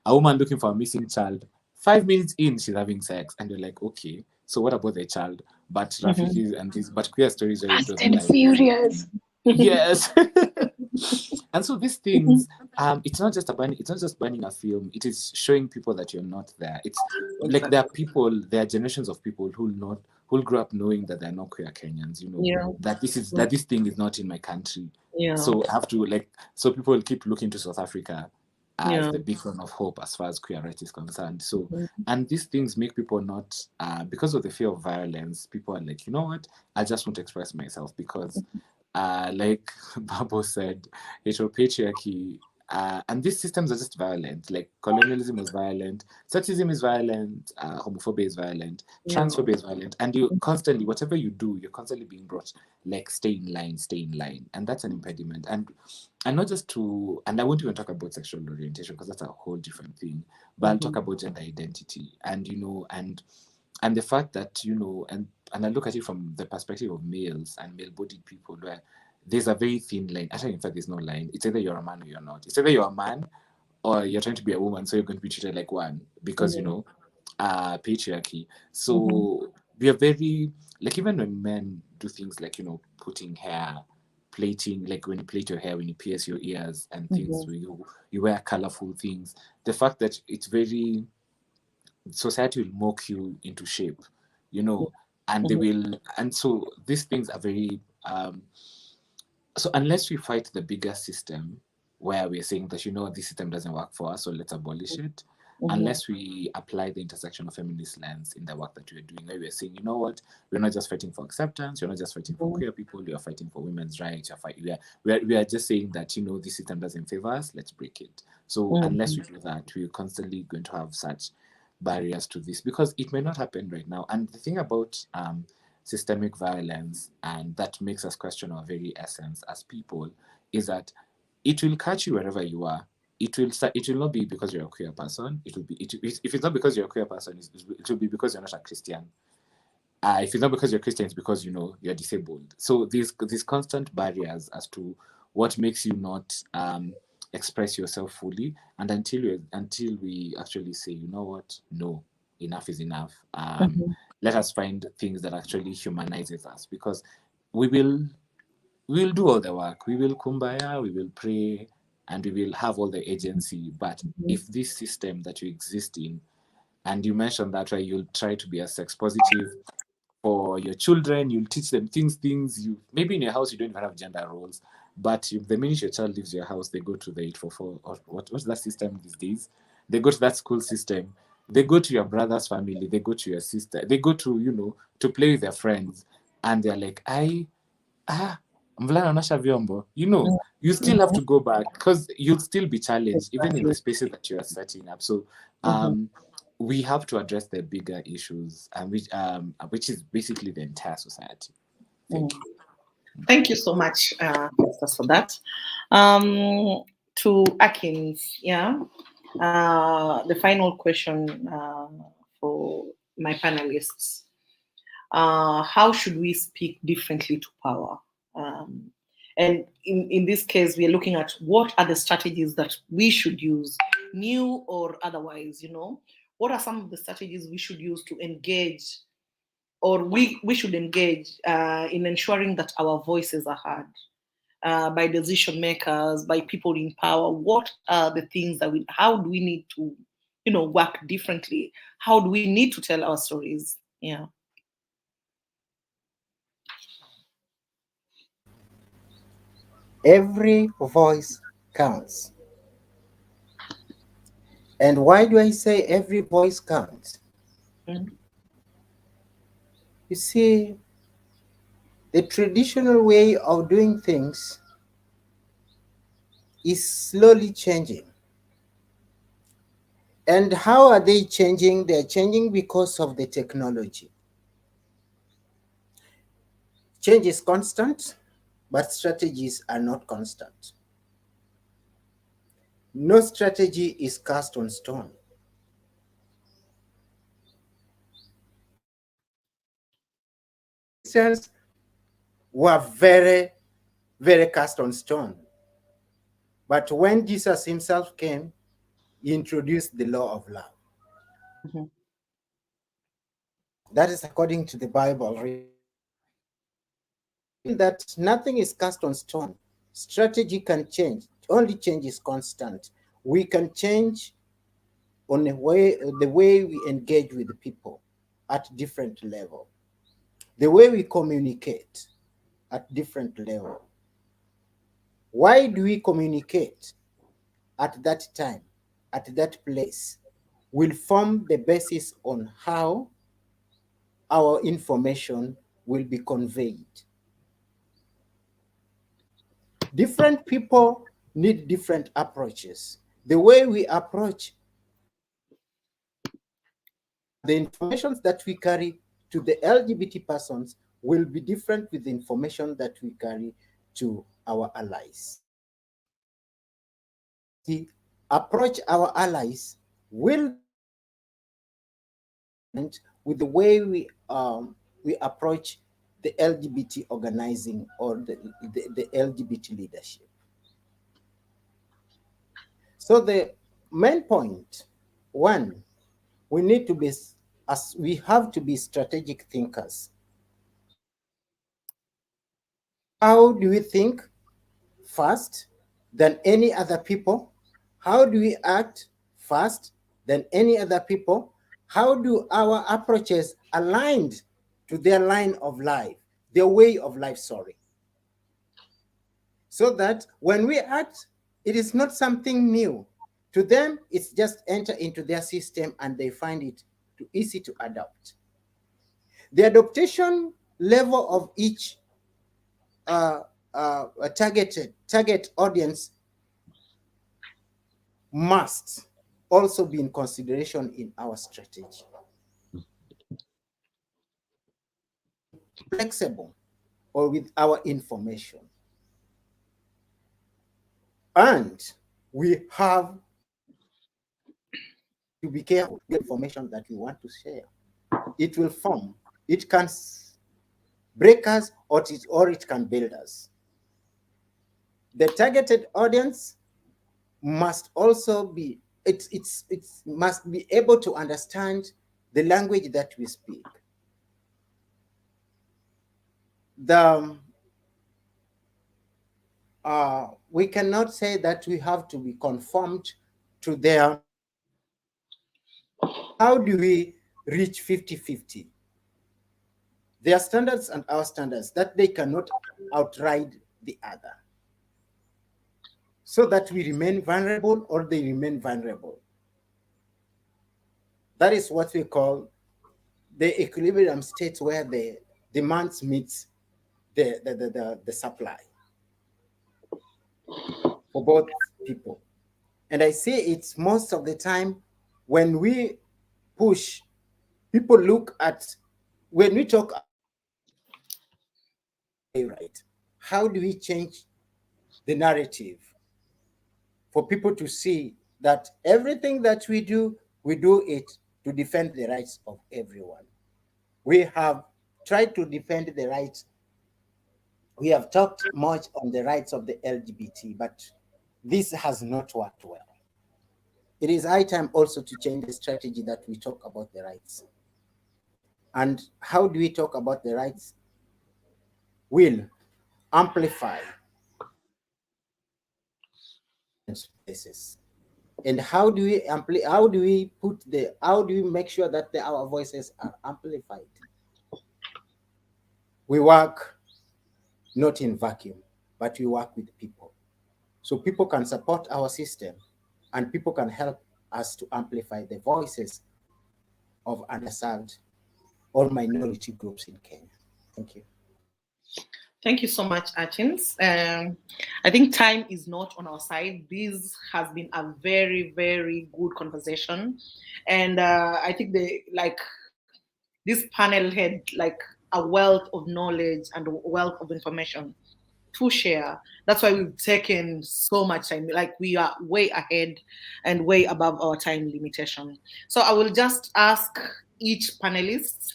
a woman looking for a missing child. 5 minutes in, she's having sex, and you're like, okay, so what about the child? But Rafiki and this, but queer stories are Fast and Furious. Yes. And so these things, it's not just banning a film, it is showing people that you're not there. It's like there are generations of people who'll grow up knowing that they're not queer Kenyans, that this thing is not in my country. So I have to, so people will keep looking to South Africa as Yeah. the beacon of hope as far as queer rights is concerned. So, Mhm. and these things make people not, because of the fear of violence, people are like, you know what, I just want to express myself because, like Babo said, heteropatriarchy, and these systems are just violent. Like colonialism was violent, sexism is violent, homophobia is violent, Yeah. transphobia is violent, and you constantly, whatever you do, you're constantly being brought like stay in line, and that's an impediment. And not just to, and I won't even talk about sexual orientation because that's a whole different thing, but I'll talk about gender identity, and and the fact that and I look at it from the perspective of males and male-bodied people, where there's a very thin line. Actually, in fact, there's no line. It's either you're a man or you're not. It's either you're a man or you're trying to be a woman, so you're going to be treated like one because patriarchy. So we are very, like, even when men do things like putting hair, plating, like when you plait your hair, when you pierce your ears and things, where you wear colorful things, the fact that it's very, society will mock you into shape, and they will, and so these things are very, so unless we fight the bigger system where we're saying that this system doesn't work for us, so let's abolish it, unless we apply the intersection of feminist lens in the work that we're doing, where we're saying, you know what, we're not just fighting for acceptance, you're not just fighting for queer people, you're fighting for women's rights, we are just saying that this system doesn't favor us, let's break it. So unless we do that, we're constantly going to have such barriers to this, because it may not happen right now. And the thing about systemic violence, and that makes us question our very essence as people, is that it will catch you wherever you are. It will not be because you're a queer person. It will be if it's not because you're a queer person, it will be because you're not a Christian. If it's not because you're Christian, it's because you're disabled. So these constant barriers as to what makes you not express yourself fully, and until we actually say, you know what, no, enough is enough. Let us find things that actually humanizes us, because we will do all the work. We will kumbaya, we will pray, and we will have all the agency. But if this system that you exist in, and you mentioned that, right, you'll try to be a sex positive for your children, you'll teach them things you maybe in your house you don't even have gender roles, but the minute your child leaves your house, they go to the 844, or what's that system these days, they go to that school system, they go to your brother's family, they go to your sister, they go to to play with their friends, and they're like, mvulana anasha vyombo, you still have to go back because you'll still be challenged even in the spaces that you are setting up. So we have to address the bigger issues, and which is basically the entire society. Thank you. Thank you so much, Festus, for that. To Akins, the final question for my panelists. How should we speak differently to power? And in this case, we are looking at what are the strategies that we should use, new or otherwise, What are some of the strategies we should use to engage, or we should engage in ensuring that our voices are heard by decision makers, by people in power? What are the things that how do we need to, work differently? How do we need to tell our stories? Yeah. Every voice counts. And why do I say every voice counts? You see, the traditional way of doing things is slowly changing. And how are they changing? They're changing because of the technology. Change is constant, but strategies are not constant. No strategy is cast on stone. Christians were very, very cast on stone. But when Jesus himself came, he introduced the law of love. That is according to the Bible. That nothing is cast on stone. Strategy can change. Only change is constant. We can change on the way we engage with the people at different level, the way we communicate at different level. Why do we communicate at that time? at that place will form the basis on how our information will be conveyed. Different people need different approaches. The way we approach the information that we carry to the LGBT persons will be different with the information that we carry to our allies. The approach our allies will with the way we approach the LGBT organizing or the LGBT leadership. So the main point, one, we need to be, as we have to be strategic thinkers. How do we think first than any other people? How do we act first than any other people? How do our approaches aligned to their line of life, their way of life, sorry. So that when we act, it is not something new. To them, it's just enter into their system and they find it too easy to adopt. The adaptation level of each target audience must also be in consideration in our strategy. Flexible or with our information. And we have to be careful with the information that we want to share. It will form, it can break us or it can build us. The targeted audience must also be, it must be able to understand the language that we speak. We cannot say that we have to be conformed to their, how do we reach 50-50? Their standards and our standards, that they cannot outride the other. So that we remain vulnerable or they remain vulnerable. That is what we call the equilibrium state where the demands meets the supply for both people. And I see it's most of the time when we push, people look at, when we talk, right, how do we change the narrative for people to see that everything that we do it to defend the rights of everyone. We have tried to defend the rights. We have talked much on the rights of the LGBT, but this has not worked well. It is high time also to change the strategy that we talk about the rights. And how do we talk about the rights? Will amplify places. And how do we make sure that our voices are amplified? We work not in vacuum, but we work with people. So people can support our system and people can help us to amplify the voices of underserved or minority groups in Kenya. Thank you. Thank you so much, Achins. I think time is not on our side. This has been a very, very good conversation. And I think this panel had a wealth of knowledge and a wealth of information to share. That's why we've taken so much time. Like, we are way ahead and way above our time limitation. So I will just ask each panelist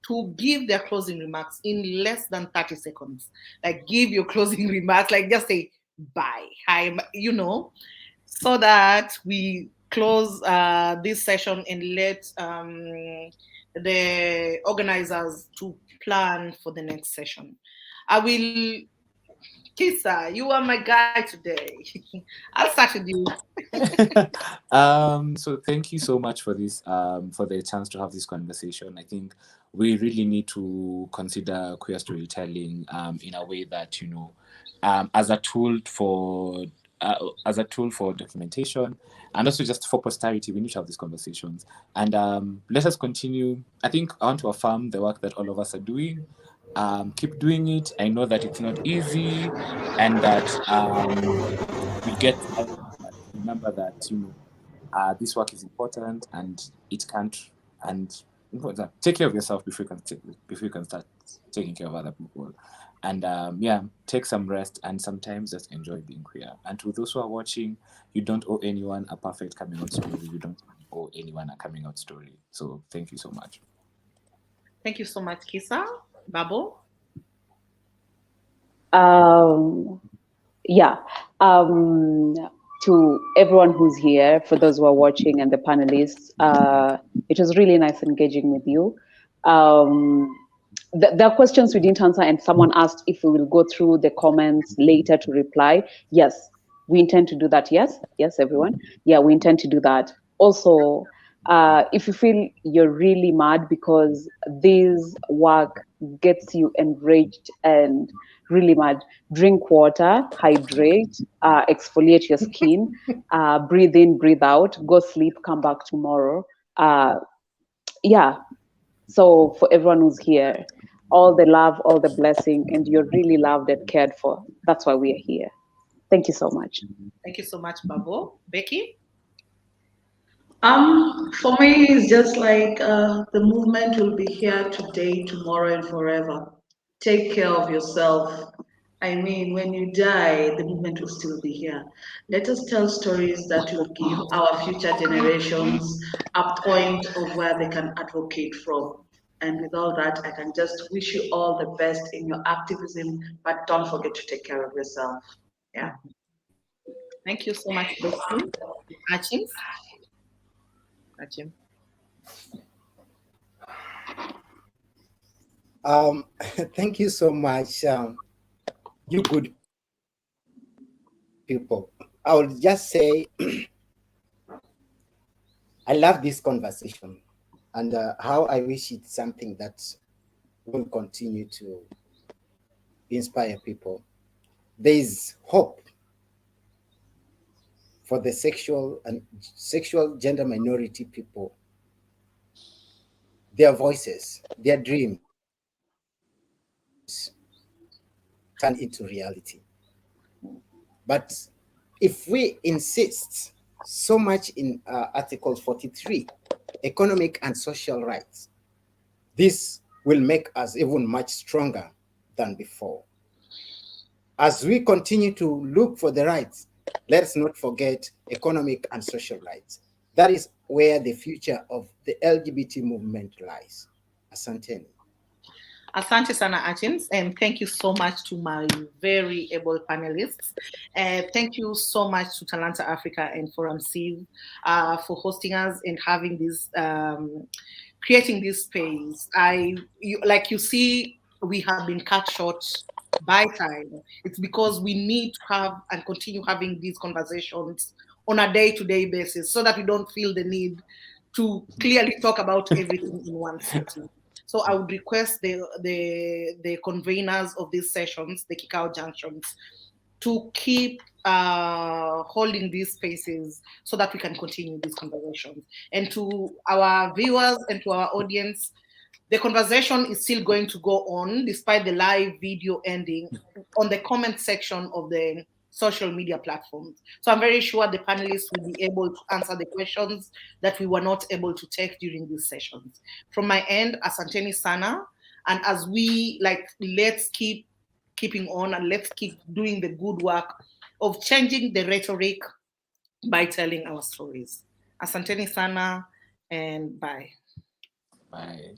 to give their closing remarks in less than 30 seconds. Like, give your closing remarks, like just say bye, hi, so that we close this session and let the organizers to plan for the next session. I will, Kisa, you are my guy today. I'll start with you. So thank you so much for this, for the chance to have this conversation. I think we really need to consider queer storytelling in a way that, as a tool for as a tool for documentation, and also just for posterity. We need to have these conversations, and let us continue. I think I want to affirm the work that all of us are doing. Keep doing it. I know that it's not easy, and that we get tired, but remember that this work is important, and it can't. And take care of yourself before you can start taking care of other people. And take some rest, and sometimes just enjoy being queer. And to those who are watching, you don't owe anyone a perfect coming out story. You don't owe anyone a coming out story. So thank you so much. Thank you so much, Kisa. Babo? To everyone who's here, for those who are watching and the panelists, it was really nice engaging with you. There are questions we didn't answer, and someone asked if we will go through the comments later to reply. Yes, we intend to do that. Yes, everyone. Yeah, we intend to do that. Also, if you feel you're really mad because this work gets you enraged and really mad, drink water, hydrate, exfoliate your skin, breathe in, breathe out, go sleep, come back tomorrow. So for everyone who's here, all the love, all the blessing, and you're really loved and cared for. That's why we are here. Thank you so much. Thank you so much, Babo. Becky? For me, it's just like the movement will be here today, tomorrow, and forever. Take care of yourself. I mean, when you die, the movement will still be here. Let us tell stories that will give our future generations a point of where they can advocate from. And with all that, I can just wish you all the best in your activism, but don't forget to take care of yourself. Yeah. Thank you so much, Becky. Achim? Thank you so much, you good people. I will just say, I love this conversation, and how I wish it's something that will continue to inspire people. There is hope for the sexual gender minority people. Their voices, their dreams turn into reality. But if we insist so much in Article 43, economic and social rights, this will make us even much stronger than before. As we continue to look for the rights, let's not forget economic and social rights. That is where the future of the LGBT movement lies. Asanteni. Asante sana, Achins, and thank you so much to my very able panelists. Thank you so much to Talanta Africa and ForumCiv for hosting us and having this, creating this space. Like you see, we have been cut short by time. It's because we need to have and continue having these conversations on a day-to-day basis so that we don't feel the need to clearly talk about everything in one sitting. So I would request the conveners of these sessions, the Kikao Junctions, to keep holding these spaces so that we can continue these conversations. And to our viewers and to our audience, the conversation is still going to go on despite the live video ending on the comment section of the social media platforms. So I'm very sure the panelists will be able to answer the questions that we were not able to take during these sessions. From my end, asanteni sana, and as we let's keep keeping on and let's keep doing the good work of changing the rhetoric by telling our stories. Asanteni sana and bye. Bye.